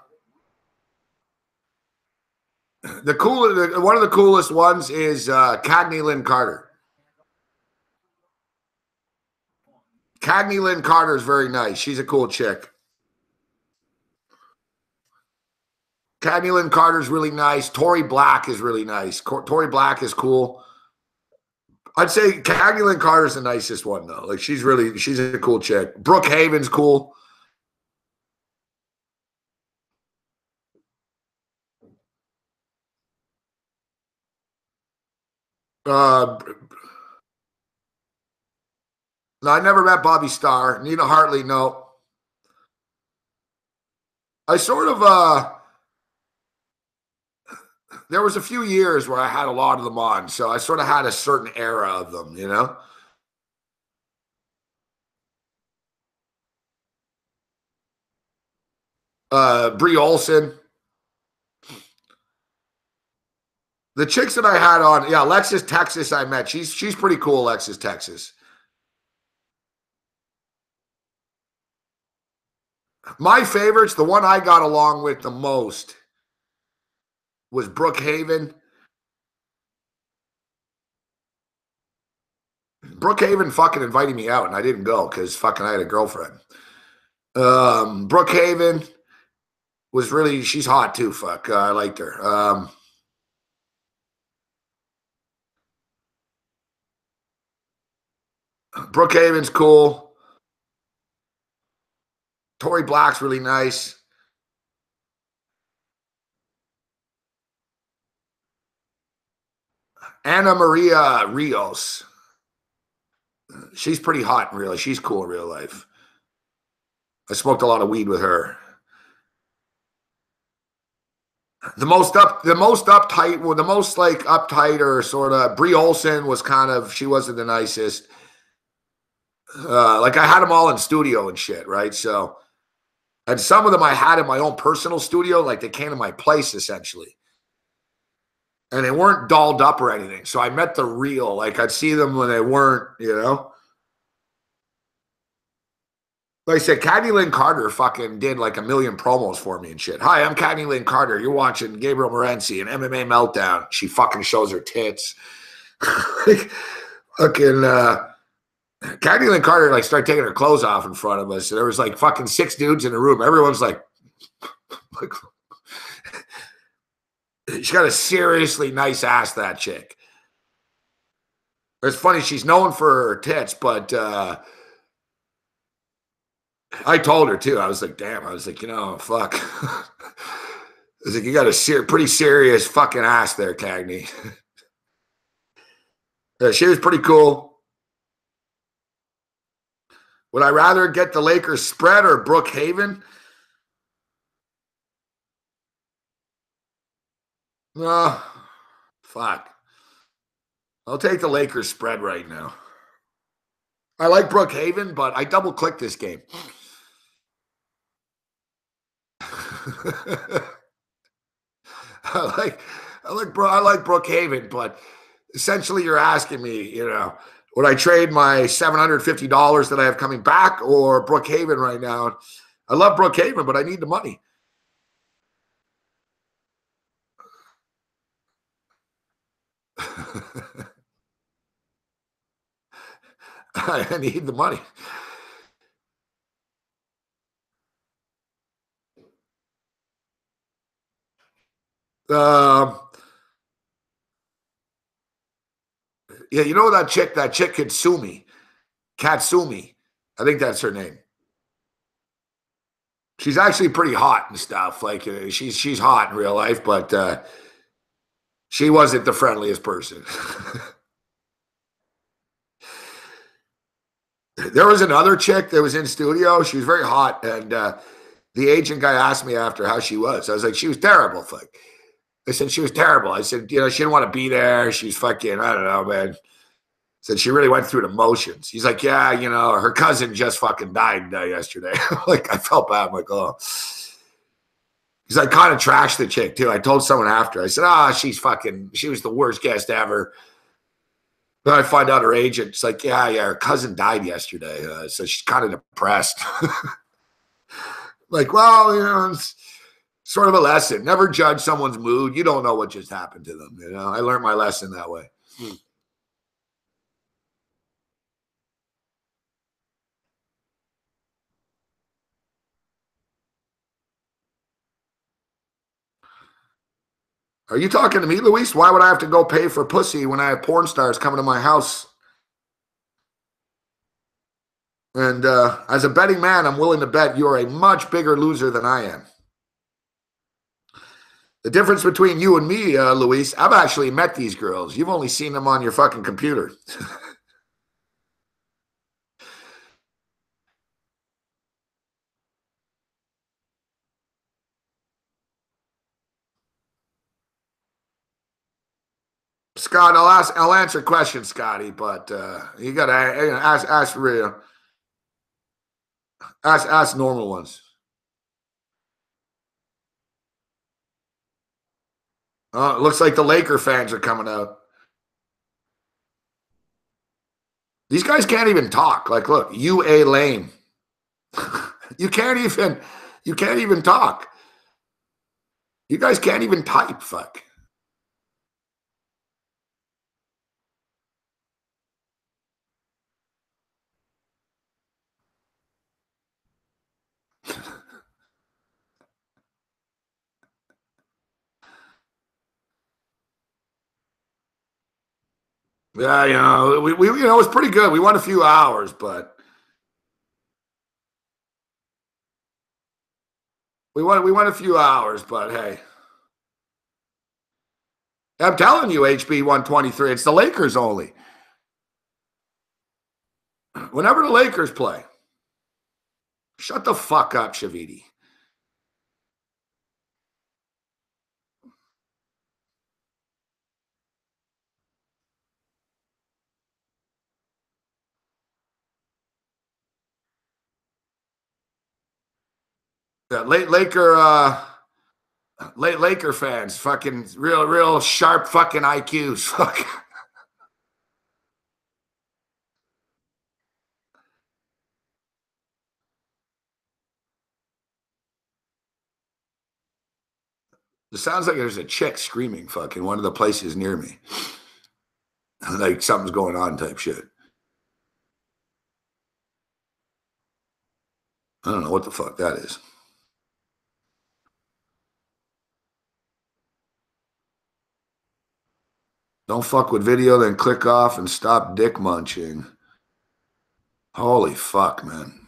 of the coolest ones is Cagney Lynn Carter. Cagney Lynn Carter is very nice. She's a cool chick. Cagney Lynn Carter is really nice. Tori Black is really nice. Tori Black is cool. I'd say Cagney Lynn Carter is the nicest one, though. Like, she's a cool chick. Brooke Haven's cool. No, I never met Bobby Starr. Nina Hartley, no. I sort of there was a few years where I had a lot of them on, so I sort of had a certain era of them, you know? Brie Olson. The chicks that I had on, yeah, Alexis Texas I met. She's pretty cool, Alexis Texas. My favorites, the one I got along with the most was Brooke Haven. Brooke Haven fucking invited me out, and I didn't go because fucking I had a girlfriend. Brooke Haven was really, she's hot too, fuck. I liked her. Brookhaven's cool. Tory Black's really nice. Ana Maria Rios. She's pretty hot in real life. She's cool in real life. I smoked a lot of weed with her. The most uptight, well, the most like uptight or sort of Brie Olson was kind of, she wasn't the nicest. Like I had them all in studio and shit, right? So, and some of them I had in my own personal studio, like they came to my place essentially. And they weren't dolled up or anything. So I met the real, like I'd see them when they weren't, you know? Like I said, Caddy Lynn Carter fucking did like a million promos for me and shit. Hi, I'm Caddy Lynn Carter. You're watching Gabriel Morency and MMA Meltdown. She fucking shows her tits. Like, fucking, Caddy Lynn Carter like started taking her clothes off in front of us. There was like fucking 6 dudes in the room. Everyone's like she's got a seriously nice ass, that chick. It's funny, she's known for her tits, but I told her too. I was like, damn. I was like, you know, fuck. I was like, you got a pretty serious fucking ass there, Cagney. She was pretty cool. Would I rather get the Lakers spread or Brookhaven? No, fuck. I'll take the Lakers spread right now. I like Brookhaven, but I double clicked this game. I like Brookhaven, but essentially you're asking me, you know, would I trade my $750 that I have coming back or Brookhaven right now? I love Brookhaven, but I need the money. I need the money. Yeah, you know that chick Katsumi. Katsumi. I think that's her name. She's actually pretty hot and stuff. Like she's hot in real life, but she wasn't the friendliest person. There was another chick that was in studio. She was very hot, and the agent guy asked me after how she was. I was like, she was terrible. Like, I said, she was terrible. I said, you know, she didn't want to be there. She's fucking, I don't know, man. Said she really went through the motions. He's like, yeah, you know, her cousin just fucking died yesterday. Like, I felt bad. I'm like, oh. Because I kind of trashed the chick, too. I told someone after. I said, she was the worst guest ever. Then I find out her agent's like, yeah, her cousin died yesterday. So she's kind of depressed. Like, well, you know, it's sort of a lesson. Never judge someone's mood. You don't know what just happened to them. You know, I learned my lesson that way. Are you talking to me, Luis? Why would I have to go pay for pussy when I have porn stars coming to my house? And as a betting man, I'm willing to bet you're a much bigger loser than I am. The difference between you and me, Luis, I've actually met these girls. You've only seen them on your fucking computer. Scott, I'll answer questions, Scotty, but you gotta ask real. Ask normal ones. It looks like the Laker fans are coming out. These guys can't even talk. Like, look, you a lame. You can't even talk. You guys can't even type. Fuck. Yeah, we it was pretty good. We won a few hours, but we won a few hours, but hey. I'm telling you, HB 123, it's the Lakers only. Whenever the Lakers play. Shut the fuck up, Shavidi. Yeah, Laker fans, fucking real sharp fucking IQs. Fuck. It sounds like there's a chick screaming fucking one of the places near me. Like something's going on type shit. I don't know what the fuck that is. Don't fuck with video, then click off and stop dick munching. Holy fuck, man.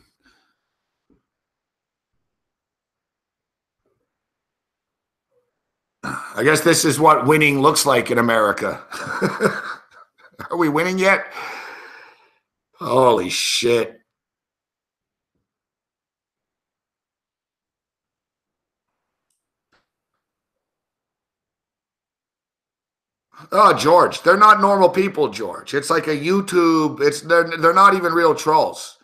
I guess this is what winning looks like in America. Are we winning yet? Holy shit. Oh, George, they're not normal people, George. It's like a YouTube. They're not even real trolls.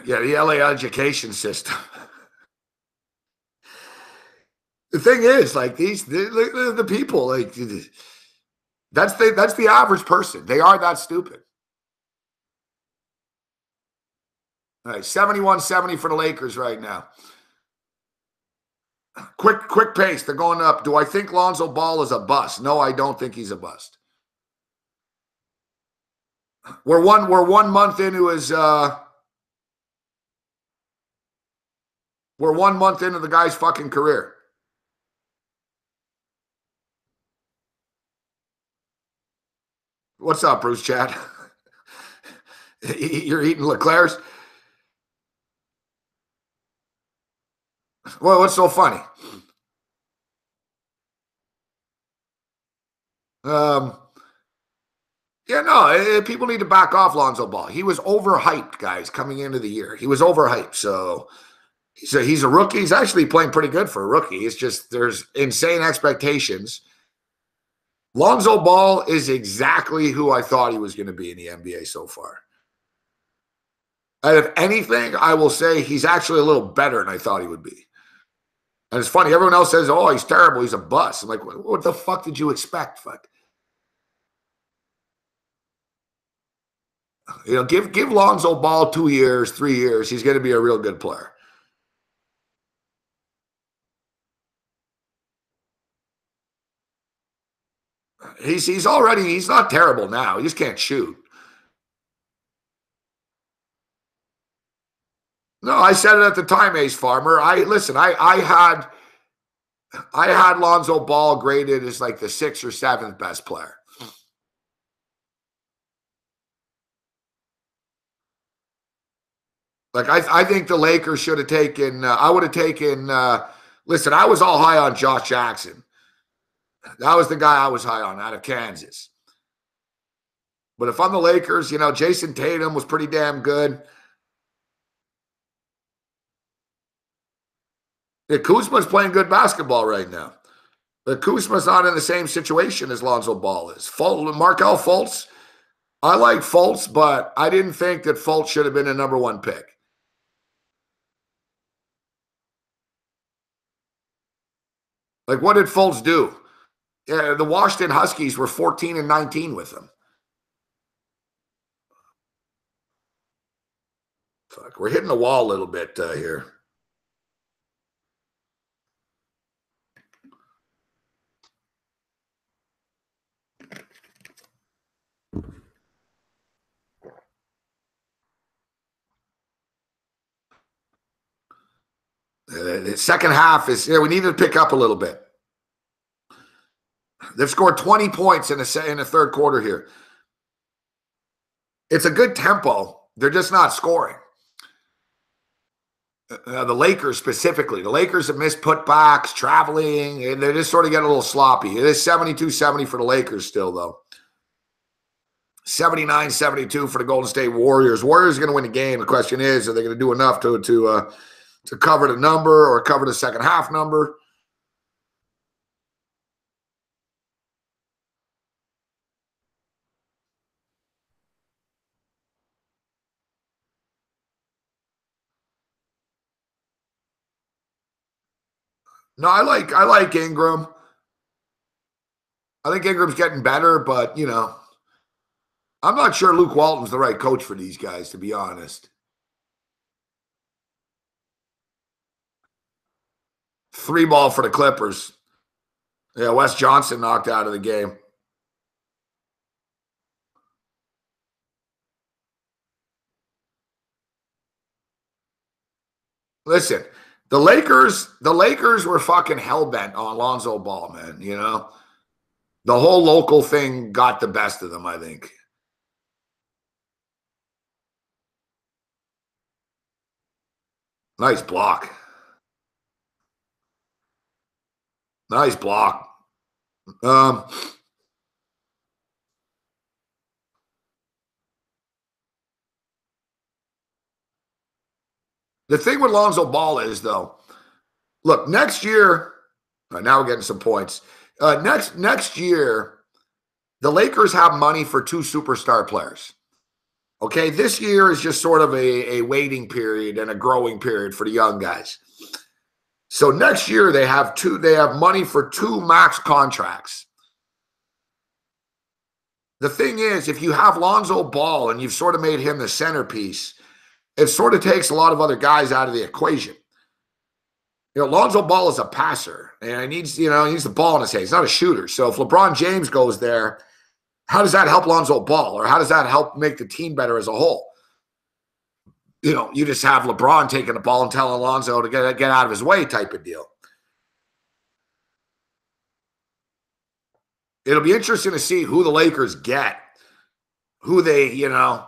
Yeah, the LA education system. The thing is, like the people, like that's the average person. They are that stupid. All right, 71-70 for the Lakers right now. Quick pace. They're going up. Do I think Lonzo Ball is a bust? No, I don't think he's a bust. We're 1 month into his we're 1 month into the guy's fucking career. What's up, Bruce Chad? You're eating Leclerc's? Well, what's so funny? Yeah, no, people need to back off Lonzo Ball. He was overhyped, guys, coming into the year. He was overhyped. So he's a rookie. He's actually playing pretty good for a rookie. It's just there's insane expectations. Lonzo Ball is exactly who I thought he was going to be in the NBA so far. And if anything, I will say he's actually a little better than I thought he would be. And it's funny. Everyone else says, oh, he's terrible. He's a bust. I'm like, what the fuck did you expect? Fuck. Give Lonzo Ball 2 years, 3 years. He's going to be a real good player. He's not terrible now. He just can't shoot. No, I said it at the time, Ace Farmer. I had Lonzo Ball graded as like the 6th or 7th best player. Like I think the Lakers should have taken. I would have taken. Listen, I was all high on Josh Jackson. That was the guy I was high on out of Kansas. But if I'm the Lakers, Jason Tatum was pretty damn good. Yeah, Kuzma's playing good basketball right now. But Kuzma's not in the same situation as Lonzo Ball is. Markelle Fultz, I like Fultz, but I didn't think that Fultz should have been a #1 pick. Like, what did Fultz do? Yeah, the Washington Huskies were 14-19 with him. Fuck, we're hitting the wall a little bit here. The second half is, we need to pick up a little bit. They've scored 20 points in the third quarter here. It's a good tempo. They're just not scoring. The Lakers specifically. The Lakers have missed putbacks, traveling, and they just sort of get a little sloppy. It is 72-70 for the Lakers still, though. 79-72 for the Golden State Warriors. Warriors are going to win the game. The question is, are they going to do enough to cover the number or cover the second half number? No, I like Ingram. I think Ingram's getting better, but, you know, I'm not sure Luke Walton's the right coach for these guys, to be honest. 3-ball for the Clippers. Yeah, Wes Johnson knocked out of the game. Listen, the Lakers were fucking hell-bent on Lonzo Ball, man, you know? The whole local thing got the best of them, I think. Nice block. Nice block. The thing with Lonzo Ball is, though, look, next year, now we're getting some points. Next year, the Lakers have money for 2 superstar players. Okay, this year is just sort of a waiting period and a growing period for the young guys. So next year they have money for 2 max contracts. The thing is, if you have Lonzo Ball and you've sort of made him the centerpiece, it sort of takes a lot of other guys out of the equation. You know, Lonzo Ball is a passer, and he needs the ball in his hand. He's not a shooter. So if LeBron James goes there, how does that help Lonzo Ball, or how does that help make the team better as a whole? You know, you just have LeBron taking the ball and telling Lonzo to get out of his way type of deal. It'll be interesting to see who the Lakers get, who they, you know,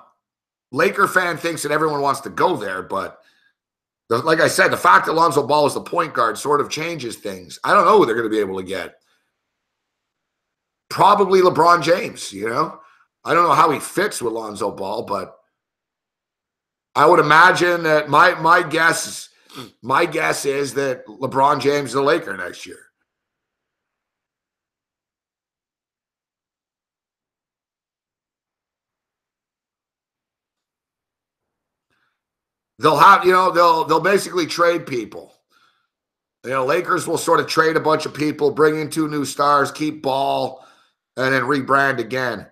Laker fan thinks that everyone wants to go there, but like I said, the fact that Lonzo Ball is the point guard sort of changes things. I don't know who they're going to be able to get. Probably LeBron James, you know. I don't know how he fits with Lonzo Ball, but I would imagine that my guess is that LeBron James is a Laker next year. They'll have, you know, they'll basically trade people. You know, Lakers will sort of trade a bunch of people, bring in 2 new stars, keep Ball, and then rebrand again.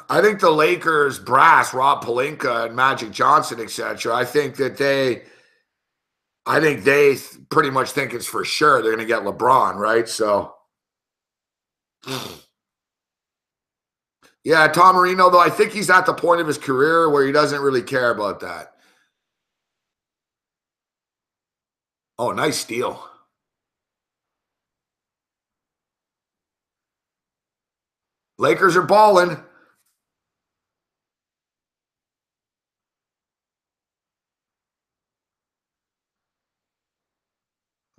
I think the Lakers brass, Rob Pelinka and Magic Johnson, etc. I think they pretty much think it's for sure they're going to get LeBron, right? So, yeah, Tom Marino, though, I think he's at the point of his career where he doesn't really care about that. Oh, nice steal. Lakers are balling.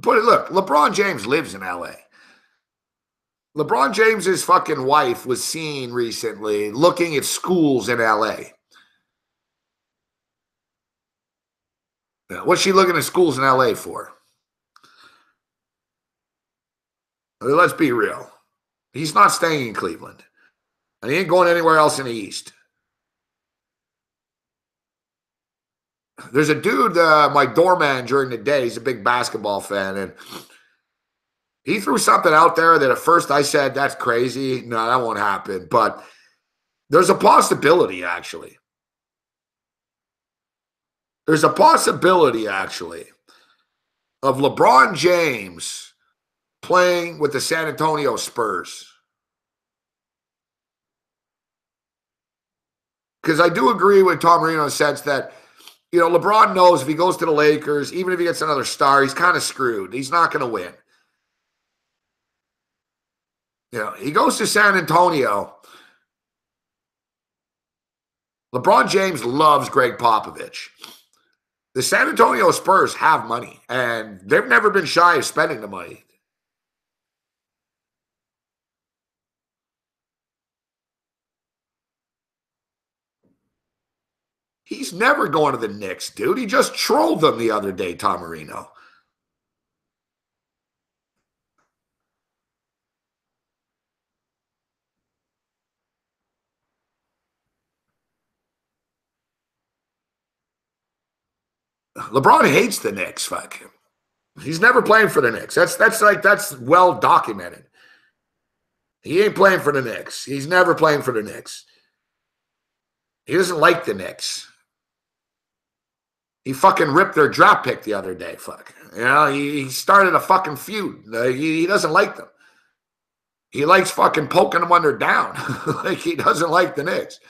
But look, LeBron James lives in LA. LeBron James's fucking wife was seen recently looking at schools in LA. What's she looking at schools in LA for? Let's be real. He's not staying in Cleveland. And he ain't going anywhere else in the East. There's a dude, my doorman during the day, he's a big basketball fan, and he threw something out there that at first I said, that's crazy. No, that won't happen. But there's a possibility, actually. There's a possibility, actually, of LeBron James playing with the San Antonio Spurs. Because I do agree with Tom Marino in the sense that, you know, LeBron knows if he goes to the Lakers, even if he gets another star, he's kind of screwed. He's not going to win. You know, he goes to San Antonio. LeBron James loves Greg Popovich. The San Antonio Spurs have money, and they've never been shy of spending the money. He's never going to the Knicks, dude. He just trolled them the other day, Tom Marino. LeBron hates the Knicks, fuck him. He's never playing for the Knicks. That's well documented. He ain't playing for the Knicks. He's never playing for the Knicks. He doesn't like the Knicks. He fucking ripped their draft pick the other day, fuck. You know, he started a fucking feud. He doesn't like them. He likes fucking poking them when they're down. Like, he doesn't like the Knicks.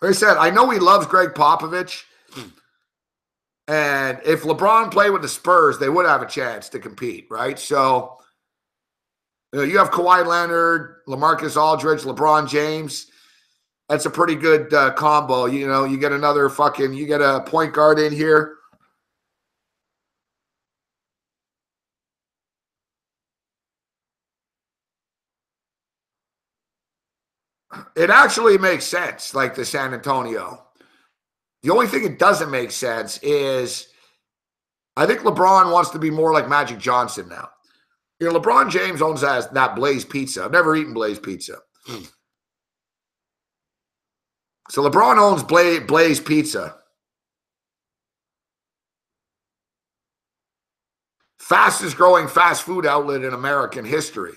Like I said, I know he loves Greg Popovich. And if LeBron played with the Spurs, they would have a chance to compete, right? So, you know, you have Kawhi Leonard, LaMarcus Aldridge, LeBron James. That's a pretty good combo. You know, you get another fucking, you get a point guard in here. It actually makes sense, like the San Antonio. The only thing it doesn't make sense is I think LeBron wants to be more like Magic Johnson now. You know, LeBron James owns that Blaze Pizza. I've never eaten Blaze Pizza. So LeBron owns Blaze Pizza. Fastest growing fast food outlet in American history.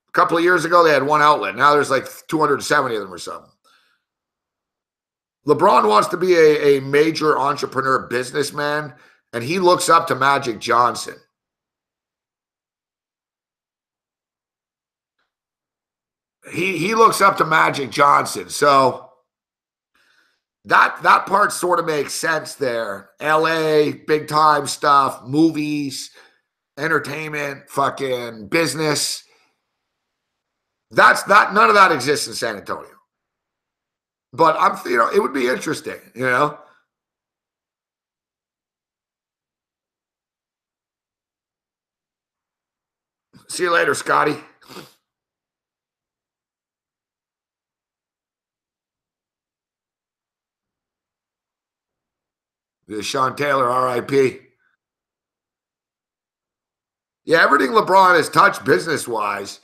A couple of years ago, they had one outlet. Now there's like 270 of them or something. LeBron wants to be a major entrepreneur businessman, and he looks up to Magic Johnson. He looks up to Magic Johnson. So that part sort of makes sense there. LA, big time stuff, movies, entertainment, fucking business. None of that exists in San Antonio. But you know, it would be interesting, you know. See you later, Scotty. Sean Taylor, RIP. Yeah, everything LeBron has touched business-wise.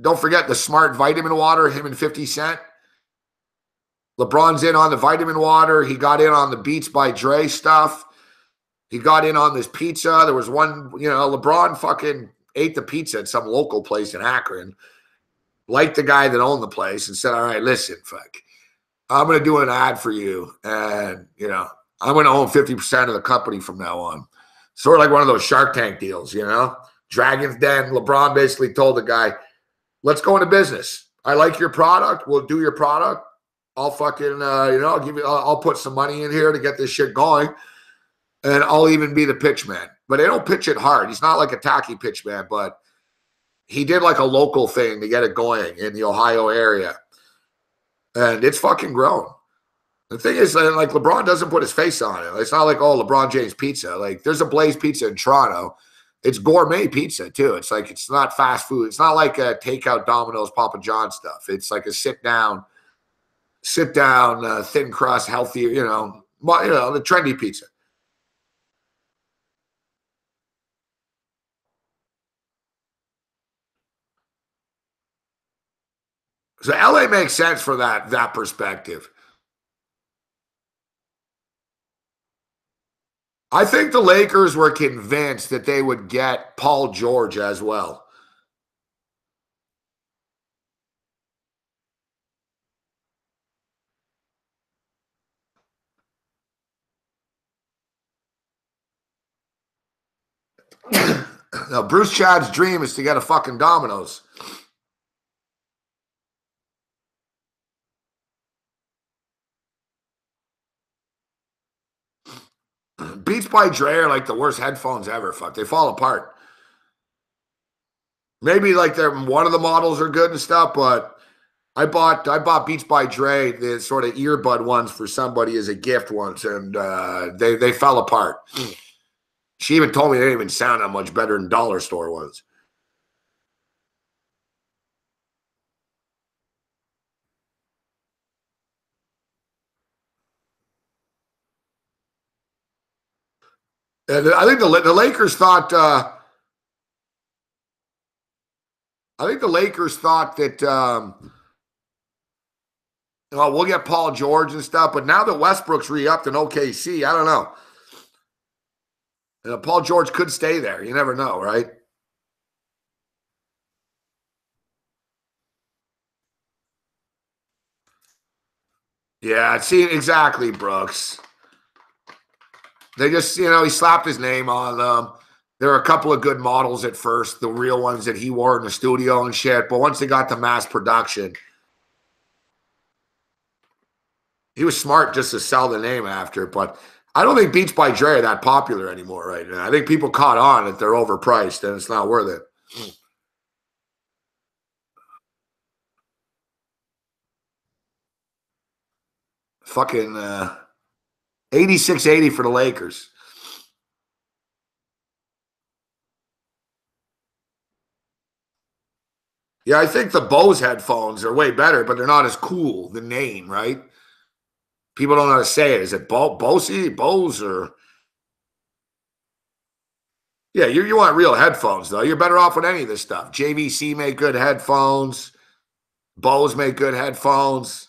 Don't forget the smart vitamin water, him and 50 Cent. LeBron's in on the vitamin water. He got in on the Beats by Dre stuff. He got in on this pizza. There was one, you know, LeBron fucking ate the pizza at some local place in Akron, liked the guy that owned the place, and said, all right, listen, fuck, I'm going to do an ad for you. And, you know, I'm going to own 50% of the company from now on. Sort of like one of those Shark Tank deals, you know? Dragon's Den. LeBron basically told the guy, let's go into business. I like your product. We'll do your product. I'll fucking, you know, I'll put some money in here to get this shit going. And I'll even be the pitch man. But they don't pitch it hard. He's not like a tacky pitch man, but he did like a local thing to get it going in the Ohio area. And it's fucking grown. The thing is, like, LeBron doesn't put his face on it. It's not like, oh, LeBron James pizza. Like, there's a Blaze Pizza in Toronto. It's gourmet pizza, too. It's like, it's not fast food. It's not like a takeout Domino's, Papa John stuff. It's like a sit-down, thin crust, healthier, you know, the trendy pizza. So LA makes sense for that perspective. I think the Lakers were convinced that they would get Paul George as well. Now, Bruce Chad's dream is to get a fucking Domino's. Beats by Dre are like the worst headphones ever. Fuck, they fall apart. Maybe like they're one of the models are good and stuff, but I bought Beats by Dre, the sort of earbud ones for somebody as a gift once, and they fell apart. She even told me they didn't even sound that much better than dollar store ones. And I think the Lakers thought. I think the Lakers thought that we'll get Paul George and stuff, but now that Westbrook's re-upped in OKC, I don't know. Paul George could stay there. You never know, right? Yeah, see, exactly, Brooks. They just, he slapped his name on them. There were a couple of good models at first, the real ones that he wore in the studio and shit. But once they got to mass production, he was smart just to sell the name after. But I don't think Beats by Dre are that popular anymore right now. I think people caught on that they're overpriced and it's not worth it. Fucking 86.80 for the Lakers. Yeah, I think the Bose headphones are way better, but they're not as cool. The name, right? People don't know how to say it. Is it Bose, or? Yeah, you want real headphones, though. You're better off with any of this stuff. JVC make good headphones. Bose make good headphones.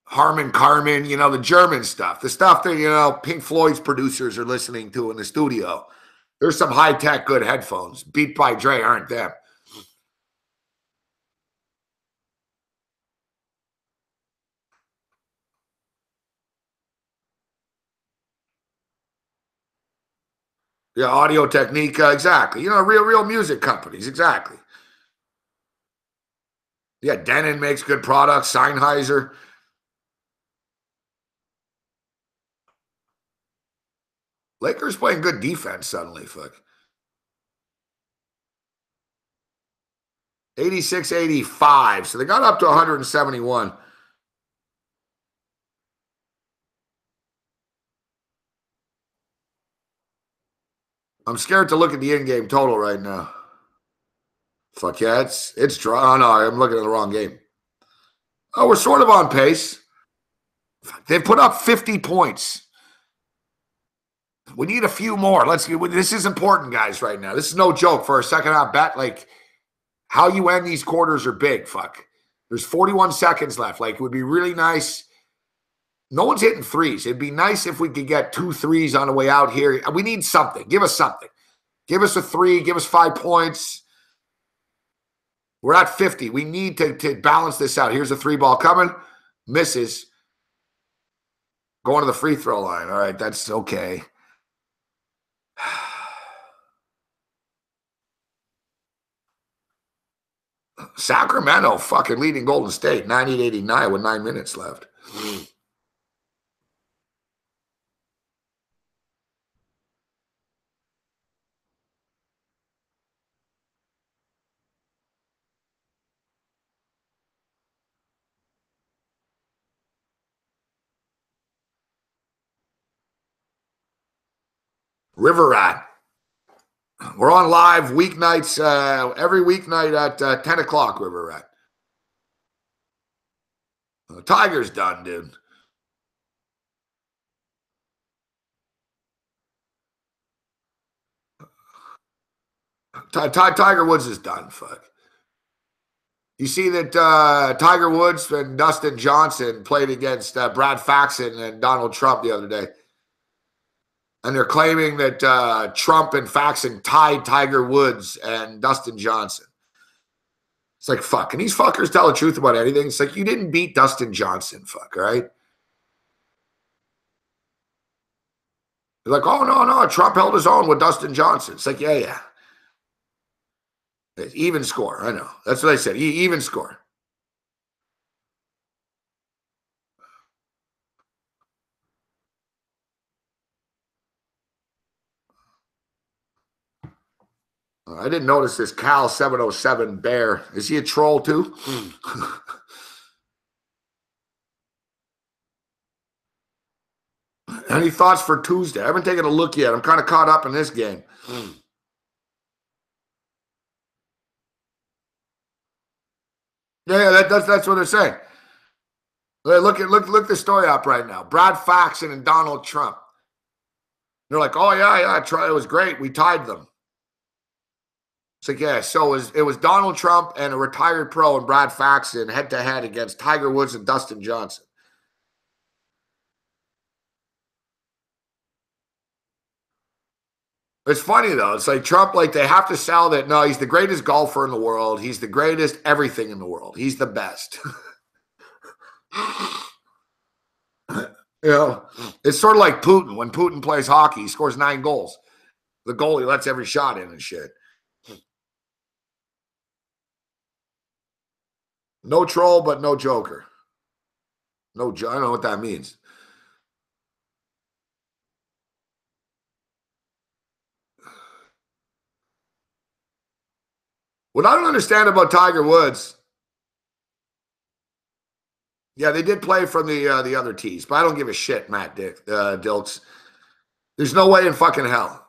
Harman Kardon, the German stuff. The stuff that, Pink Floyd's producers are listening to in the studio. There's some high-tech good headphones. Beat by Dre aren't them. Yeah, Audio Technica, exactly. Real music companies, exactly. Yeah, Denon makes good products. Sennheiser. Lakers playing good defense suddenly, fuck. 86-85. So they got up to 171. I'm scared to look at the in-game total right now. Fuck yeah, it's draw. Oh, no, I'm looking at the wrong game. Oh, we're sort of on pace. They've put up 50 points. We need a few more. This is important, guys, right now. This is no joke for a second half bet. Like, how you end these quarters are big. Fuck. There's 41 seconds left. Like, it would be really nice. No one's hitting threes. It'd be nice if we could get 2 threes on the way out here. We need something. Give us something. Give us a 3. Give us 5 points. We're at 50. We need to balance this out. Here's a 3-ball coming. Misses. Going to the free throw line. All right, that's okay. Sacramento fucking leading Golden State 90-89 with 9 minutes left. River Rat. We're on live weeknights, every weeknight at 10 o'clock, River Rat. Tiger's done, dude. Tiger Woods is done, fuck. You see that Tiger Woods and Dustin Johnson played against Brad Faxon and Donald Trump the other day. And they're claiming that Trump and Faxon tied Tiger Woods and Dustin Johnson. It's like, fuck. Can these fuckers tell the truth about anything? It's like, you didn't beat Dustin Johnson, fuck, right? They're like, oh, no, Trump held his own with Dustin Johnson. It's like, yeah. Even score. I know. That's what I said. Even score. I didn't notice this Cal 707 Bear. Is he a troll too? Any thoughts for Tuesday? I haven't taken a look yet. I'm kind of caught up in this game. Yeah, that's what they're saying. Look the story up right now. Brad Faxon and Donald Trump. They're like, oh yeah, it was great. We tied them. It's like, yeah, so it was Donald Trump and a retired pro and Brad Faxon head to head against Tiger Woods and Dustin Johnson. It's funny though. It's like Trump, like they have to sell that. No, he's the greatest golfer in the world. He's the greatest everything in the world. He's the best. You know, it's sort of like Putin. When Putin plays hockey, he scores 9 goals. The goalie lets every shot in and shit. No troll, but no joker. I don't know what that means. What I don't understand about Tiger Woods, yeah, they did play from the other tees, but I don't give a shit, Matt Dilks. There's no way in fucking hell.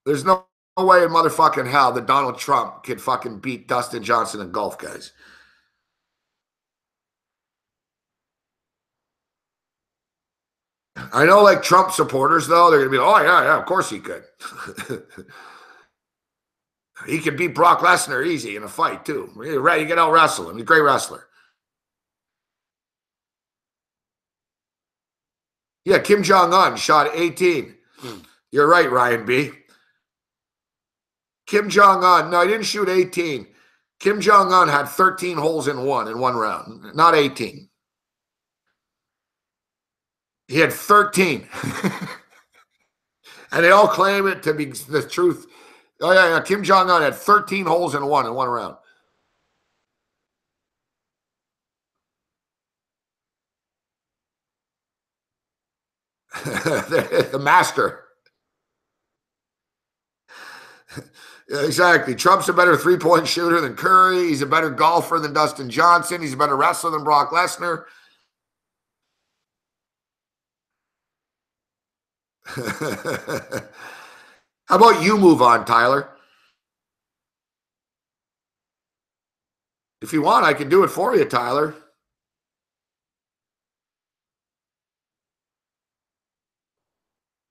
There's no way in motherfucking hell that Donald Trump could fucking beat Dustin Johnson in golf, guys. I know, like Trump supporters, though, they're going to be like, oh, yeah, of course he could. He could beat Brock Lesnar easy in a fight, too. You can out-wrestle him. He's a great wrestler. Yeah, Kim Jong-un shot 18. You're right, Ryan B. Kim Jong-un, no, he didn't shoot 18. Kim Jong-un had 13 holes in one round, not 18. He had 13. And they all claim it to be the truth. Oh, yeah. Kim Jong-un had 13 holes in one round. The master. Exactly. Trump's a better three-point shooter than Curry. He's a better golfer than Dustin Johnson. He's a better wrestler than Brock Lesnar. How about you move on, Tyler? If you want, I can do it for you, Tyler.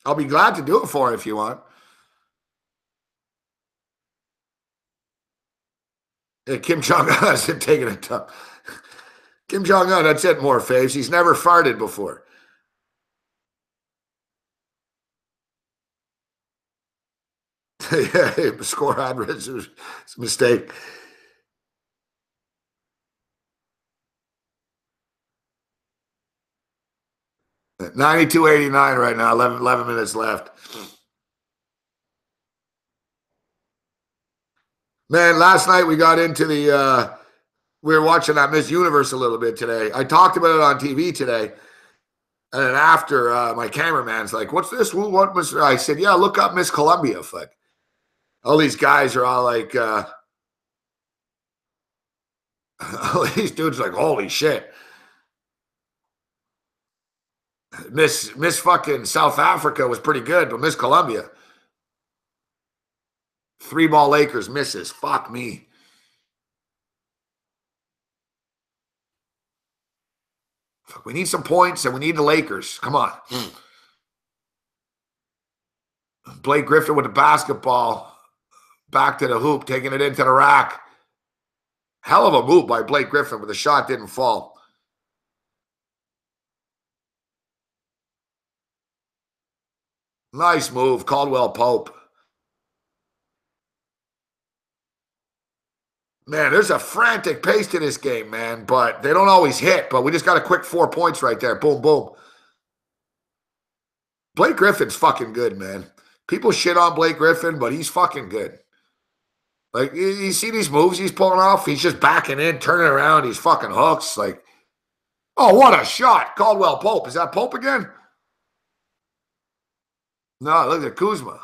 I'll be glad to do it for you if you want. Yeah, Kim Jong-un isn't taking it tough. Kim Jong-un, that's it, more faves. He's never farted before. Yeah, score address is a mistake. At 92.89 right now, 11 minutes left. Man, last night we got into the we were watching that Miss Universe a little bit today. I talked about it on TV today. And then after, my cameraman's like, what's this? What was I said, yeah, look up Miss Columbia. Fuck. All these guys are all like, all these dudes are like, holy shit. Miss fucking South Africa was pretty good, but Miss Columbia, 3-ball Lakers misses. Fuck me. We need some points and we need the Lakers. Come on. Blake Griffin with the basketball. Back to the hoop, taking it into the rack. Hell of a move by Blake Griffin, but the shot didn't fall. Nice move, Caldwell Pope. Man, there's a frantic pace to this game, man, but they don't always hit. But we just got a quick 4 points right there. Boom, boom. Blake Griffin's fucking good, man. People shit on Blake Griffin, but he's fucking good. Like, you see these moves he's pulling off? He's just backing in, turning around. He's fucking hooks. Like, oh, what a shot. Caldwell Pope. Is that Pope again? No, look at Kuzma.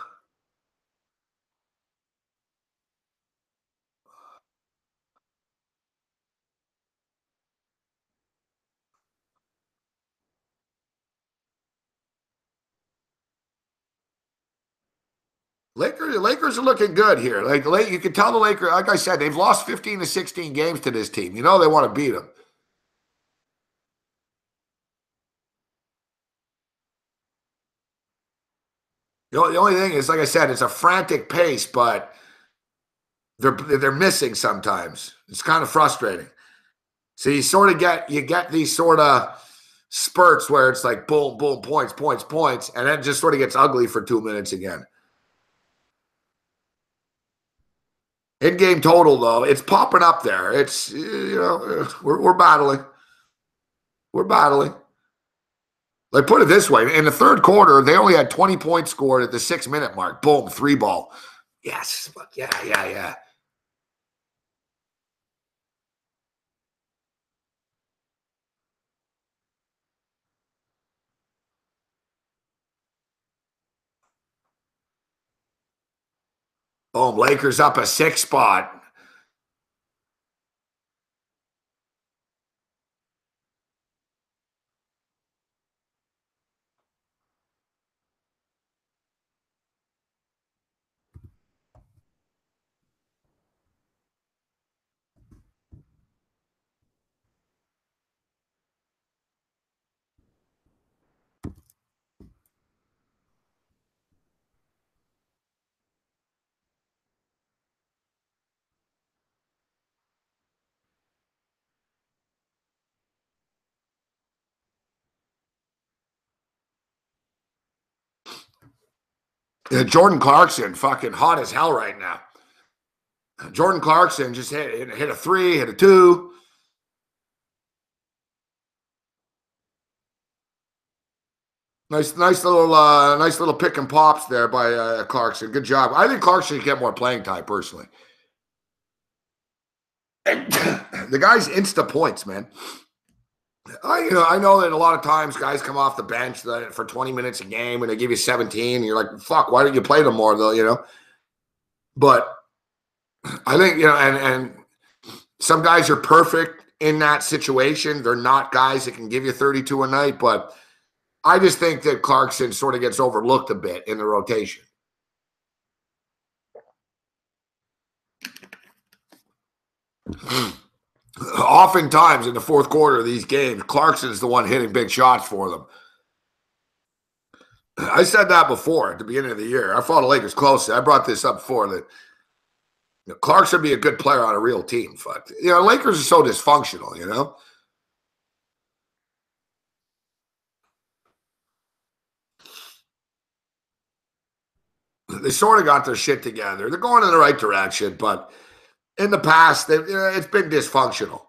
Lakers are looking good here. Like, you can tell the Lakers, like I said, they've lost 15 to 16 games to this team. You know they want to beat them. The only thing is, like I said, it's a frantic pace, but they're missing sometimes. It's kind of frustrating. So you get these sort of spurts where it's like boom, boom, points, points, points, and then it just sort of gets ugly for 2 minutes again. In-game total, though, it's popping up there. It's, we're battling. We're battling. Like, put it this way. In the third quarter, they only had 20 points scored at the 6-minute mark. Boom, 3-ball. Yes. Yeah. Boom, Lakers up a 6 spot. Jordan Clarkson, fucking hot as hell right now. Jordan Clarkson just hit a 3, hit a 2. Nice little pick and pops there by Clarkson. Good job. I think Clarkson should get more playing time, personally. The guy's insta points, man. I know that a lot of times guys come off the bench for 20 minutes a game and they give you 17 and you're like, fuck, why don't you play them more though, But I think, and some guys are perfect in that situation. They're not guys that can give you 32 a night, but I just think that Clarkson sort of gets overlooked a bit in the rotation. Oftentimes in the fourth quarter of these games, Clarkson's the one hitting big shots for them. I said that before at the beginning of the year. I followed the Lakers closely. I brought this up before that Clarkson would be a good player on a real team. Fuck. Lakers are so dysfunctional, They sort of got their shit together. They're going in the right direction, but in the past, it's been dysfunctional.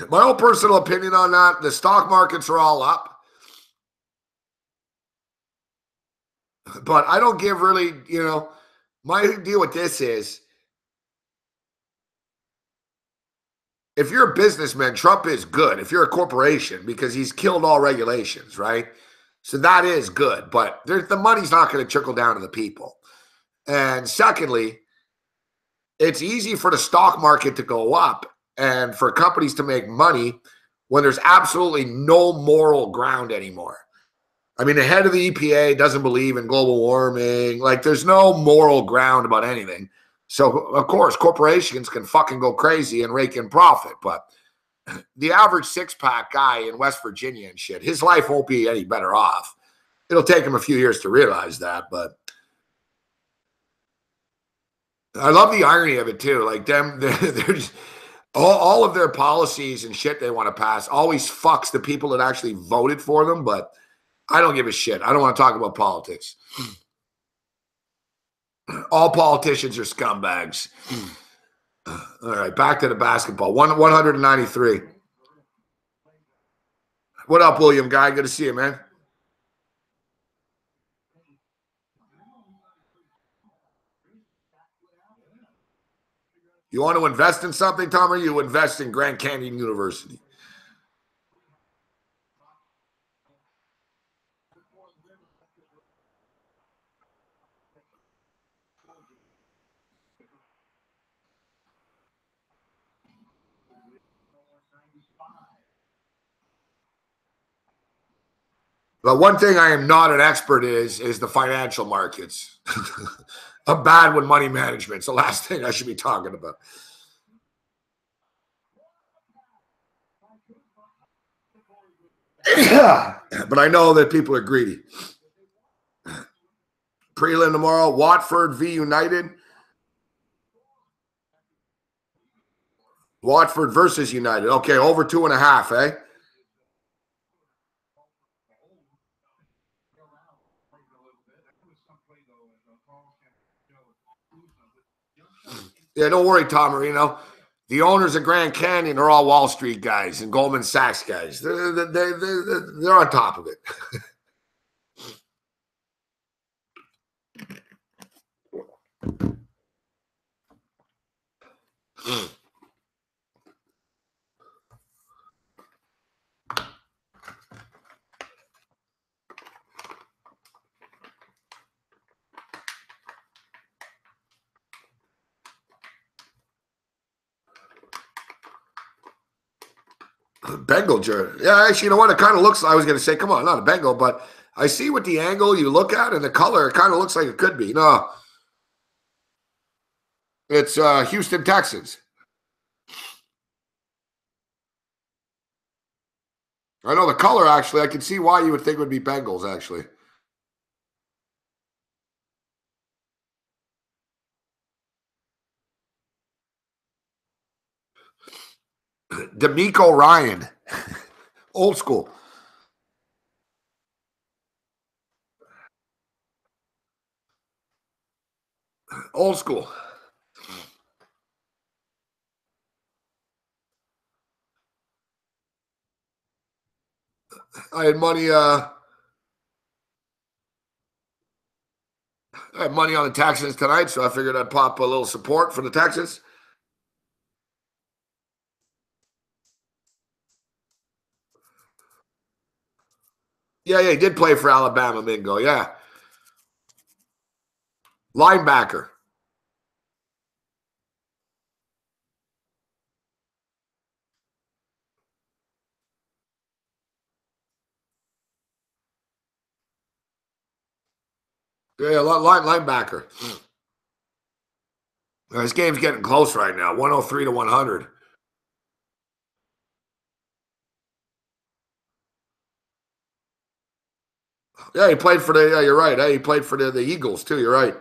My own personal opinion on that, the stock markets are all up. But I don't give really, my deal with this is, if you're a businessman, Trump is good. If you're a corporation, because he's killed all regulations, right? So that is good. But the money's not going to trickle down to the people. And secondly, it's easy for the stock market to go up and for companies to make money when there's absolutely no moral ground anymore. I mean, the head of the EPA doesn't believe in global warming. Like, there's no moral ground about anything. So, of course, corporations can fucking go crazy and rake in profit. But the average six-pack guy in West Virginia and shit, his life won't be any better off. It'll take him a few years to realize that, but I love the irony of it too. Like they're just, all of their policies and shit they want to pass always fucks the people that actually voted for them, but I don't give a shit. I don't want to talk about politics. All politicians are scumbags. All right, back to the basketball. 193. What up, William Guy? Good to see you, man. You want to invest in something, Tom, or you invest in Grand Canyon University? But one thing I am not an expert is the financial markets. I'm bad with money management. It's the last thing I should be talking about. But I know that people are greedy. Prelim tomorrow, Watford v. United. Watford versus United. Okay, over 2.5, eh? Yeah, don't worry, Tom Marino. The owners of Grand Canyon are all Wall Street guys and Goldman Sachs guys. They're on top of it. Bengal jersey. Yeah, actually, you know what? It kind of looks, I was going to say, come on, not a Bengal, but I see with the angle you look at and the color, it kind of looks like it could be. No. It's Houston Texans. I know the color, actually. I can see why you would think it would be Bengals, actually. D'Amico Ryan. Old school. Old school. I had money I had money on the Texans tonight, so I figured I'd pop a little support for the Texans. Yeah, he did play for Alabama, Mingo, yeah. Linebacker. Yeah, linebacker. This game's getting close right now, 103 to 100. Yeah, he played for the, yeah, you're right. Hey, he played for the Eagles, too. You're right.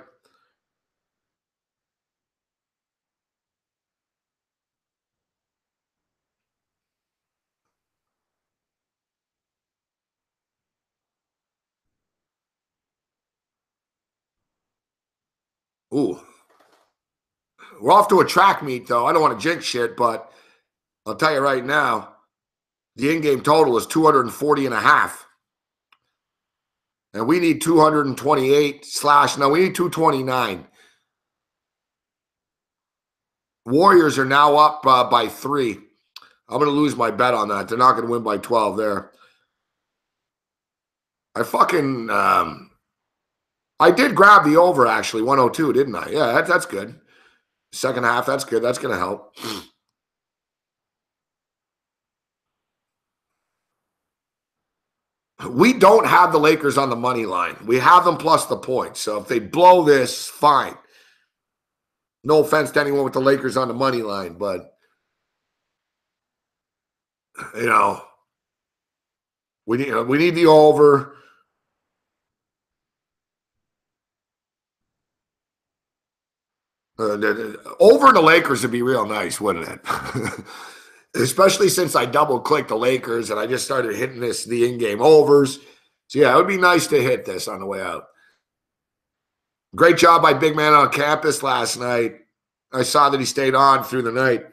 Ooh. We're off to a track meet, though. I don't want to jinx shit, but I'll tell you right now, the in-game total is 240.5. And we need 228 / no, we need 229. Warriors are now up by 3. I'm going to lose my bet on that. They're not going to win by 12 there. I fucking, I did grab the over, actually, 102, didn't I? Yeah, that's good. Second half, that's good. That's going to help. We don't have the Lakers on the money line. We have them plus the points. So if they blow this, fine. No offense to anyone with the Lakers on the money line, but You know, we need the over. Over the Lakers would be real nice, wouldn't it? Especially since I double-clicked the Lakers and I just started hitting the in-game overs. So, yeah, it would be nice to hit this on the way out. Great job by Big Man on campus last night. I saw that he stayed on through the night.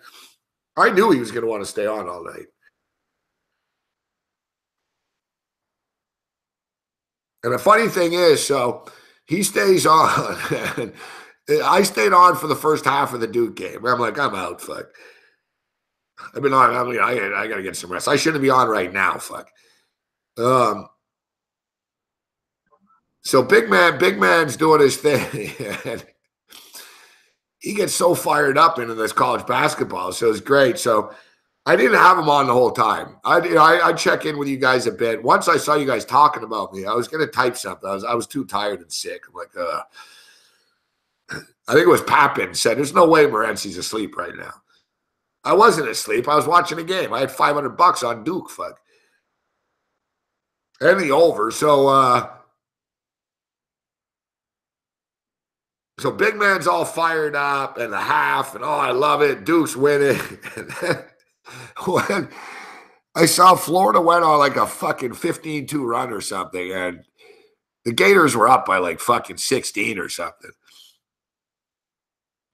I knew he was going to want to stay on all night. And the funny thing is, so he stays on. And I stayed on for the first half of the Duke game. I'm like, I'm out, fuck. I've been on. I got to get some rest. I shouldn't be on right now, fuck. So Big Man's doing his thing. And he gets so fired up into this college basketball. So it's great. So I didn't have him on the whole time. I check in with you guys a bit. Once I saw you guys talking about me, I was going to type something. I was too tired and sick. I'm like, I think it was Papin said, there's no way Morency's asleep right now. I wasn't asleep. I was watching a game. I had $500 on Duke, fuck. And the over. So Big Man's all fired up and the half, and I love it. Duke's winning. And then when I saw Florida went on like a fucking 15-2 run or something, and the Gators were up by like fucking 16 or something.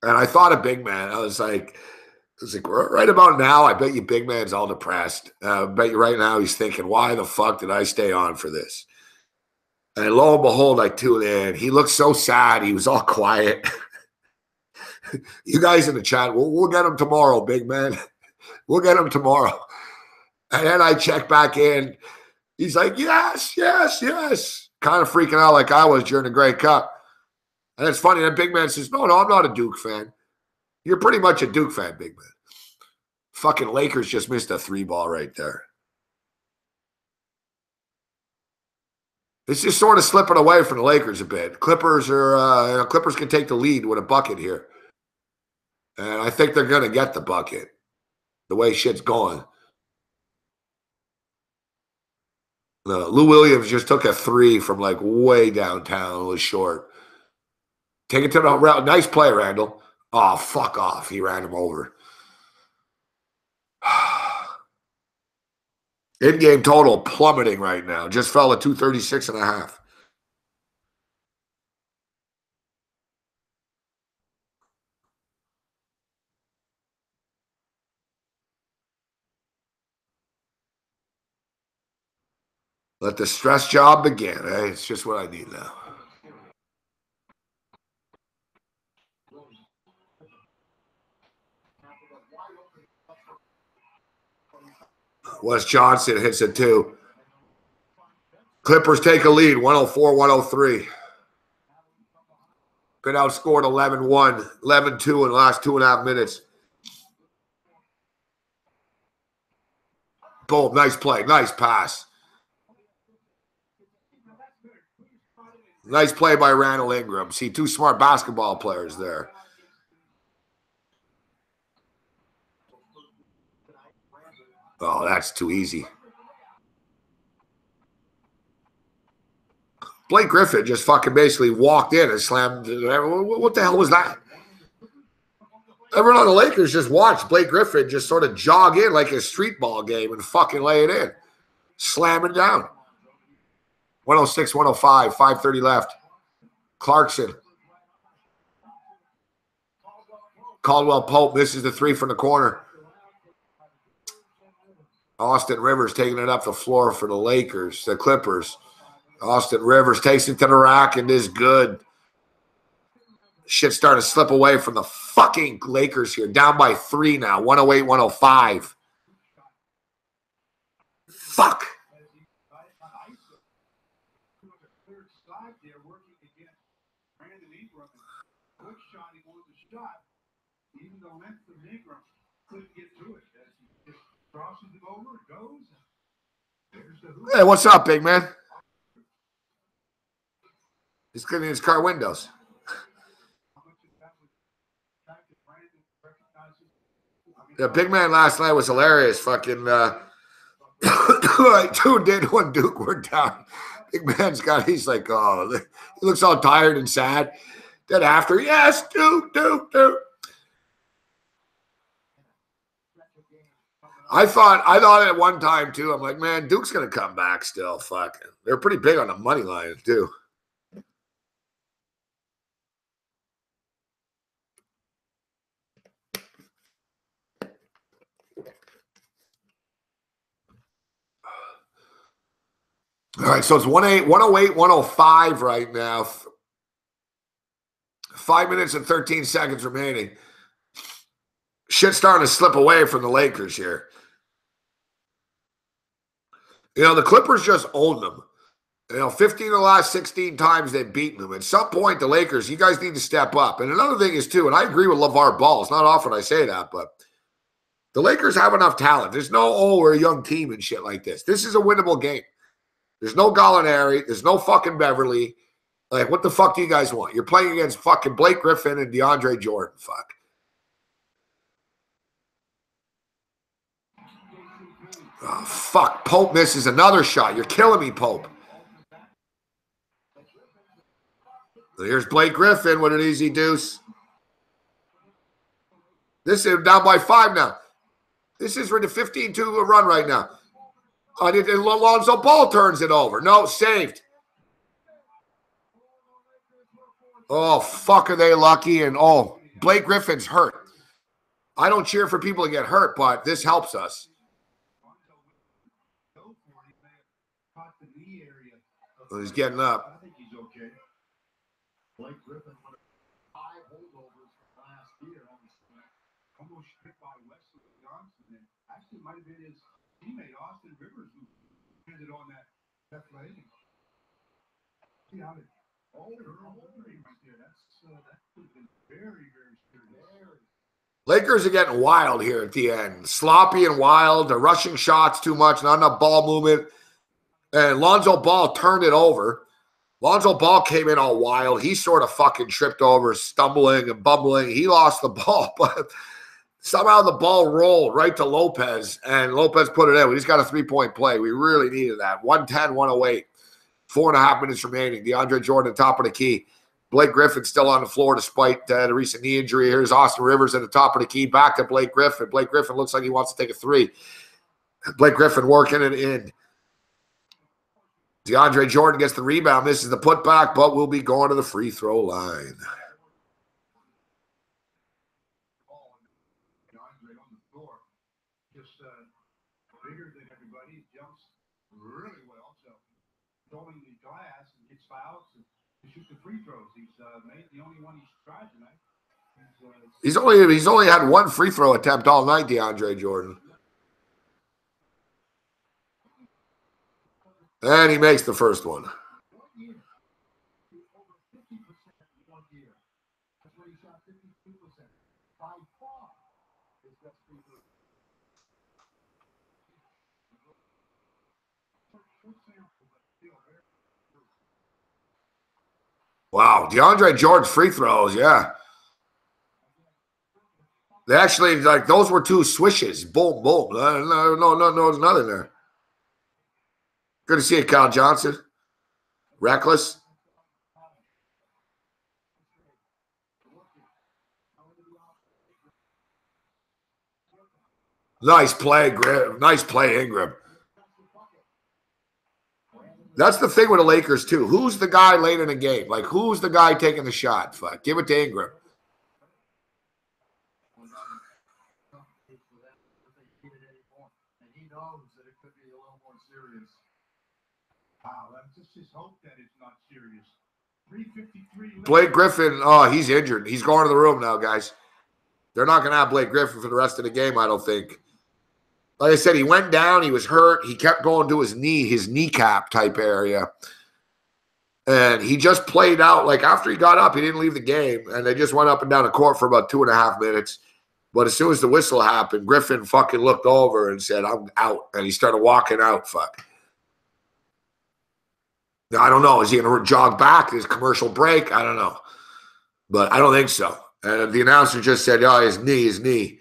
And I thought of Big Man. I was like, right about now, I bet you Big Man's all depressed. I bet you right now he's thinking, why the fuck did I stay on for this? And lo and behold, I tune in. He looked so sad. He was all quiet. You guys in the chat, we'll get him tomorrow, Big Man. We'll get him tomorrow. And then I check back in. He's like, yes, yes, yes. Kind of freaking out like I was during the Grey Cup. And it's funny, that Big Man says, no, I'm not a Duke fan. You're pretty much a Duke fan, Big Man. Fucking Lakers just missed a 3-ball right there. It's just sort of slipping away from the Lakers a bit. Clippers can take the lead with a bucket here. And I think they're going to get the bucket the way shit's going. Lou Williams just took a 3 from like way downtown. It was short. Take it to the route. Nice play, Randall. Oh, fuck off. He ran him over. In-game total plummeting right now. Just fell to 236.5. Let the stress job begin. Eh? It's just what I need now. Wes Johnson hits it too. Clippers take a lead, 104-103. Been outscored 11-1, 11-2 in the last 2.5 minutes. Boom, nice play, nice pass. Nice play by Randall Ingram. See, 2 smart basketball players there. Oh, that's too easy. Blake Griffin just fucking basically walked in and slammed. What the hell was that? Everyone on the Lakers just watched Blake Griffin just sort of jog in like a street ball game and fucking lay it in. Slam it down. 106, 105, 5:30 left. Clarkson. Caldwell Pope misses the 3 from the corner. Austin Rivers taking it up the floor for the Lakers, the Clippers. Austin Rivers takes it to the rack and is good. Shit's starting to slip away from the fucking Lakers here. Down by 3 now, 108-105. Fuck. Hey, what's up, big man? He's cleaning his car windows. The big man last night was hilarious. Fucking Like, dude did when Duke were down. Big man's he's like, oh, he looks all tired and sad. Then after, yes, Duke. I thought at one time too. I'm like, man, Duke's gonna come back still. Fuck, they're pretty big on the money line too. All right, so it's 108, 105 right now. 5 minutes and 13 seconds remaining. Shit's starting to slip away from the Lakers here. You know, the Clippers just owned them. 15 of the last 16 times they've beaten them. At some point, the Lakers, you guys need to step up. And another thing is, too, and I agree with LeVar Ball. It's not often I say that, but the Lakers have enough talent. There's no, we're a young team and shit like this. This is a winnable game. There's no Gallinari. There's no fucking Beverly. Like, what the fuck do you guys want? You're playing against fucking Blake Griffin and DeAndre Jordan. Fuck. Oh, fuck. Pope misses another shot. You're killing me, Pope. Here's Blake Griffin with an easy deuce. This is down by 5 now. This is for the 15-2 run right now. Lonzo Ball turns it over. No, saved. Oh, fuck, are they lucky? And, oh, Blake Griffin's hurt. I don't cheer for people to get hurt, but this helps us. Well, he's getting up. I think he's okay. Blake Griffin with 5 holdovers last year. Almost hit by Wesley Johnson. And actually might have been his teammate, Austin Rivers, who handed on that play. See how it right there. That could have been very, very serious. Lakers are getting wild here at the end. Sloppy and wild. They're rushing shots too much. Not enough ball movement. And Lonzo Ball turned it over. Lonzo Ball came in all wild. He sort of fucking tripped over, stumbling and bumbling. He lost the ball, but somehow the ball rolled right to Lopez, and Lopez put it in. He's got a 3-point play. We really needed that. 110, 108. 4.5 minutes remaining. DeAndre Jordan, top of the key. Blake Griffin still on the floor despite the recent knee injury. Here's Austin Rivers at the top of the key. Back to Blake Griffin. Blake Griffin looks like he wants to take a 3. Blake Griffin working it in. DeAndre Jordan gets the rebound. Misses the putback, but will be going to the free throw line. DeAndre on the floor, just bigger than everybody. Jumps really well. So throwing the glass and gets fouls and shoot the free throws. He's made the only one he's tried tonight. He's only had 1 free throw attempt all night, DeAndre Jordan. And he makes the first one. Wow, DeAndre Jordan's free throws, yeah. They actually, like, those were 2 swishes. Boom, boom. No, there's nothing there. Good to see you, Kyle Johnson. Reckless. Nice play, nice play, Ingram. That's the thing with the Lakers, too. Who's the guy late in the game? Like, who's the guy taking the shot? Fuck, give it to Ingram. Wow, let's just hope that it's not serious. 3:53. Blake Griffin, oh, he's injured. He's going to the room now, guys. They're not going to have Blake Griffin for the rest of the game, I don't think. Like I said, he went down. He was hurt. He kept going to his knee, his kneecap type area. And he just played out. Like, after he got up, he didn't leave the game. And they just went up and down the court for about 2.5 minutes. But as soon as the whistle happened, Griffin fucking looked over and said, I'm out. And he started walking out. Fuck. Now, I don't know. Is he going to jog back? His commercial break? I don't know. But I don't think so. And the announcer just said, oh, his knee.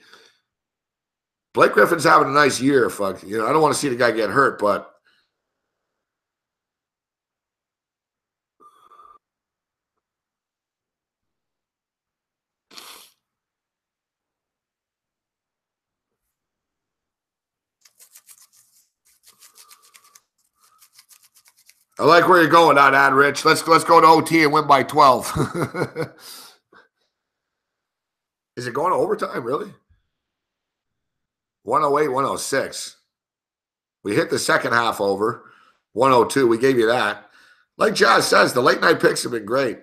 Blake Griffin's having a nice year. Fuck, I don't want to see the guy get hurt, but I like where you're going on that, Rich. Let's go to OT and win by 12. Is it going to overtime, really? 108, 106. We hit the second half over. 102, we gave you that. Like Jazz says, the late night picks have been great.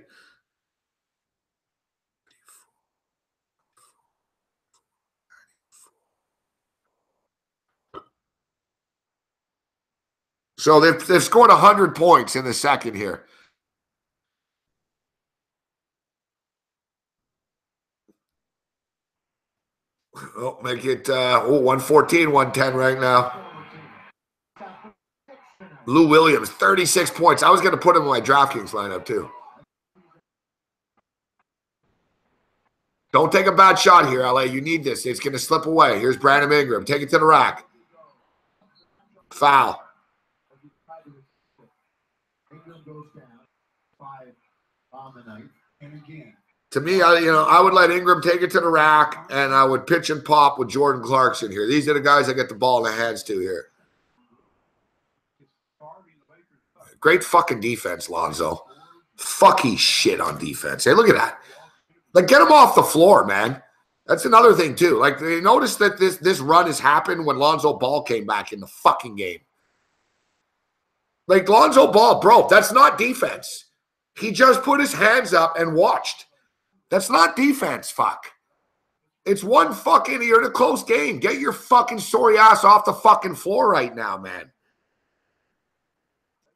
So they've scored 100 points in the second here. Oh, make it 114, 110 right now. Lou Williams, 36 points. I was going to put him in my DraftKings lineup too. Don't take a bad shot here, LA. You need this. It's going to slip away. Here's Brandon Ingram. Take it to the rack. Foul. To me, I would let Ingram take it to the rack, and I would pitch and pop with Jordan Clarkson here. These are the guys that get the ball in the hands to here. Great fucking defense, Lonzo. Fucky shit on defense. Hey, look at that. Like, get him off the floor, man. That's another thing, too. Like, they noticed that this run has happened when Lonzo Ball came back in the fucking game. Like, Lonzo Ball, bro, that's not defense. He just put his hands up and watched. That's not defense, fuck. It's one fucking, you're in a close game. Get your fucking sorry ass off the fucking floor right now, man.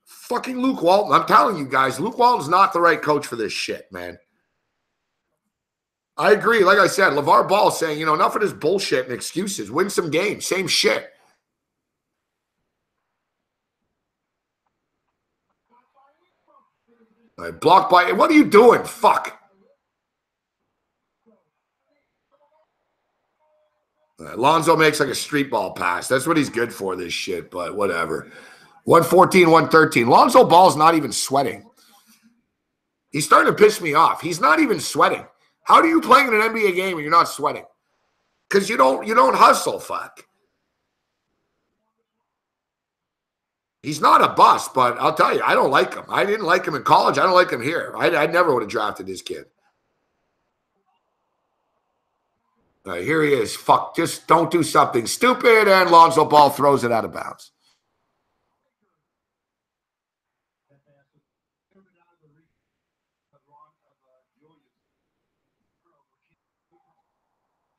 Fucking Luke Walton. I'm telling you guys, Luke Walton's not the right coach for this shit, man. I agree. Like I said, LeVar Ball saying, enough of this bullshit and excuses. Win some games. Same shit. All right, blocked by, what are you doing? Fuck. Lonzo makes like a street ball pass. That's what he's good for, this shit, but whatever. 114, 113. Lonzo Ball's not even sweating. He's starting to piss me off. He's not even sweating. How are you playing in an NBA game and you're not sweating? Because you don't hustle, fuck. He's not a bust, but I'll tell you, I don't like him. I didn't like him in college. I don't like him here. I never would have drafted this kid. All right, here he is. Fuck, just don't do something stupid, and Lonzo Ball throws it out of bounds.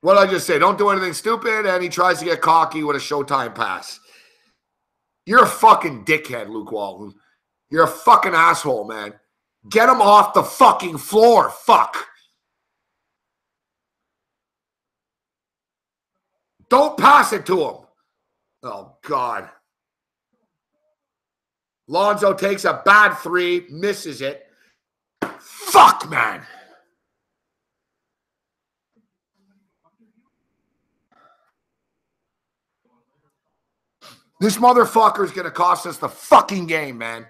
What did I just say? Don't do anything stupid, and he tries to get cocky with a Showtime pass. You're a fucking dickhead, Luke Walton. You're a fucking asshole, man. Get him off the fucking floor, fuck. Don't pass it to him. Oh, God. Lonzo takes a bad three, misses it. Fuck, man. This motherfucker is going to cost us the fucking game, man.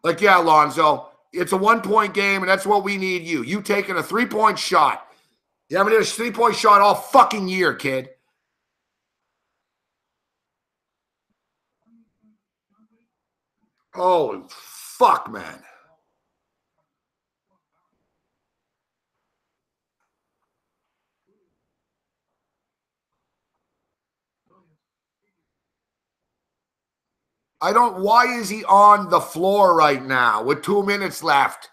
Like, yeah, Lonzo, it's a 1-point game, and that's what we need you. You taking a 3-point shot. You haven't hit a 3-point shot all fucking year, kid. Holy fuck, man. Why is he on the floor right now with 2 minutes left?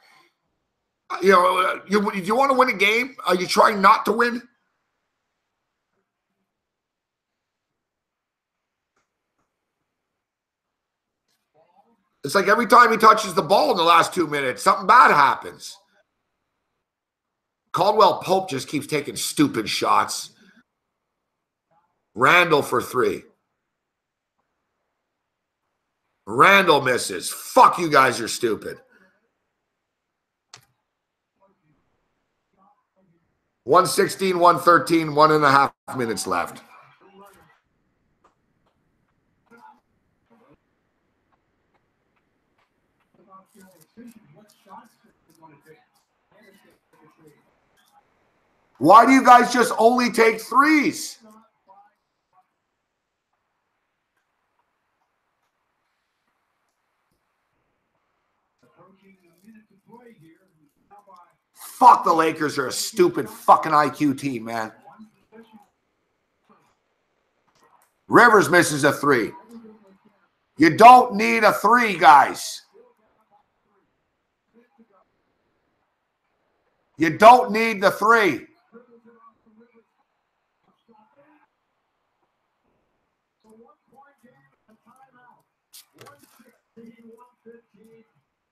You want to win a game? Are you trying not to win? It's like every time he touches the ball in the last 2 minutes, something bad happens. Caldwell Pope just keeps taking stupid shots. Randall for 3. Randall misses. Fuck, you guys are stupid. 116, 113, 1.5 minutes left. Why do you guys just only take threes? Fuck, the Lakers are a stupid fucking IQ team, man. Rivers misses a three. You don't need a three, guys. You don't need the three.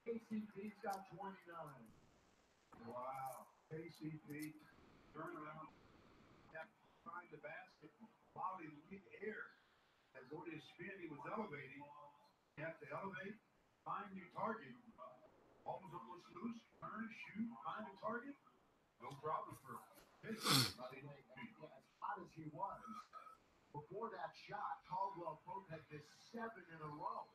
KCP's got 29. Wow. KCP, turn around, have to find the basket while in mid-air. As Otis spin, he was elevating. You have to elevate, find your target. Ball was almost loose, turn, shoot, find a target. No problem for this. As hot as he was, before that shot, Caldwell Pope had this 7 in a row.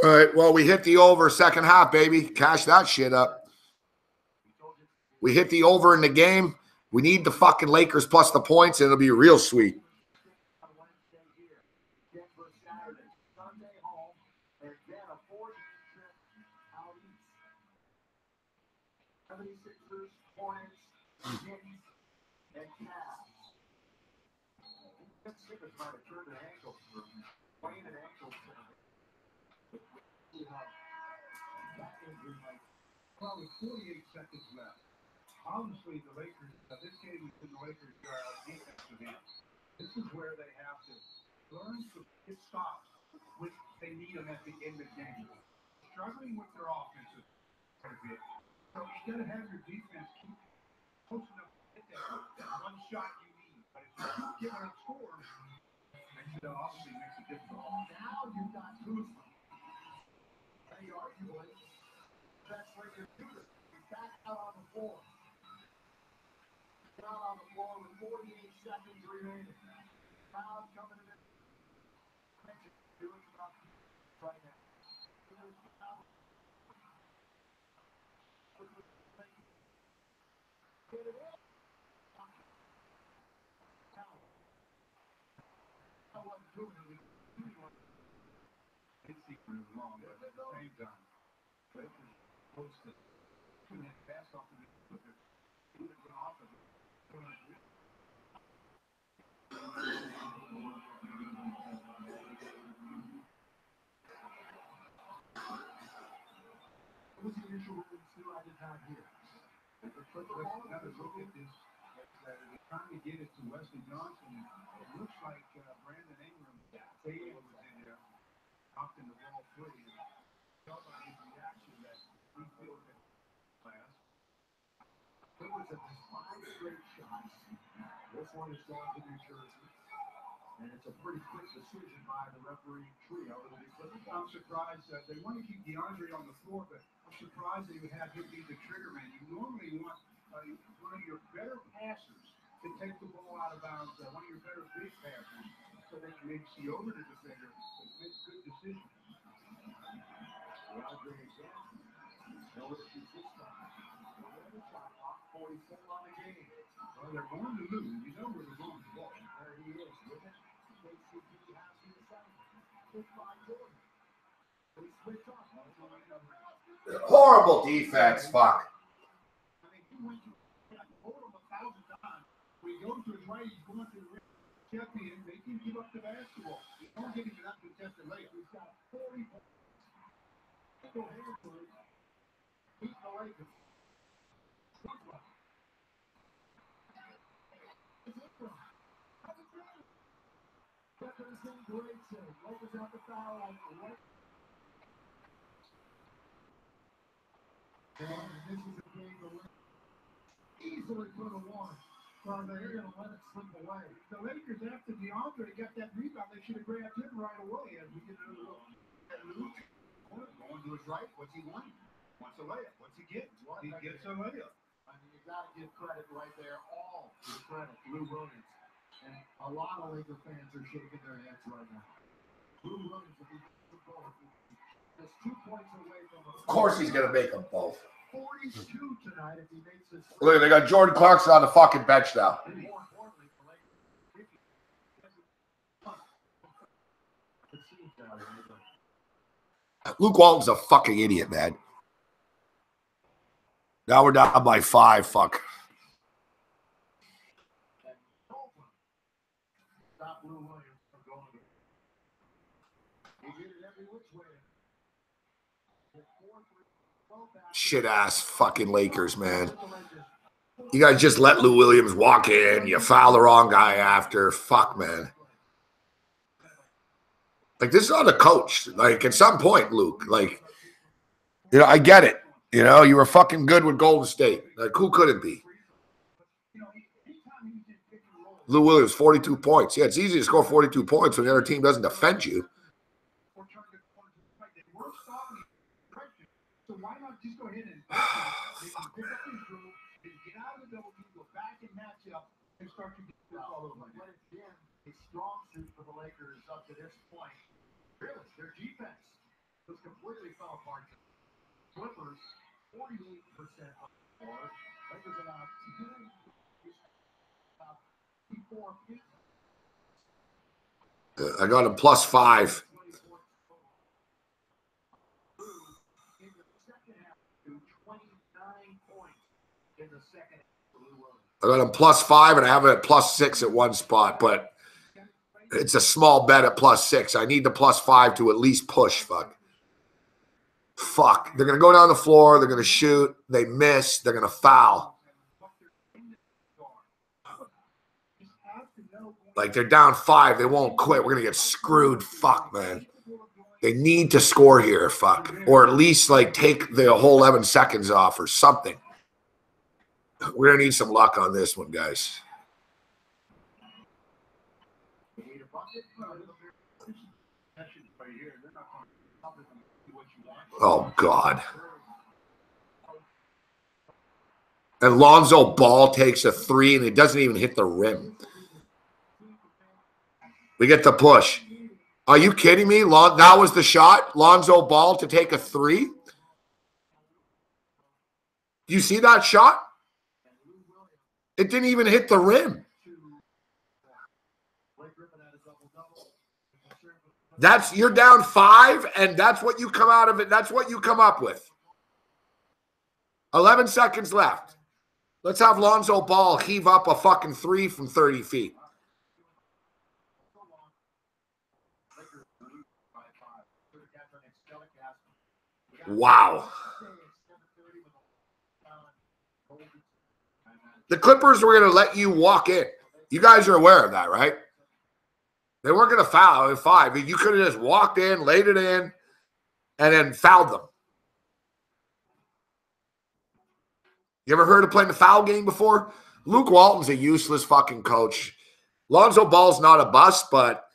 All right, well, we hit the over second half, baby. Cash that shit up. We hit the over in the game. We need the fucking Lakers plus the points, and it'll be real sweet. Probably 48 seconds left. Obviously, the Lakers, this game is in the Lakers' defensive end. This is where they have to learn to get stops when they need them at the end of the game. Struggling with their offense a bit. So you got to have your defense keep close enough to get that one shot you need. But if you keep giving up scores, it obviously makes it difficult. Now you've got Kuzma. They arguably best Lakers shooter. He's back out on the floor. Out on the floor with 48 seconds remaining. Crowd coming in. Doing stuff right now. Get it in. I wasn't doing it. It's secret long, but at the same time, Lakers posted. Couldn't hit fast off the Lakers. Even off of it. What was the initial rule still I did not hear? Another look at this. They're trying to get it to Wesley Johnson. It looks like Brandon Ingram was in there, knocked in the ball free. And felt like his reaction that he feels that class. It was a 5 straight shots. This one is going to New Jersey. And it's a pretty quick decision by the referee trio. I'm surprised that they want to keep DeAndre on the floor, but I'm surprised they would have him be the trigger man. You normally want one of your better passers to take the ball out of bounds, one of your better big passers, so they can maybe see over the defender and make good decisions. DeAndre again. No issues this time. 44 on the game. Well, they're going to lose. You know where they're going to go. There he is with it. KCP has the second. Horrible defense, fuck. I mean, he went to hold him 1,000 times. When he goes to his right, he's going to the rim. Champion, they can give up the basketball. You don't get him an uncontested layup. He's got 40 points. Go ahead, please. Beat the Lakers. Great save. Lakers out the foul line. And this is a game the Lakers easily could have won. Well, they're going to let it slip away. The Lakers, after DeAndre got that rebound, they should have grabbed him right away as we get another look. And Luke, going to his right. What's he want? Wants a layup. What's he get? He gets a layup. mean, you got to give credit right there, all the credit, Lou Williams. And a lot of Laker fans are shaking their heads right now. Lou Williams will be just 2 points away from Of course he's going to make them both. 42 tonight if he makes this. Look, they got Jordan Clarkson on the fucking bench now. More importantly, for Lakers, Luke Walton's a fucking idiot, man. Now we're down by 5. Fuck. Stop Lou Williams from going to. He did it every which way. Shit ass fucking Lakers, man. You guys just let Lou Williams walk in. You foul the wrong guy after. Fuck, man. Like, this is on the coach. Like, at some point, Luke, like, you know, I get it. You know, you were fucking good with Golden State. Like, who couldn't be? Lou Williams, 42 points. Yeah, it's easy to score 42 points when the other team doesn't defend you. So why not just go ahead and pick up his group, get out of the double team, go back and match up, and start to get all over. But it's been a strong suit for the Lakers up to this point. Really, their defense was completely fell apart. Clippers, 48% on the floor. Lakers about 4. I got him +5. I got him +5, and I have it at +6 at one spot, but it's a small bet at +6. I need the +5 to at least push. Fuck. They're going to go down the floor. They're going to shoot. They miss. They're going to foul. Like, they're down 5. They won't quit. We're going to get screwed. Fuck, man. They need to score here. Fuck. Or at least, like, take the whole 11 seconds off or something. We're going to need some luck on this one, guys. Oh, God. And Lonzo Ball takes a 3, and it doesn't even hit the rim. We get the push. Are you kidding me? That was the shot? Lonzo Ball to take a 3? Do you see that shot? It didn't even hit the rim. You're down 5, and that's what you come out of it. That's what you come up with. 11 seconds left. Let's have Lonzo Ball heave up a fucking 3 from 30 feet. Wow. The Clippers were going to let you walk in. You guys are aware of that, right? They weren't going to foul at 5. You could have just walked in, laid it in, and then fouled them. You ever heard of playing the foul game before? Luke Walton's a useless fucking coach. Lonzo Ball's not a bust, but,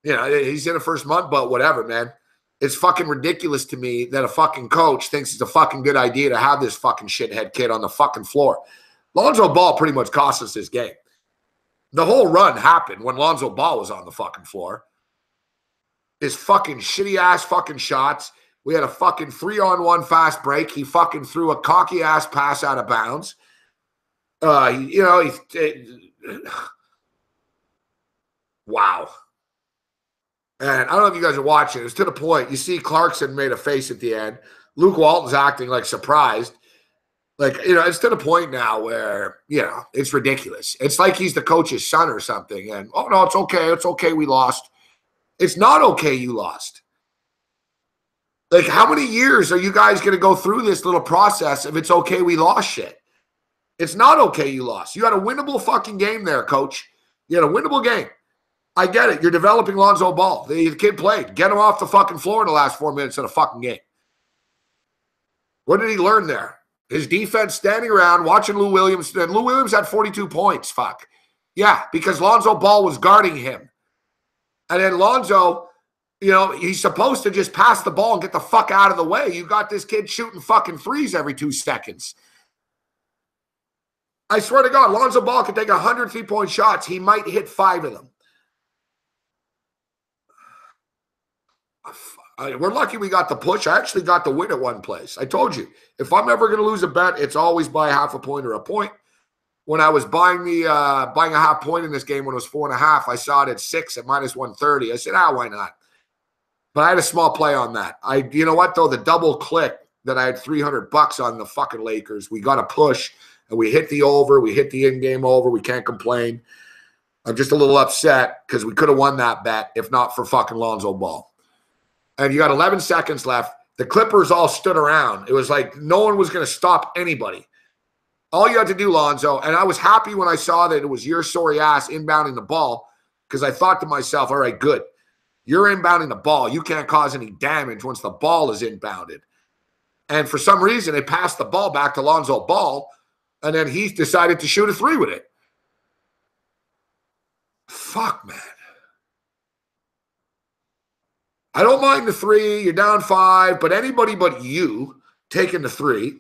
you know, he's in the first month, but whatever, man. It's fucking ridiculous to me that a fucking coach thinks it's a fucking good idea to have this fucking shithead kid on the fucking floor. Lonzo Ball pretty much cost us this game. The whole run happened when Lonzo Ball was on the fucking floor. His fucking shitty-ass fucking shots. We had a fucking 3-on-1 fast break. He fucking threw a cocky-ass pass out of bounds. Wow. And I don't know if you guys are watching. It was to the point. You see Clarkson made a face at the end. Luke Walton's acting like surprised. Like, you know, it's to the point now where, you know, it's ridiculous. It's like he's the coach's son or something. And, oh, no, it's okay. It's okay. We lost. It's not okay you lost. Like, how many years are you guys going to go through this little process if it's okay we lost shit? It's not okay you lost. You had a winnable fucking game there, coach. You had a winnable game. I get it. You're developing Lonzo Ball. The kid played. Get him off the fucking floor in the last 4 minutes of the fucking game. What did he learn there? His defense standing around, watching Lou Williams. And Lou Williams had 42 points. Fuck. Yeah, because Lonzo Ball was guarding him. And then Lonzo, you know, he's supposed to just pass the ball and get the fuck out of the way. You got this kid shooting fucking threes every 2 seconds. I swear to God, Lonzo Ball could take 100 3-point shots. He might hit 5 of them. We're lucky we got the push. I actually got the win at one place. I told you, if I'm ever going to lose a bet, it's always by half a point or a point. When I was buying buying a half point in this game when it was 4.5, I saw it at 6 at -130. I said, why not? But I had a small play on that. You know what though? The double click that I had $300 on the fucking Lakers. We got a push and we hit the over. We hit the in-game over. We can't complain. I'm just a little upset because we could have won that bet if not for fucking Lonzo Ball. And you got 11 seconds left. The Clippers all stood around. It was like no one was going to stop anybody. All you had to do, Lonzo, and I was happy when I saw that it was your sorry ass inbounding the ball because I thought to myself, all right, good. You're inbounding the ball. You can't cause any damage once the ball is inbounded. And for some reason, they passed the ball back to Lonzo Ball, and then he decided to shoot a 3 with it. Fuck, man. I don't mind the 3. You're down 5, but anybody but you taking the 3.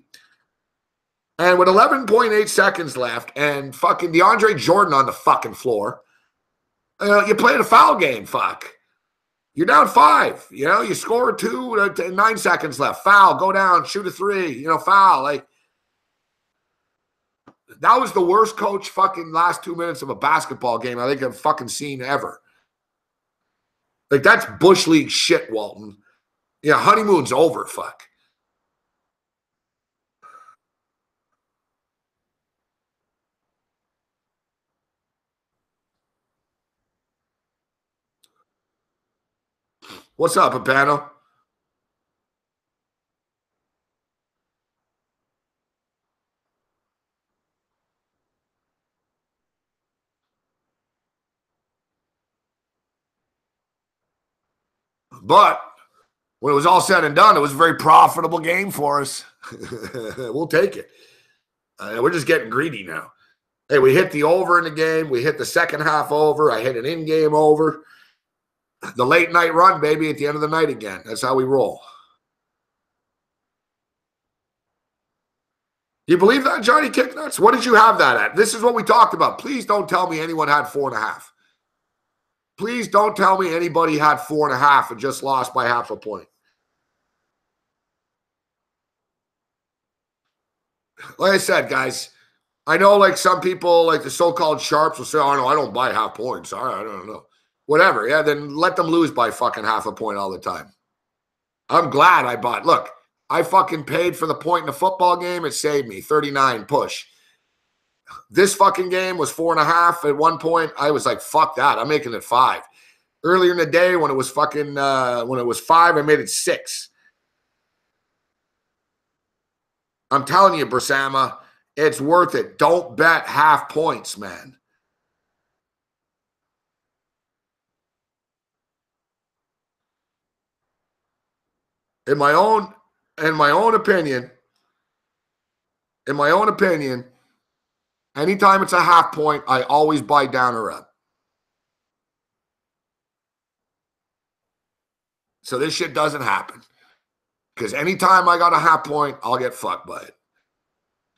And with 11.8 seconds left and fucking DeAndre Jordan on the fucking floor, you played a foul game, fuck. You're down 5. You score 2, 9 seconds left. Foul, go down, shoot a 3, foul. Like, that was the worst coach fucking last 2 minutes of a basketball game I think I've fucking seen ever. Like, that's Bush League shit, Walton. Yeah, honeymoon's over, fuck. What's up, Apano? But when it was all said and done, it was a very profitable game for us. We'll take it. We're just getting greedy now. Hey, we hit the over in the game. We hit the second half over. I hit an in-game over. The late night run, baby, at the end of the night again. That's how we roll. You believe that, Johnny Kicknuts? What did you have that at? This is what we talked about. Please don't tell me anyone had 4.5. Please don't tell me anybody had 4.5 and just lost by half a point. Like I said, guys, I know like some people, like the so-called sharps will say, oh, no, I don't buy half points. All right, I don't know. Whatever. Yeah, then let them lose by fucking half a point all the time. I'm glad I bought. Look, I fucking paid for the point in the football game. It saved me 39 push. This fucking game was 4.5 at one point. I was like, fuck that. I'm making it 5. Earlier in the day when it was fucking when it was 5, I made it 6. I'm telling you, Bersama, it's worth it. Don't bet half points, man. In my own opinion, anytime it's a half point, I always buy down or up. So this shit doesn't happen. Because anytime I got a half point, I'll get fucked by it.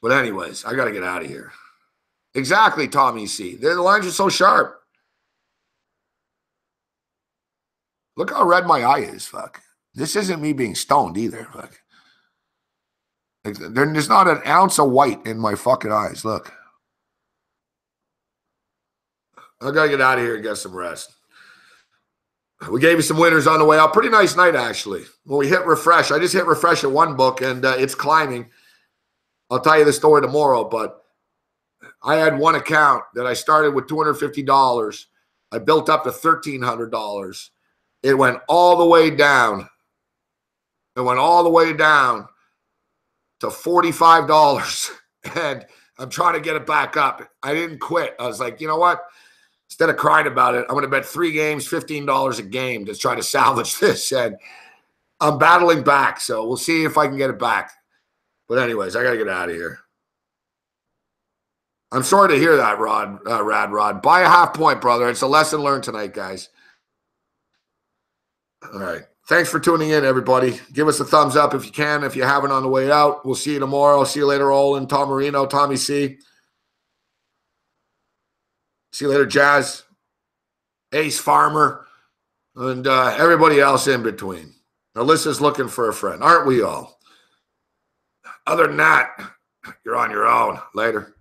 But anyways, I got to get out of here. Exactly, Tommy C. The lines are so sharp. Look how red my eye is, fuck. This isn't me being stoned either, fuck. Like, there's not an ounce of white in my fucking eyes, look. I got to get out of here and get some rest. We gave you some winners on the way out. Pretty nice night, actually. When we hit refresh, I just hit refresh at one book, and it's climbing. I'll tell you the story tomorrow, but I had one account that I started with $250. I built up to $1,300. It went all the way down. It went all the way down to $45, and I'm trying to get it back up. I didn't quit. I was like, you know what? Instead of crying about it, I'm going to bet 3 games, $15 a game to try to salvage this. And I'm battling back, so we'll see if I can get it back. But anyways, I got to get out of here. I'm sorry to hear that, Rad Rod. Buy a half point, brother. It's a lesson learned tonight, guys. All right. Thanks for tuning in, everybody. Give us a thumbs up if you can, if you haven't on the way out. We'll see you tomorrow. See you later, Olin, Tom Marino, Tommy C. See you later, Jazz, Ace Farmer, and everybody else in between. Alyssa's looking for a friend. Aren't we all? Other than that, you're on your own. Later.